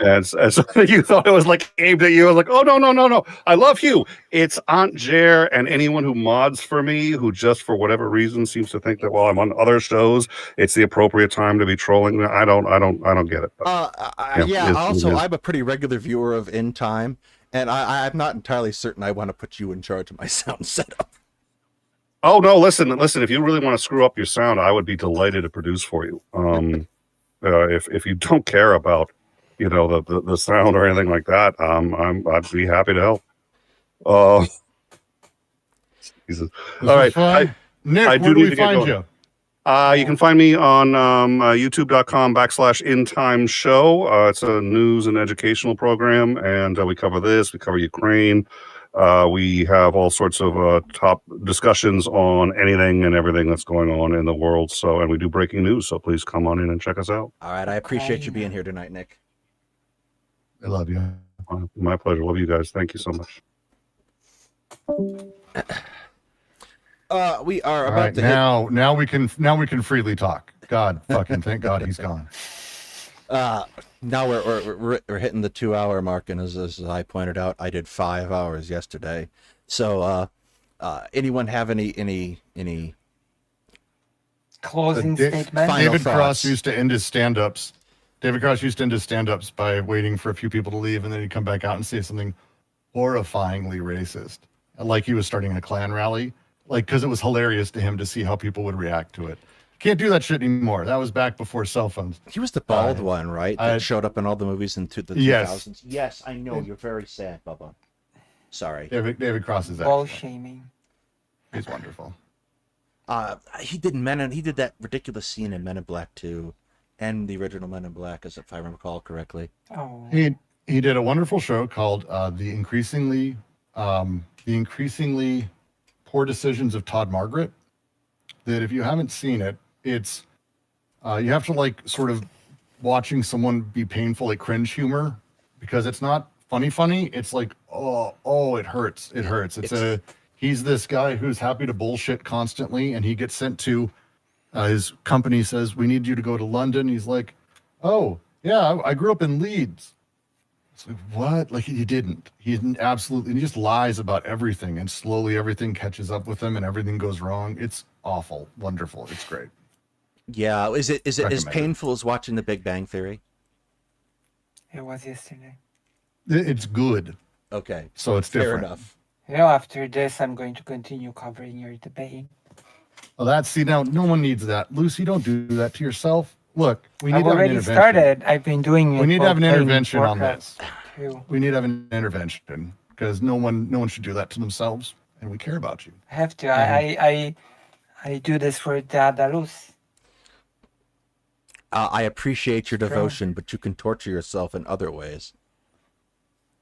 B: And so you thought it was like aimed at you. I was like, oh, no. I love you. It's Aunt Jer and anyone who mods for me who just for whatever reason seems to think that while I'm on other shows, it's the appropriate time to be trolling. I don't get it.
A: I'm a pretty regular viewer of In Time, and I'm not entirely certain I want to put you in charge of my sound setup.
B: Oh, no, listen. If you really want to screw up your sound, I would be delighted to produce for you. If you don't care about the sound or anything like that, I'd be happy to help. Jesus. All right,
D: Nick,
B: I
D: where do we find you?
B: You can find me on youtube.com/InTimeShow. It's a news and educational program, and we cover this. We cover Ukraine. We have all sorts of top discussions on anything and everything that's going on in the world. And we do breaking news. So please come on in and check us out.
A: All right, I appreciate you being here tonight, Nick.
D: I love you.
B: My pleasure. Love you guys. Thank you so much.
A: We are
D: All
A: about
D: right,
A: to
D: now we can freely talk. God fucking thank God he's gone.
A: Now we're hitting the 2 hour mark, and as I pointed out, I did 5 hours yesterday. So anyone have any
C: closing statement?
D: David
A: thoughts?
D: Cross used to end his stand-ups. David Cross used to end his stand-ups by waiting for a few people to leave, and then he'd come back out and say something horrifyingly racist, like he was starting a Klan rally, like because it was hilarious to him to see how people would react to it. Can't do that shit anymore. That was back before cell phones.
A: He was the bald one, right? That showed up in all the movies in the 2000s. Yes, I know. You're very sad, Bubba. Sorry.
D: David Cross is
C: Ball
D: excellent.
C: shaming.
D: He's wonderful.
A: He did he did that ridiculous scene in Men in Black 2 and the original Men in Black, as if I recall correctly.
C: Oh.
D: He did a wonderful show called the increasingly poor decisions of Todd Margaret. That if you haven't seen it, it's you have to like sort of watching someone be painfully cringe humor because it's not funny. It's like oh it hurts. He's this guy who's happy to bullshit constantly, and he gets sent to his company says we need you to go to London. He's like, oh yeah, I grew up in Leeds. It's like, what? Like he didn't. He just lies about everything, and slowly everything catches up with him, and everything goes wrong. It's awful, wonderful. It's great.
A: Yeah, is it as
D: Recommended.
A: painful as watching The Big Bang Theory?
C: It was yesterday.
D: It's good.
A: Okay,
D: So it's
A: fair
D: different.
A: enough.
C: After this, I'm going to continue covering your debate.
D: Well, now no one needs that. Lucy, don't do that to yourself. Look, we need
C: I've
D: to have an
C: already
D: intervention.
C: started. I've been doing it.
D: We need to
C: while
D: have an
C: playing
D: intervention on
C: Warcraft
D: this.
C: too.
D: We need to have an intervention because no one should do that to themselves, and we care about you.
C: I have to. I do this for Dadalus.
A: I appreciate your
C: True.
A: devotion, but you can torture yourself in other ways.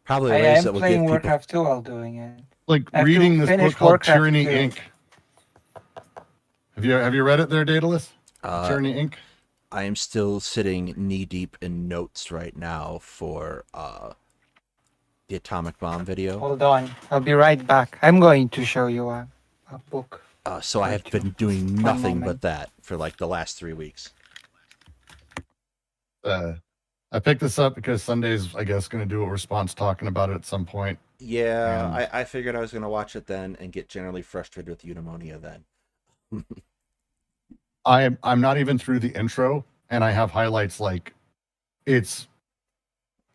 A: Probably
C: I
A: ways
C: am
A: that will give
C: playing
A: people.
C: Warcraft 2 while doing it.
D: Like
C: I have to
D: reading this
C: finish
D: book called
C: Warcraft
D: Tyranny
C: 2.
D: Inc. Have you read it there, Daedalus? Tyranny Inc.
A: I am still sitting knee deep in notes right now for the atomic bomb video.
C: Hold on. I'll be right back. I'm going to show you a book.
A: So I have been doing
C: One
A: nothing
C: moment.
A: but that for like the last 3 weeks.
D: I picked this up because Sunday's, I guess, going to do a response talking about it at some point.
A: Yeah,
D: And
A: I figured I was going to watch it then and get generally frustrated with eudaimonia then.
D: I'm not even through the intro, and I have highlights like it's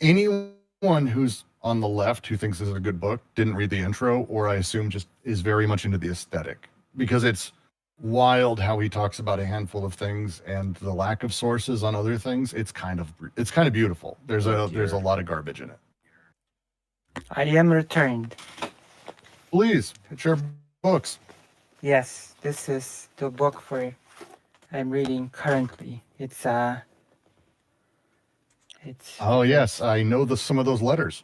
D: anyone who's on the left who thinks this is a good book didn't read the intro, or I assume just is very much into the aesthetic, because it's wild how he talks about a handful of things and the lack of sources on other things. It's kind of beautiful. There's
A: Oh,
D: a
A: dear.
D: lot of garbage in it.
C: I am returned.
D: Please share books.
C: Yes, this is the book for I'm reading currently. It's
D: Oh yes, I know some of those letters.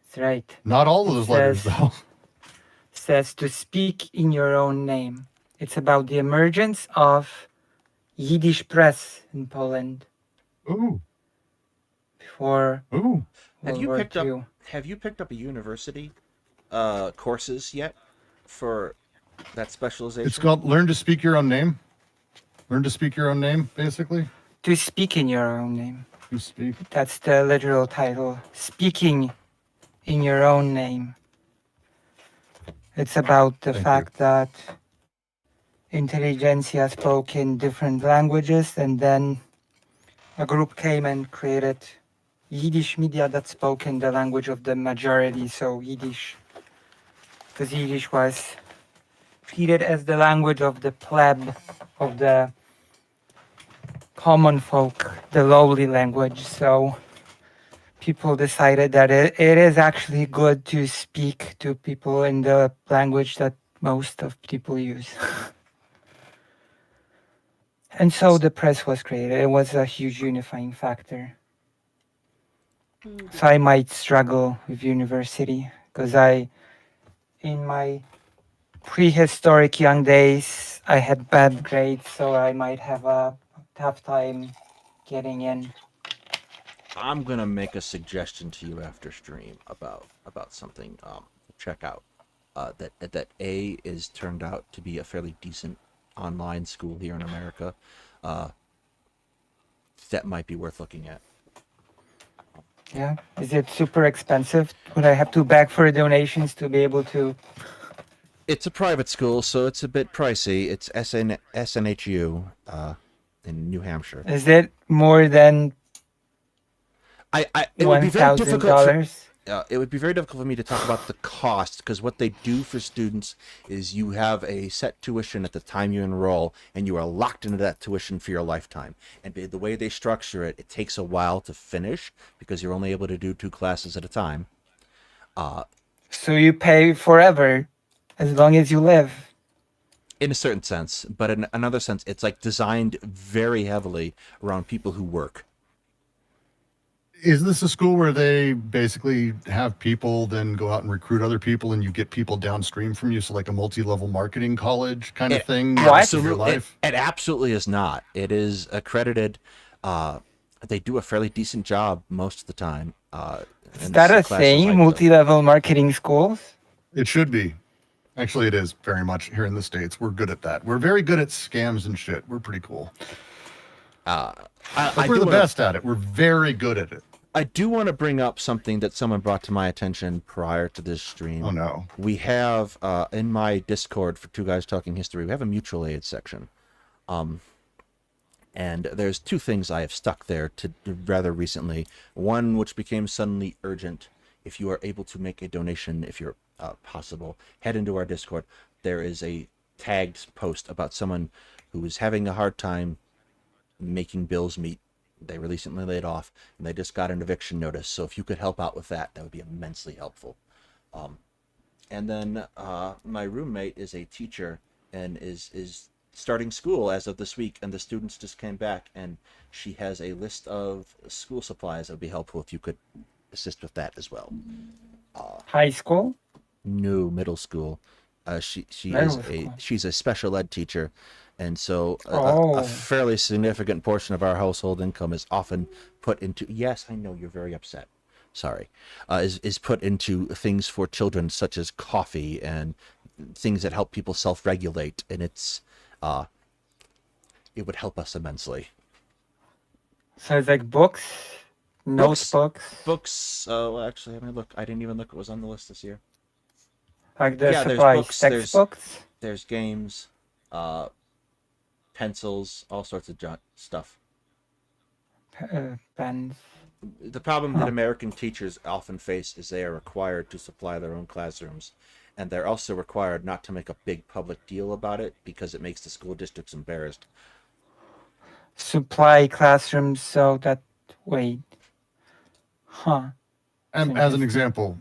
C: it's right.
D: Not all of
C: It
D: those letters
C: says-
D: though.
C: Says to speak in your own name. It's about the emergence of Yiddish press in Poland
D: Ooh,
C: before
D: ooh.
A: Have
C: World
A: you
C: War
A: picked
C: II.
A: up have you picked up a university courses yet for that specialization?
D: It's called Learn to Speak Your Own Name. Learn to speak your own name, basically.
C: To speak in your own name.
D: You speak.
C: That's the literal title. Speaking in your own name. It's about the
D: Thank
C: fact that intelligentsia spoke in different languages, and then a group came and created Yiddish media that spoke in the language of the majority, so Yiddish. Because Yiddish was treated as the language of the pleb, of the common folk, the lowly language. So people decided that it is actually good to speak to people in the language that most of people use. And so the press was created. It was a huge unifying factor. So I might struggle with university because in my prehistoric young days, I had bad grades, so I might have a tough time getting in.
A: I'm gonna make a suggestion to you after stream about something. Check out that A is turned out to be a fairly decent online school here in America. That might be worth looking at.
C: Yeah. Is it super expensive? Would I have to beg for donations to be able to?
A: It's a private school, so it's a bit pricey. It's SNHU in New Hampshire.
C: Is it more than
A: It would be very difficult.
C: $1,000?
A: It would be very difficult for me to talk about the cost, because what they do for students is you have a set tuition at the time you enroll, and you are locked into that tuition for your lifetime. And the way they structure it, it takes a while to finish because you're only able to do 2 classes at a time.
C: So you pay forever, as long as you live.
A: In a certain sense, but in another sense, it's like designed very heavily around people who work.
D: Is this a school where they basically have people then go out and recruit other people, and you get people downstream from you? So like a multi-level marketing college kind of thing?
C: What?
D: Of your life?
A: It absolutely is not. It is accredited. They do a fairly decent job most of the time.
C: Is that a thing? Multi-level marketing schools?
D: It should be. Actually, it is very much here in the States. We're good at that. We're very good at scams and shit. We're pretty cool. We're the best at it. We're very good at it.
A: I do want to bring up something that someone brought to my attention prior to this stream.
D: Oh no.
A: We have in my Discord for Two Guys Talking History, we have a mutual aid section. And there's 2 things I have stuck there to rather recently. One which became suddenly urgent. If you are able to make a donation, if you're possible, head into our Discord. There is a tagged post about someone who is having a hard time making bills meet. They were recently laid off, and they just got an eviction notice. So if you could help out with that, that would be immensely helpful. And then my roommate is a teacher and is starting school as of this week, and the students just came back, and she has a list of school supplies that would be helpful if you could assist with that as well.
C: High school?
A: No, middle school. She's a special ed teacher, and so a fairly significant portion of our household income is often put into. Yes, I know you're very upset. Sorry, is put into things for children such as coffee and things that help people self-regulate, and it would help us immensely.
C: So it's like books,
A: Books,
C: notebooks,
A: books. Oh, actually, let me look. I didn't even look. It was on the list this year.
C: like the
A: Yeah, there's
C: supplies,
A: books.
C: textbooks,
A: There's games, uh, pencils, all sorts of stuff.
C: pens.
A: The problem that
C: Huh.
A: American teachers often face is they are required to supply their own classrooms, and they're also required not to make a big public deal about it because it makes the school districts embarrassed.
C: Supply classrooms so that wait. Huh. It's
D: As an
C: interesting.
D: example,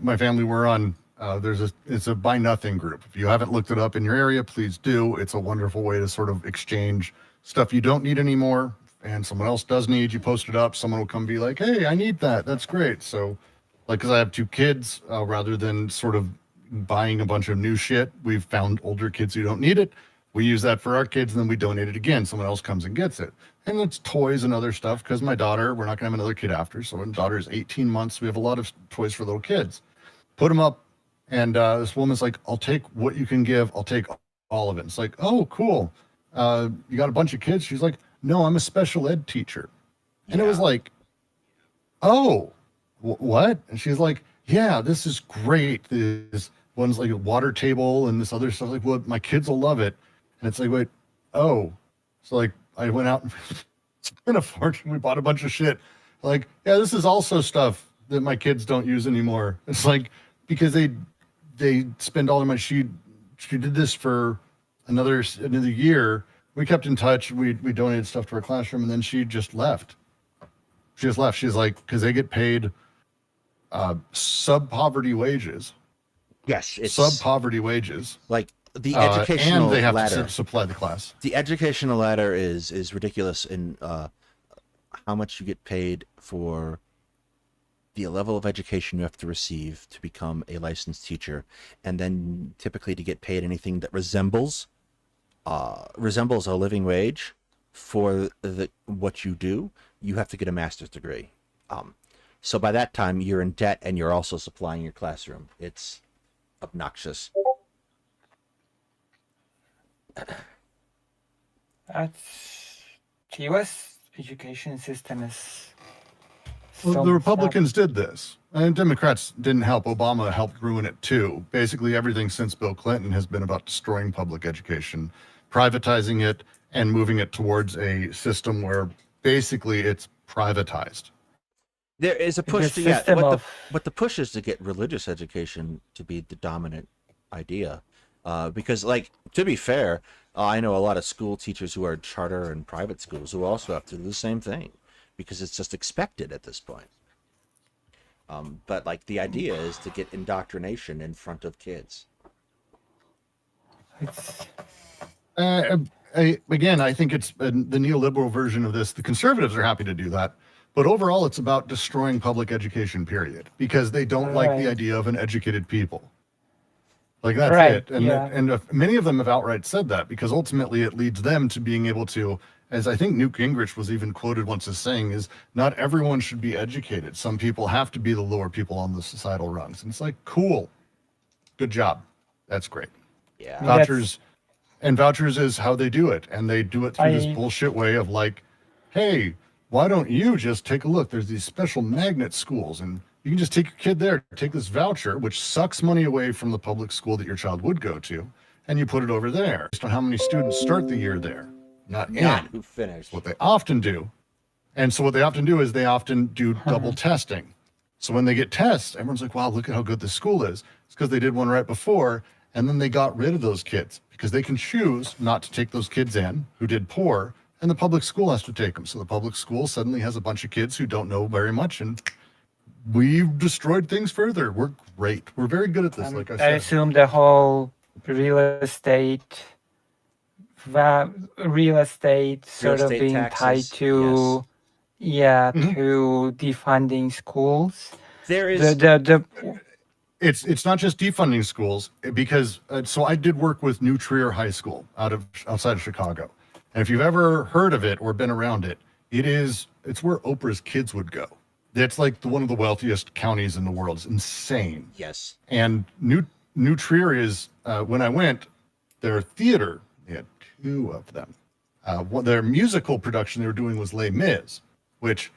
D: my family we're on. It's a buy nothing group. If you haven't looked it up in your area, please do. It's a wonderful way to sort of exchange stuff you don't need anymore, and someone else does need. You post it up, someone will come be like, "Hey, I need that. That's great." So, like, because I have two kids, rather than sort of buying a bunch of new shit, we've found older kids who don't need it. We use that for our kids, and then we donate it again. Someone else comes and gets it. And it's toys and other stuff because my daughter, we're not going to have another kid after. So my daughter is 18 months. We have a lot of toys for little kids. Put them up. And this woman's like, I'll take what you can give. I'll take all of it. It's like, oh, cool. You got a bunch of kids? She's like, no, I'm a special ed teacher. And it was
A: Yeah.
D: like, oh, what? And she's like, yeah, this is great. This one's like a water table and this other stuff. Like, well, my kids will love it. And it's like, wait, oh. So like I went out and spent a fortune. We bought a bunch of shit. Like, yeah, this is also stuff that my kids don't use anymore. It's like because they spend all their money. She did this for another year. We kept in touch. We donated stuff to her classroom, and then she just left. She just left. She's like, because they get paid sub poverty wages.
A: Yes, it's
D: Sub poverty wages.
A: like the educational
D: and they have
A: ladder.
D: to supply the class.
A: The educational ladder is ridiculous in how much you get paid for the level of education you have to receive to become a licensed teacher, and then typically to get paid anything that resembles a living wage for what you do, you have to get a master's degree. So by that time, you're in debt and you're also supplying your classroom. It's obnoxious.
C: That's the U.S. education system is.
D: Well,
C: so
D: the
C: messed up.
D: Republicans did this, and Democrats didn't help. Obama helped ruin it too. Basically, everything since Bill Clinton has been about destroying public education, privatizing it, and moving it towards a system where basically it's privatized.
A: There is a push
C: The
A: to
C: system of
A: what the push is to get religious education to be the dominant idea, because like to be fair, I know a lot of school teachers who are charter and private schools who also have to do the same thing because it's just expected at this point. But like the idea is to get indoctrination in front of kids.
C: it's
D: Again, I think it's the neoliberal version of this. The conservatives are happy to do that. But overall, it's about destroying public education, period, because they don't like the
C: Right.
D: idea of an educated people. Like that's
C: Right,
D: it. And
C: yeah.
D: many of them have outright said that because ultimately it leads them to being able to, as I think Newt Gingrich was even quoted once as saying, is not everyone should be educated. Some people have to be the lower people on the societal rungs. And it's like, cool, good job. That's great.
A: Yeah.
C: That's-
D: Vouchers is how they do it. And they do it through this bullshit way of like, hey, why don't you just take a look? There's these special magnet schools and you can just take your kid there, take this voucher, which sucks money away from the public school that your child would go to, and you put it over there based on how many students start the year there, not
A: Not
D: in.
A: who finished.
D: What they often do. And so what they often do is they often do double testing. So when they get tests, everyone's like, wow, look at how good this school is. It's because they did one right before, and then they got rid of those kids because they can choose not to take those kids in who did poor, and the public school has to take them. So the public school suddenly has a bunch of kids who don't know very much, and we've destroyed things further. We're great. We're very good at this, like I
C: I
D: said.
C: assume the whole real estate, real estate sort of
A: estate
C: being tied
A: taxes,
C: to,
D: Mhm.
C: to defunding schools.
A: There is
C: The
D: It's not just defunding schools because so I did work with New Trier High School outside of Chicago, and if you've ever heard of it or been around it, it's where Oprah's kids would go. It's like one of the wealthiest counties in the world. It's insane.
A: yes.
D: And New Trier is when I went, their theater, they had two of them. their musical production they were doing was Les Mis, which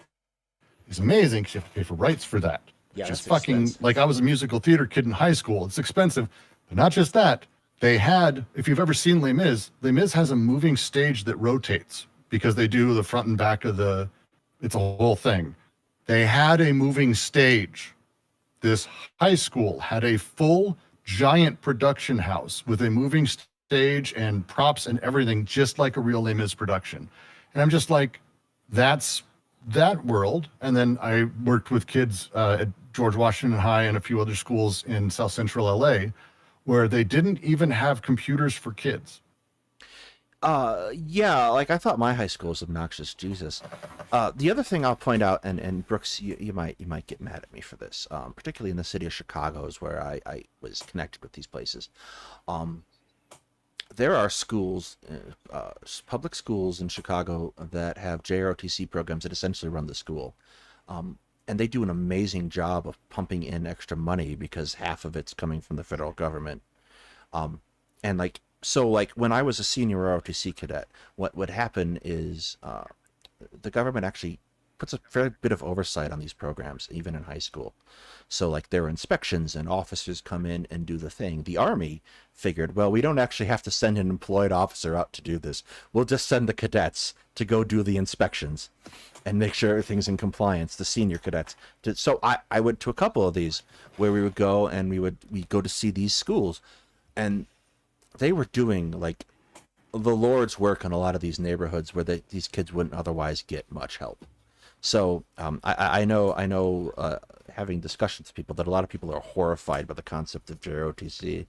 D: is amazing because you have to pay for rights for that.
A: Yeah,
D: Which is
A: that's
D: fucking
A: expensive.
D: like I was a musical theater kid in high school. It's expensive, but not just that. They had, if you've ever seen Les Mis has a moving stage that rotates because they do the front and back of it's a whole thing. They had a moving stage. This high school had a full giant production house with a moving stage and props and everything, just like a real Les Mis production. And I'm just like, that's that world. And then I worked with kids at George Washington High and a few other schools in South Central LA where they didn't even have computers for kids.
A: Yeah, like I thought my high school was obnoxious. Jesus. The other thing I'll point out, and Brooks, you might get mad at me for this, particularly in the city of Chicago, is where I was connected with these places. Um, there are schools, public schools in Chicago that have JROTC programs that essentially run the school. And they do an amazing job of pumping in extra money because half of it's coming from the federal government. And like when I was a senior ROTC cadet, what would happen is the government actually puts a fair bit of oversight on these programs, even in high school. So like there are inspections and officers come in and do the thing. The Army figured, well, we don't actually have to send an employed officer out to do this. We'll just send the cadets to go do the inspections and make sure everything's in compliance, the senior cadets. So I went to a couple of these where we would go and we go to see these schools, and they were doing like the Lord's work in a lot of these neighborhoods where these kids wouldn't otherwise get much help. So I know having discussions with people that a lot of people are horrified by the concept of JROTC,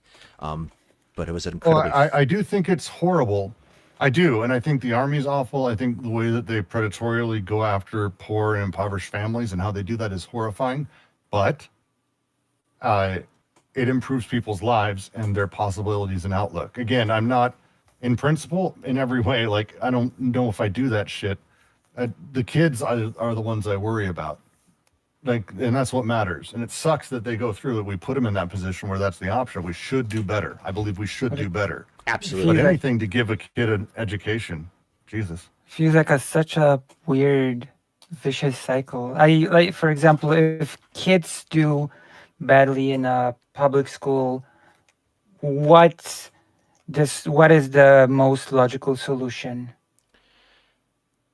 A: but it was an
D: Well,
A: incredibly
D: I do think it's horrible. I do. And I think the Army's awful. I think the way that they predatorily go after poor and impoverished families and how they do that is horrifying. But it improves people's lives and their possibilities and outlook. Again, I'm not in principle in every way. Like, I don't know if I do that shit. The kids are the ones I worry about. Like, and that's what matters. And it sucks that they go through it. We put them in that position where that's the option. We should do better. I believe we should do better.
A: absolutely.
D: But anything to give a kid an education, Jesus.
C: Feels like such a weird, vicious cycle. Like, for example, if kids do badly in a public school, what is the most logical solution?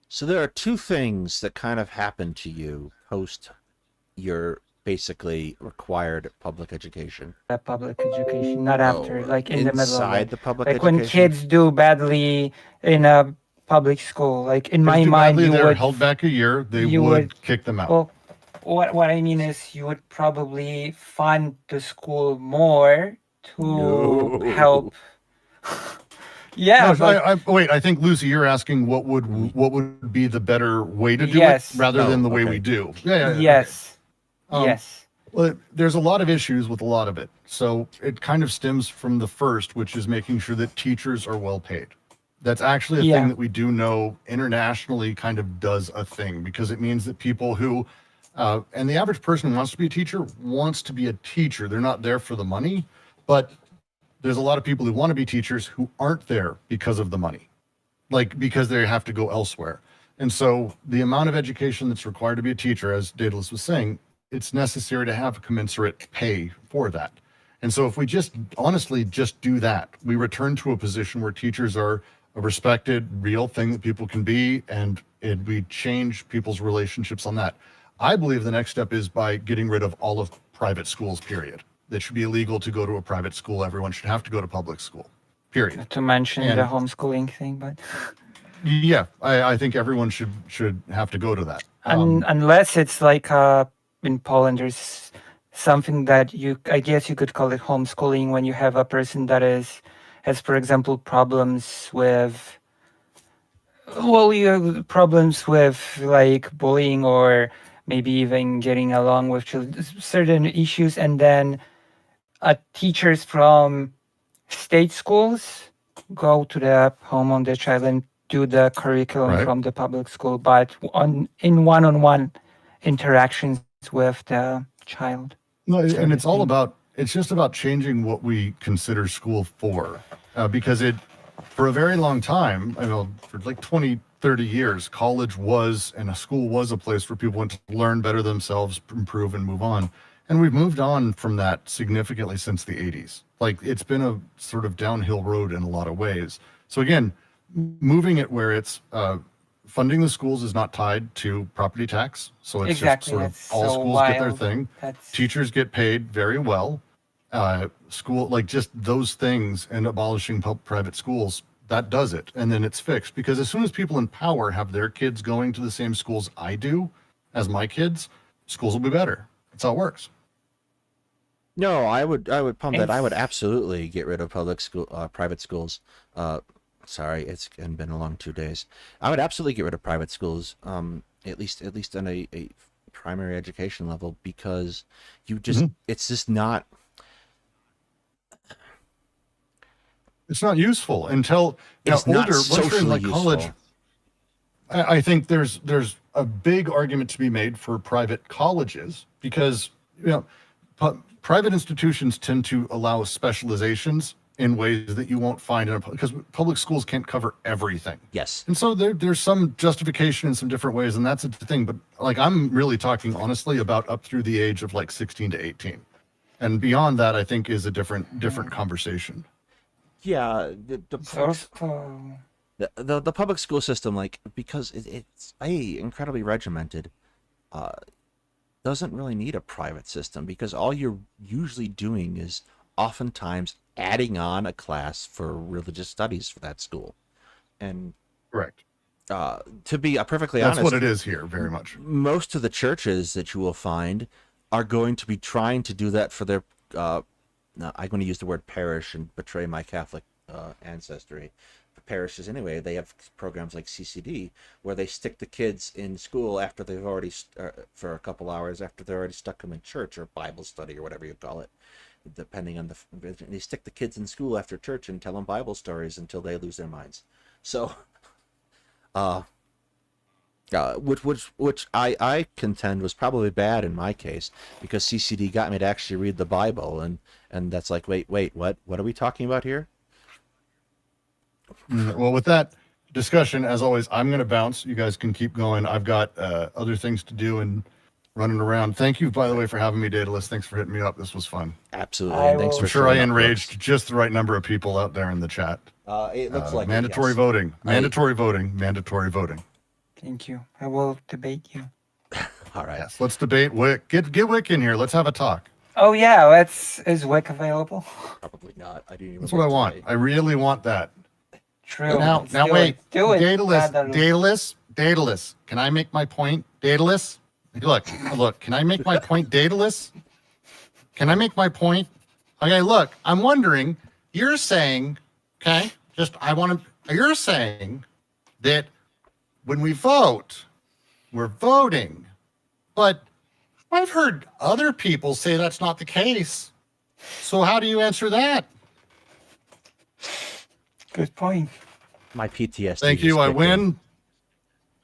A: So there are two things that kind of happen to you post your basically required public education.
C: Public education, not after, like in the middle of
A: Inside
C: it.
A: the public
C: Like
A: education.
C: when kids do badly in a public school, like in my
D: If
C: mind,
D: badly,
C: you
D: they're
C: would.
D: held back a year, they
C: you
D: would kick them out.
C: Well, what I mean is, you would probably fund the school more to
A: No.
C: help. Yeah,
D: No,
C: but
D: wait. I think Lucy, you're asking what would be the better way to do
C: Yes.
D: it rather than the way
A: okay.
D: we do. Yeah.
C: yes,
D: Okay.
C: yes.
D: Well, there's a lot of issues with a lot of it. So it kind of stems from the first, which is making sure that teachers are well paid. That's actually a
C: Yeah.
D: thing that we do know internationally kind of does a thing, because it means that people who, and the average person who wants to be a teacher wants to be a teacher. They're not there for the money, but there's a lot of people who want to be teachers who aren't there because of the money, like because they have to go elsewhere. And so the amount of education that's required to be a teacher, as Daedalus was saying, it's necessary to have a commensurate pay for that. And so if we just honestly just do that, we return to a position where teachers are a respected, real thing that people can be, and we change people's relationships on that. I believe the next step is by getting rid of all of private schools, period. It should be illegal to go to a private school. Everyone should have to go to public school, period.
C: Not to mention
D: And-
C: the homeschooling thing, but
D: Yeah, I think everyone should have to go to that.
C: unless it's like in Poland, there's something that I guess you could call it homeschooling, when you have a person that has, for example, problems with, well, you have problems with like bullying, or maybe even getting along with certain issues, and then teachers from state schools go to the home of the child and do the curriculum
D: Right.
C: from the public school, but in one-on-one interactions with the child.
D: No, and it's all
C: thing.
D: about, it's just about changing what we consider school for, because for a very long time, I know for like 20, 30 years, college was and a school was a place where people went to learn, better themselves, improve, and move on. And we've moved on from that significantly since the 80s. Like it's been a sort of downhill road in a lot of ways. So again, moving it where it's funding the schools is not tied to property tax. So it's
C: Exactly.
D: just sort of
C: That's
D: all
C: so
D: schools get their
C: wild.
D: thing.
C: That's
D: Teachers get paid very well. School, like just those things and abolishing private schools, that does it. And then it's fixed because as soon as people in power have their kids going to the same schools I do as my kids, schools will be better. That's how it works.
A: No, I would pump that. I would
C: It's-
A: absolutely get rid of private schools. Sorry, it's been a long 2 days. I would absolutely get rid of private schools. At least on a primary education level, because you just it's just not.
D: It's not useful until now
A: It's not
D: older, once you're in
A: socially
D: like college,
A: useful.
D: I think there's a big argument to be made for private colleges because private institutions tend to allow specializations in ways that you won't find in a because public schools can't cover everything.
A: Yes.
D: And so there's some justification in some different ways, and that's the thing. But like I'm really talking honestly about up through the age of like 16 to 18, and beyond that, I think is a different conversation.
A: Yeah,
C: sort of,
A: the public school system, like, because it's incredibly regimented, doesn't really need a private system, because all you're usually doing is oftentimes adding on a class for religious studies for that school. And
D: Correct.
A: to be perfectly
D: That's
A: honest,
D: what it is here, very much.
A: most of the churches that you will find are going to be trying to do that for their now, I'm going to use the word parish and betray my Catholic ancestry. For parishes, anyway, they have programs like CCD where they stick the kids in school after they've already for a couple hours after they've already stuck them in church or Bible study or whatever you call it, depending on they stick the kids in school after church and tell them Bible stories until they lose their minds. So, which I contend was probably bad in my case, because CCD got me to actually read the Bible, and that's like, wait, what are we talking about here?
D: Well, with that discussion, as always, I'm going to bounce. You guys can keep going. I've got other things to do and running around. Thank you, by the way, for having me, Daedalus. Thanks for hitting me up. This was fun.
A: Absolutely.
C: I
A: And thanks
C: will-
A: for
D: I'm sure I
A: showing up,
D: enraged just the right number of people out there in the chat.
A: folks. It looks like
D: mandatory
A: it, yes.
D: voting, mandatory voting, mandatory voting.
C: thank you. I will debate you.
A: All right.
D: Yes, let's debate Wick. Get Wick in here. Let's have a talk.
C: Oh yeah, is WIC available?
A: Probably not. I didn't even.
D: That's what I
A: look
D: want.
A: today.
D: I really want that.
C: True.
D: Now
C: Let's do
D: wait.
C: it. Do it.
D: Daedalus. Can I make my point, Daedalus? Look. Can I make my point, Daedalus? Can I make my point? Okay. Look, I'm wondering. You're saying, okay? You're saying that when we vote, we're voting, but I've heard other people say that's not the case. So how do you answer that?
C: Good point.
A: My PTSD.
D: Thank
A: just
D: you. I
A: kicked in.
D: win.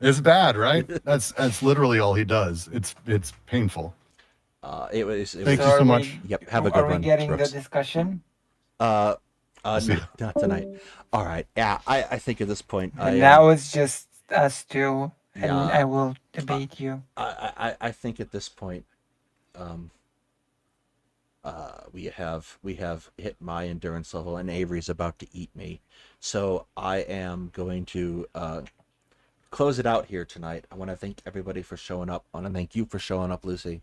D: It's bad, right? That's literally all he does. It's painful.
A: It was.
D: Thank
C: So
D: you so
C: are
D: much.
A: Yep. Have a good
C: Are we
A: one,
C: getting
A: Brooks.
C: the discussion?
A: No,
D: see.
A: not tonight. All right. Yeah, I think at this point,
C: And now it's just us two, and
A: Yeah.
C: I will debate you.
A: I think at this point, we have hit my endurance level, and Avery's about to eat me. So I am going to close it out here tonight. I want to thank everybody for showing up. I want to thank you for showing up, Lucy.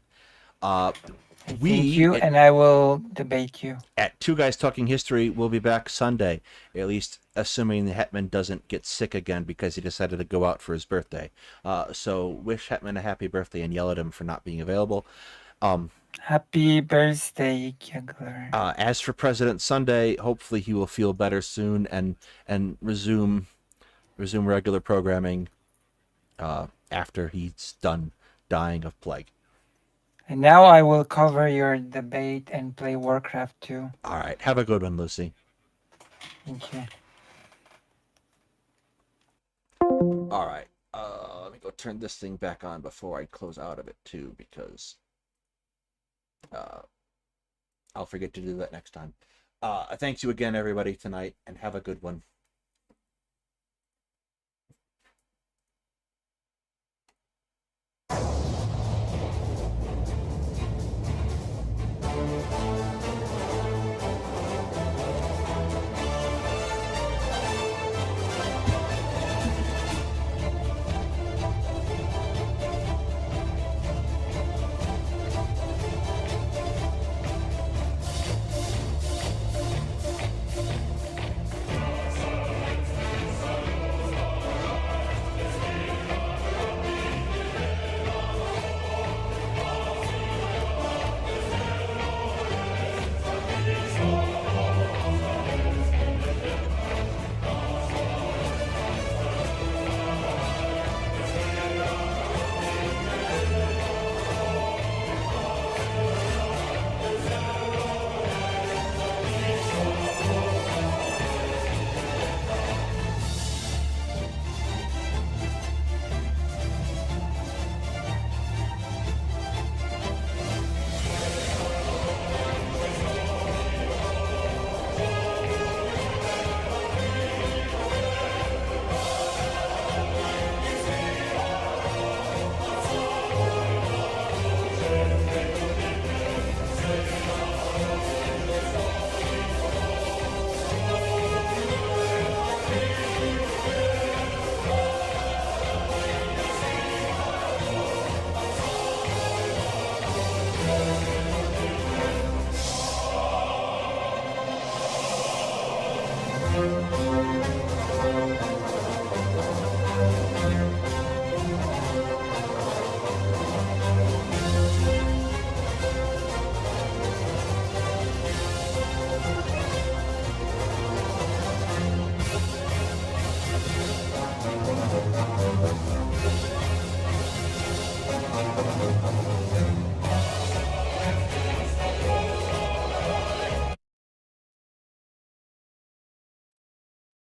C: Thank you, and I will debate you.
A: At Two Guys Talking History, we'll be back Sunday, at least assuming the Hetman doesn't get sick again because he decided to go out for his birthday. So wish Hetman a happy birthday and yell at him for not being available.
C: Happy birthday, Kegler.
A: As for President Sunday, hopefully he will feel better soon and resume regular programming after he's done dying of plague.
C: And now I will cover your debate and play Warcraft 2.
A: All right. Have a good one, Lucy.
C: Thank you.
A: All right. Let me go turn this thing back on before I close out of it too, because I'll forget to do that next time. Thanks you again, everybody, tonight, and have a good one.